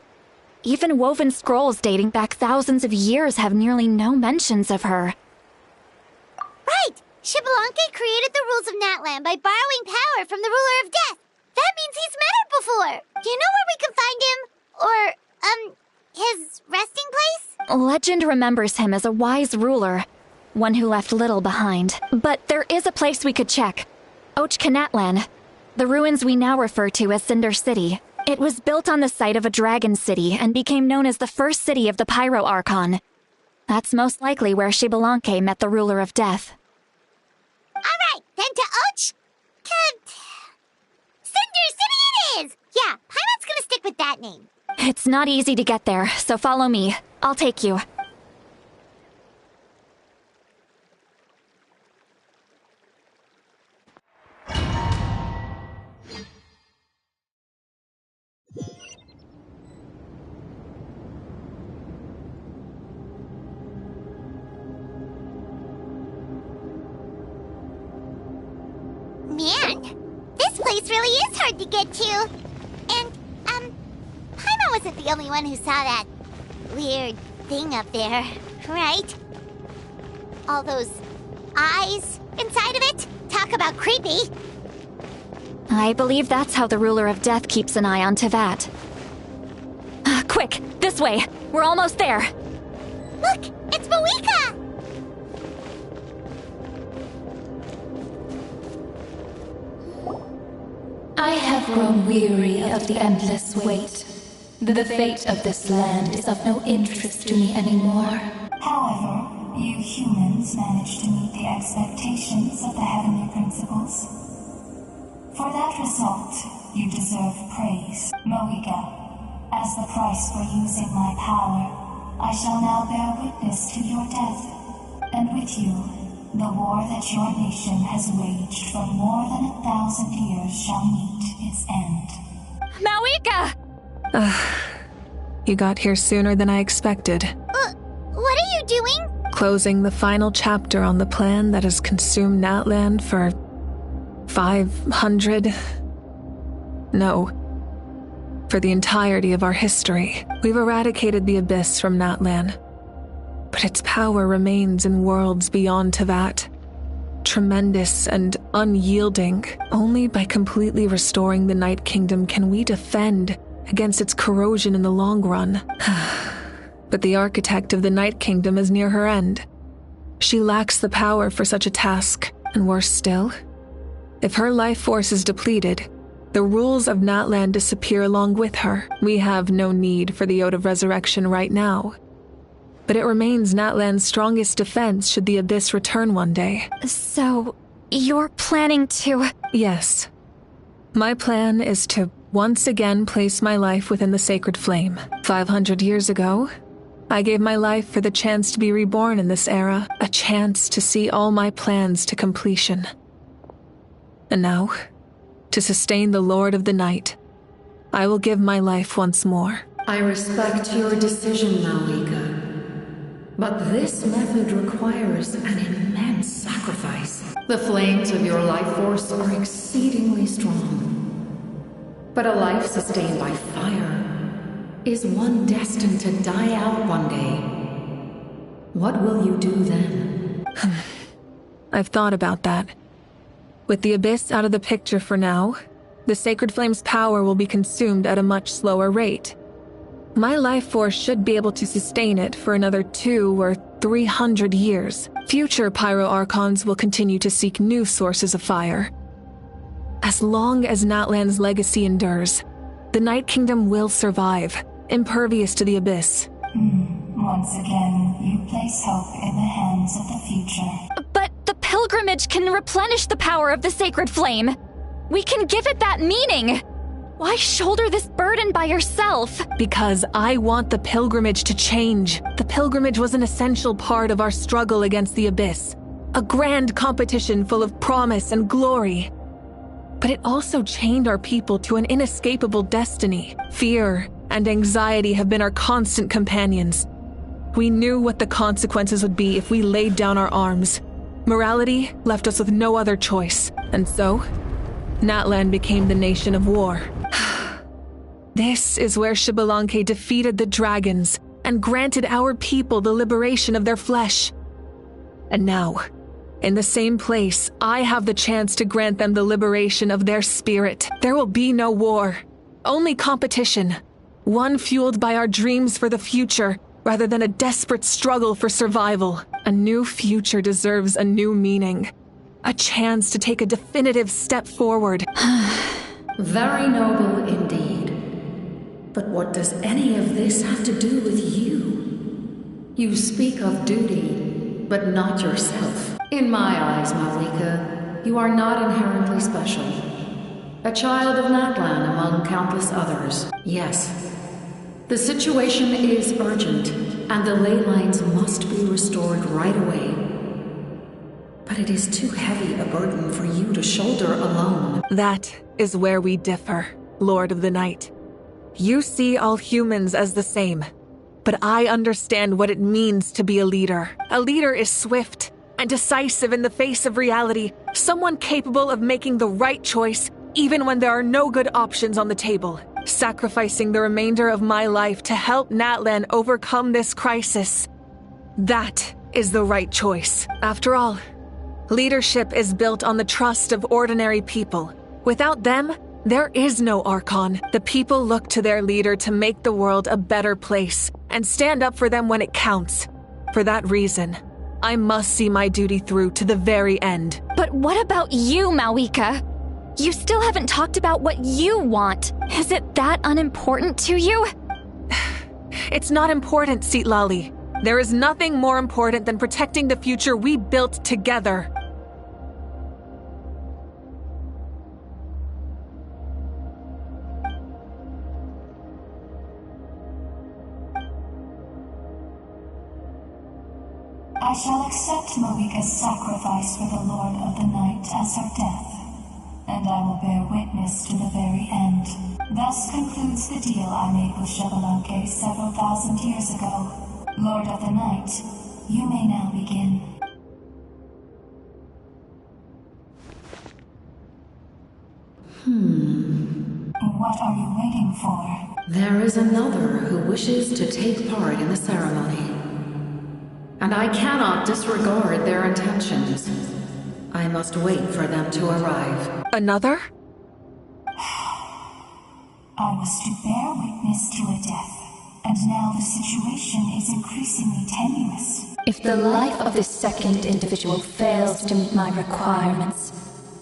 Even woven scrolls dating back thousands of years have nearly no mentions of her. Right! Xbalanque created the rules of Natlan by borrowing power from the Ruler of Death. That means he's met her before. Do you know where we can find him? Or, his resting place? Legend remembers him as a wise ruler, one who left little behind. But there is a place we could check. Natlan, the ruins we now refer to as Cinder City. It was built on the site of a dragon city and became known as the first city of the Pyro Archon. That's most likely where Xbalanque met the Ruler of Death. Alright, then to Cinder City it is! Yeah, Paimon's gonna stick with that name. It's not easy to get there, so follow me. I'll take you. Man, this place really is hard to get to. And, Paimon wasn't the only one who saw that weird thing up there, right? All those eyes inside of it? Talk about creepy. I believe that's how the Ruler of Death keeps an eye on Tevat. Quick, this way! We're almost there! Look, it's Mawika! I have grown weary of the endless wait. The fate of this land is of no interest to me anymore. However, you humans managed to meet the expectations of the heavenly principles. For that result, you deserve praise. Moika, as the price for using my power, I shall now bear witness to your death, and with you, the war that your nation has waged for more than 1,000 years shall meet its end. Mawika! You got here sooner than I expected. What are you doing? Closing the final chapter on the plan that has consumed Natlan for 500... No. For the entirety of our history. We've eradicated the Abyss from Natlan. But its power remains in worlds beyond Teyvat. Tremendous and unyielding. Only by completely restoring the Night Kingdom can we defend against its corrosion in the long run. But the architect of the Night Kingdom is near her end. She lacks the power for such a task, and worse still, if her life force is depleted, the rules of Natlan disappear along with her. We have no need for the Ode of Resurrection right now. But it remains Natlan's strongest defense should the Abyss return one day. So, you're planning to... Yes. My plan is to once again place my life within the sacred flame. 500 years ago, I gave my life for the chance to be reborn in this era, a chance to see all my plans to completion. And now, to sustain the Lord of the Night, I will give my life once more. I respect your decision, Mawika. But this method requires an immense sacrifice. The flames of your life force are exceedingly strong. But a life sustained by fire is one destined to die out one day. What will you do then? I've thought about that. With the Abyss out of the picture for now, the Sacred Flame's power will be consumed at a much slower rate. My life force should be able to sustain it for another 200 or 300 years. Future Pyro Archons will continue to seek new sources of fire. As long as Natlan's legacy endures, the Night Kingdom will survive, impervious to the Abyss. Once again, you place hope in the hands of the future. But the pilgrimage can replenish the power of the sacred flame. We can give it that meaning. Why shoulder this burden by yourself? Because I want the pilgrimage to change. The pilgrimage was an essential part of our struggle against the Abyss. A grand competition full of promise and glory. But it also chained our people to an inescapable destiny. Fear and anxiety have been our constant companions. We knew what the consequences would be if we laid down our arms. Morality left us with no other choice. And so, Natlan became the nation of war. This is where Xbalanque defeated the dragons and granted our people the liberation of their flesh. And now, in the same place, I have the chance to grant them the liberation of their spirit. There will be no war, only competition. One fueled by our dreams for the future, rather than a desperate struggle for survival. A new future deserves a new meaning. A chance to take a definitive step forward. Very noble indeed. But what does any of this have to do with you? You speak of duty, but not yourself. In my eyes, Mawika, you are not inherently special. A child of Natlan among countless others. Yes, the situation is urgent, and the ley lines must be restored right away. But it is too heavy a burden for you to shoulder alone. That is where we differ, Lord of the Night. You see all humans as the same, but I understand what it means to be a leader. A leader is swift and decisive in the face of reality, someone capable of making the right choice even when there are no good options on the table. Sacrificing the remainder of my life to help Natlan overcome this crisis. That is the right choice. After all, leadership is built on the trust of ordinary people. Without them, there is no Archon. The people look to their leader to make the world a better place and stand up for them when it counts. For that reason, I must see my duty through to the very end. But what about you, Mawika? You still haven't talked about what you want. Is it that unimportant to you? It's not important, Citlali. There is nothing more important than protecting the future we built together. I shall accept Moika's sacrifice for the Lord of the Night as her death, and I will bear witness to the very end. Thus concludes the deal I made with Xbalanque several thousand years ago. Lord of the Night, you may now begin. What are you waiting for? There is another who wishes to take part in the ceremony. And I cannot disregard their intentions. I must wait for them to arrive. Another? I was to bear witness to a death, and now the situation is increasingly tenuous. If the life of this second individual fails to meet my requirements,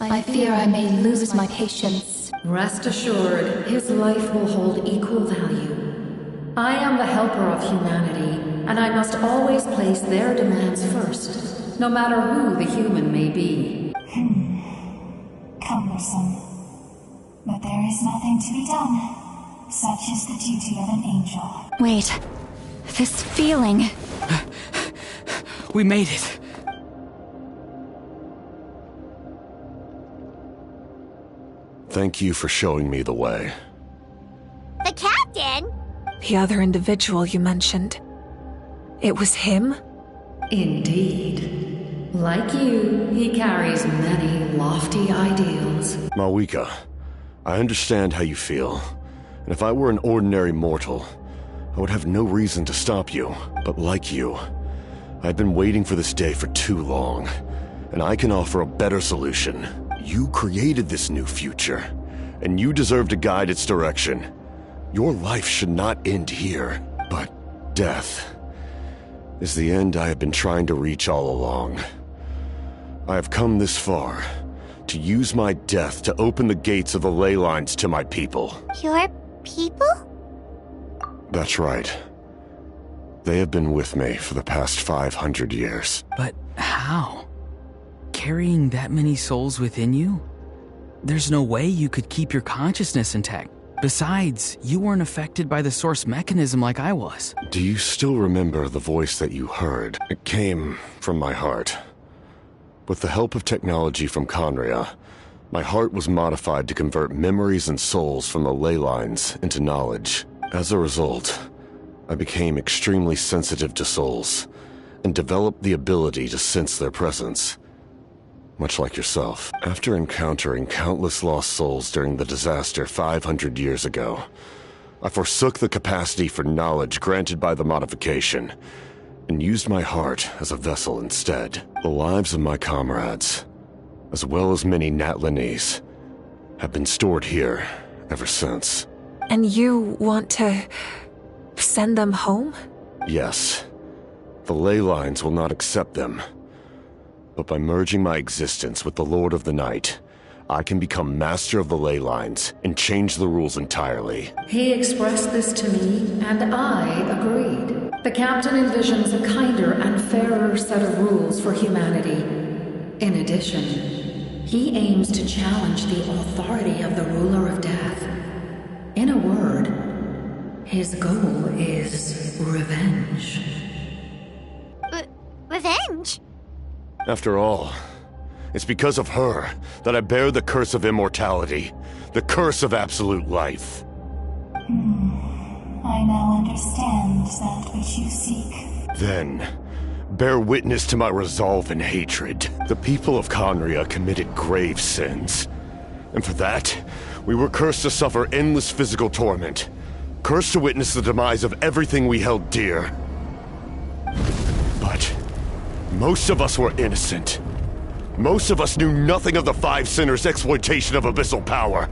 I fear I may lose my patience. Rest assured, his life will hold equal value. I am the helper of humanity, and I must always place their demands first, no matter who the human may be. Cumbersome. But there is nothing to be done. Such is the duty of an angel. Wait. This feeling. We made it. Thank you for showing me the way. The captain? The other individual you mentioned. It was him? Indeed. Like you, he carries many lofty ideals. Mawika, I understand how you feel. And if I were an ordinary mortal, I would have no reason to stop you. But like you, I've been waiting for this day for too long. And I can offer a better solution. You created this new future, and you deserve to guide its direction. Your life should not end here, but death is the end I have been trying to reach all along. I have come this far to use my death to open the gates of the ley lines to my people. Your people? That's right. They have been with me for the past 500 years. But how? Carrying that many souls within you? There's no way you could keep your consciousness intact. Besides, you weren't affected by the source mechanism like I was. Do you still remember the voice that you heard? It came from my heart. With the help of technology from Conria, my heart was modified to convert memories and souls from the ley lines into knowledge. As a result, I became extremely sensitive to souls, and developed the ability to sense their presence. Much like yourself. After encountering countless lost souls during the disaster 500 years ago, I forsook the capacity for knowledge granted by the modification, and used my heart as a vessel instead. The lives of my comrades, as well as many Natlanese, have been stored here ever since. And you want to send them home? Yes. The ley lines will not accept them. But by merging my existence with the Lord of the Night, I can become master of the ley lines and change the rules entirely. He expressed this to me, and I agreed. The captain envisions a kinder and fairer set of rules for humanity. In addition, he aims to challenge the authority of the ruler of death. In a word, his goal is revenge. Revenge? After all, it's because of her that I bear the curse of immortality, the curse of absolute life. I now understand that which you seek. Then, bear witness to my resolve and hatred. The people of Conria committed grave sins. And for that, we were cursed to suffer endless physical torment. Cursed to witness the demise of everything we held dear. But most of us were innocent. Most of us knew nothing of the Five Sinners' exploitation of abyssal power.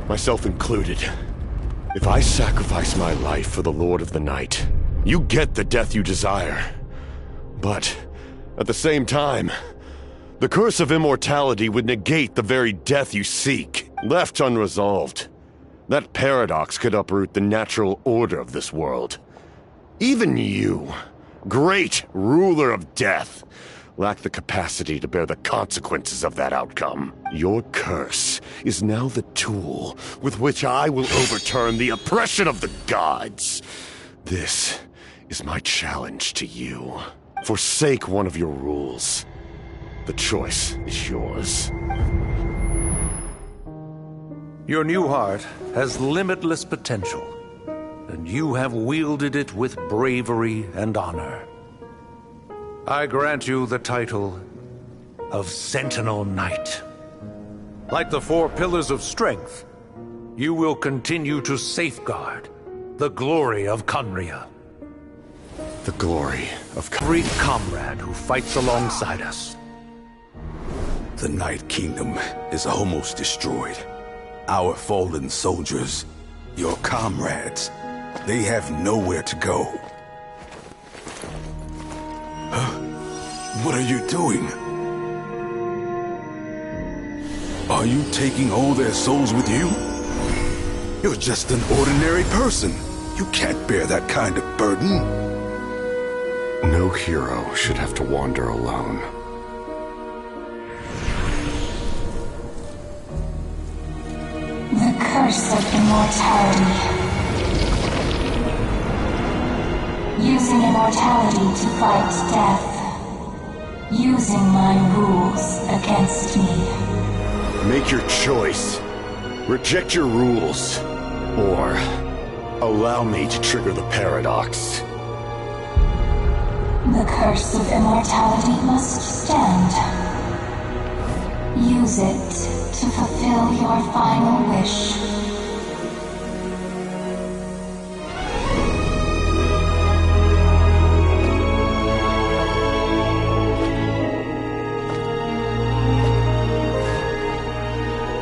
Myself included. If I sacrifice my life for the Lord of the Night, you get the death you desire. But, at the same time, the curse of immortality would negate the very death you seek. Left unresolved, that paradox could uproot the natural order of this world. Even you, great ruler of death, lack the capacity to bear the consequences of that outcome. Your curse is now the tool with which I will overturn the oppression of the gods. This is my challenge to you. Forsake one of your rules. The choice is yours. Your new heart has limitless potential, and you have wielded it with bravery and honor. I grant you the title of Sentinel Knight. Like the 4 pillars of strength, you will continue to safeguard the glory of Conria. The glory of every comrade who fights alongside us. The Night Kingdom is almost destroyed. Our fallen soldiers, your comrades, they have nowhere to go. Huh? What are you doing? Are you taking all their souls with you? You're just an ordinary person. You can't bear that kind of burden. No hero should have to wander alone. The curse of immortality. Using immortality to fight death. Using my rules against me. Make your choice. Reject your rules. Or allow me to trigger the paradox. The curse of immortality must stand. Use it to fulfill your final wish.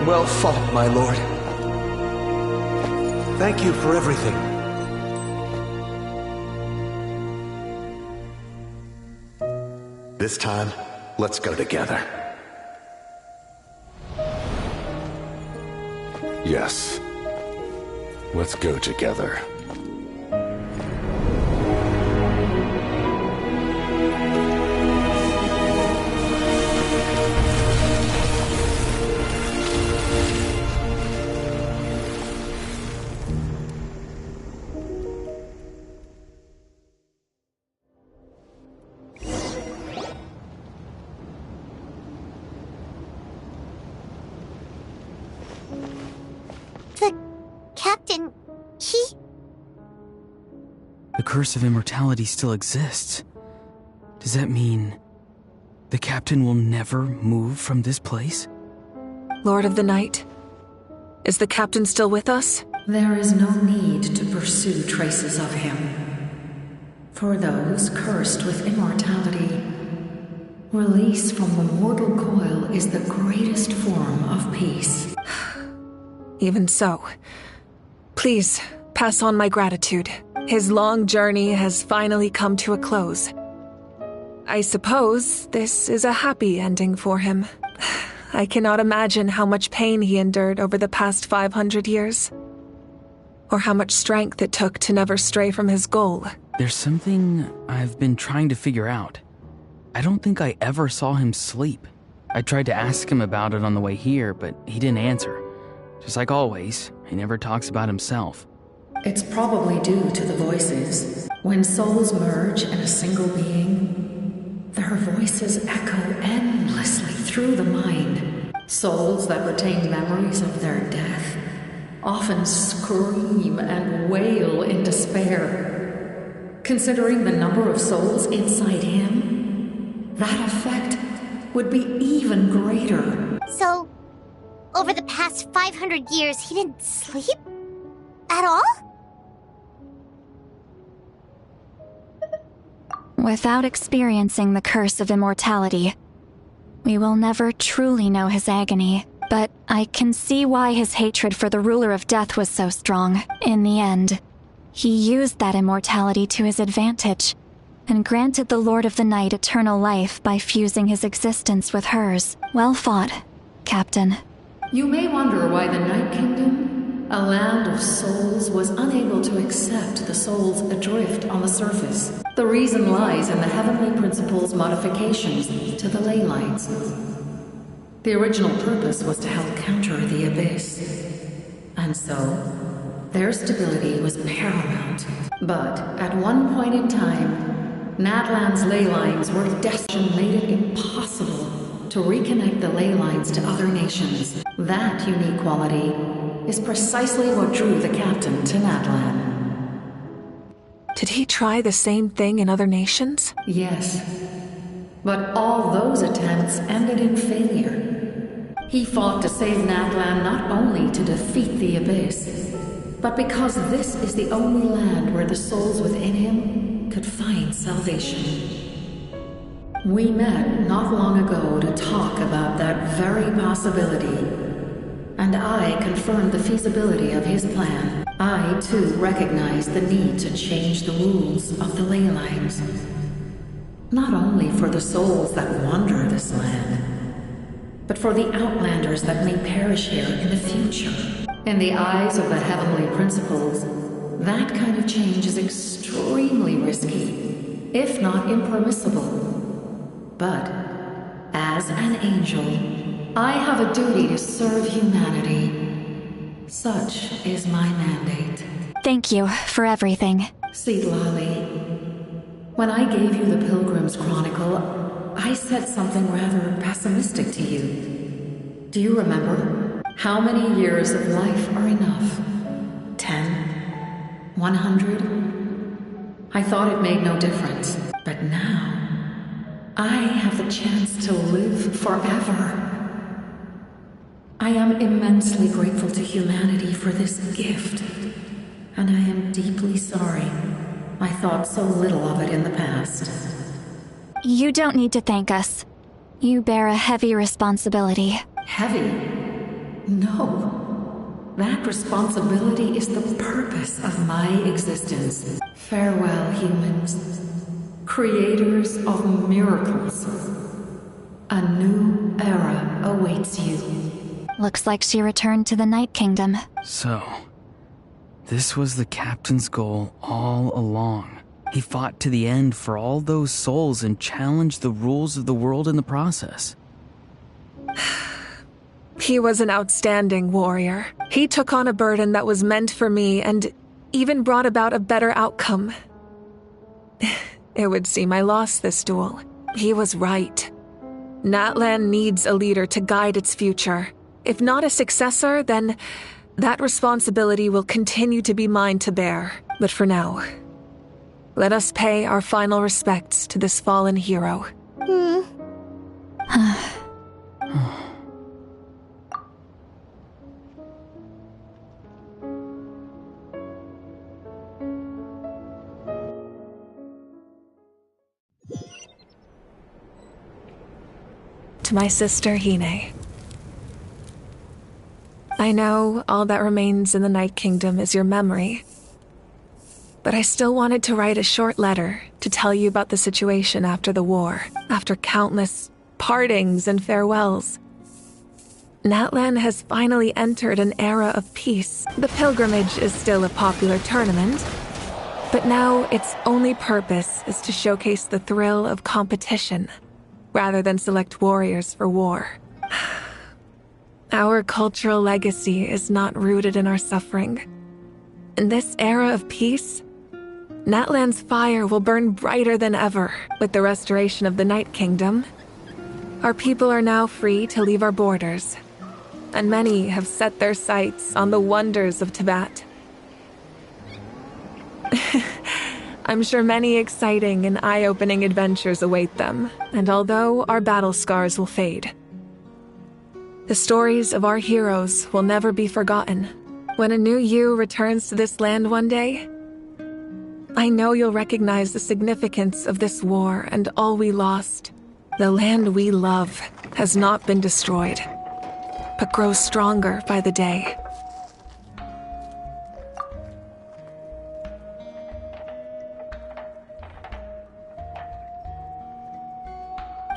Well fought, my lord. Thank you for everything. This time, let's go together. Yes. Let's go together. The curse of immortality still exists. Does that mean the captain will never move from this place? Lord of the Night, is the captain still with us? There is no need to pursue traces of him. For those cursed with immortality, release from the mortal coil is the greatest form of peace. Even so, please pass on my gratitude. His long journey has finally come to a close. I suppose this is a happy ending for him. I cannot imagine how much pain he endured over the past 500 years. Or how much strength it took to never stray from his goal. There's something I've been trying to figure out. I don't think I ever saw him sleep. I tried to ask him about it on the way here, but he didn't answer. Just like always, he never talks about himself. It's probably due to the voices. When souls merge in a single being, their voices echo endlessly through the mind. Souls that retain memories of their death often scream and wail in despair. Considering the number of souls inside him, that effect would be even greater. So, over the past 500 years, he didn't sleep? At all? Without experiencing the curse of immortality, we will never truly know his agony. But I can see why his hatred for the ruler of death was so strong. In the end, he used that immortality to his advantage, and granted the Lord of the Night eternal life by fusing his existence with hers. Well fought, Captain. You may wonder why the Night Kingdom, a land of souls, was unable to accept the souls adrift on the surface. The reason lies in the Heavenly Principle's modifications to the ley lines. The original purpose was to help counter the Abyss. And so, their stability was paramount. But at one point in time, Natlan's ley lines were destined, made it impossible to reconnect the ley lines to other nations. That unique quality is precisely what drew the captain to Natlan. Did he try the same thing in other nations? Yes. But all those attempts ended in failure. He fought to save Natlan not only to defeat the Abyss, but because this is the only land where the souls within him could find salvation. We met not long ago to talk about that very possibility, and I confirmed the feasibility of his plan. I, too, recognized the need to change the rules of the ley lines. Not only for the souls that wander this land, but for the outlanders that may perish here in the future. In the eyes of the Heavenly Principles, that kind of change is extremely risky, if not impermissible. But, as an angel, I have a duty to serve humanity. Such is my mandate. Thank you for everything. Seed Lolly, when I gave you the Pilgrim's Chronicle, I said something rather pessimistic to you. Do you remember? How many years of life are enough? 10? 100? I thought it made no difference. But now, I have the chance to live forever. I am immensely grateful to humanity for this gift, and I am deeply sorry I thought so little of it in the past. You don't need to thank us. You bear a heavy responsibility. Heavy? No. That responsibility is the purpose of my existence. Farewell, humans. Creators of miracles. A new era awaits you. Looks like she returned to the Night Kingdom. So, this was the captain's goal all along. He fought to the end for all those souls and challenged the rules of the world in the process. He was an outstanding warrior. He took on a burden that was meant for me and even brought about a better outcome. It would seem I lost this duel. He was right. Natlan needs a leader to guide its future. If not a successor, then that responsibility will continue to be mine to bear. But for now, let us pay our final respects to this fallen hero. To my sister, Hine. I know all that remains in the Night Kingdom is your memory, but I still wanted to write a short letter to tell you about the situation after the war, after countless partings and farewells. Natlan has finally entered an era of peace. The pilgrimage is still a popular tournament, but now its only purpose is to showcase the thrill of competition, rather than select warriors for war. Our cultural legacy is not rooted in our suffering. In this era of peace, Natlan's fire will burn brighter than ever. With the restoration of the Night Kingdom, our people are now free to leave our borders, and many have set their sights on the wonders of Tibet. I'm sure many exciting and eye-opening adventures await them, and although our battle scars will fade, the stories of our heroes will never be forgotten. When a new you returns to this land one day, I know you'll recognize the significance of this war and all we lost. The land we love has not been destroyed, but grows stronger by the day.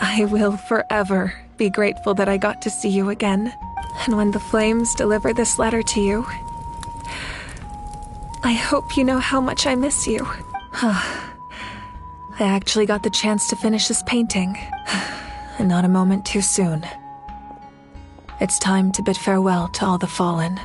I will forever be grateful that I got to see you again. And when the flames deliver this letter to you, I hope you know how much I miss you. I actually got the chance to finish this painting. And not a moment too soon. It's time to bid farewell to all the fallen.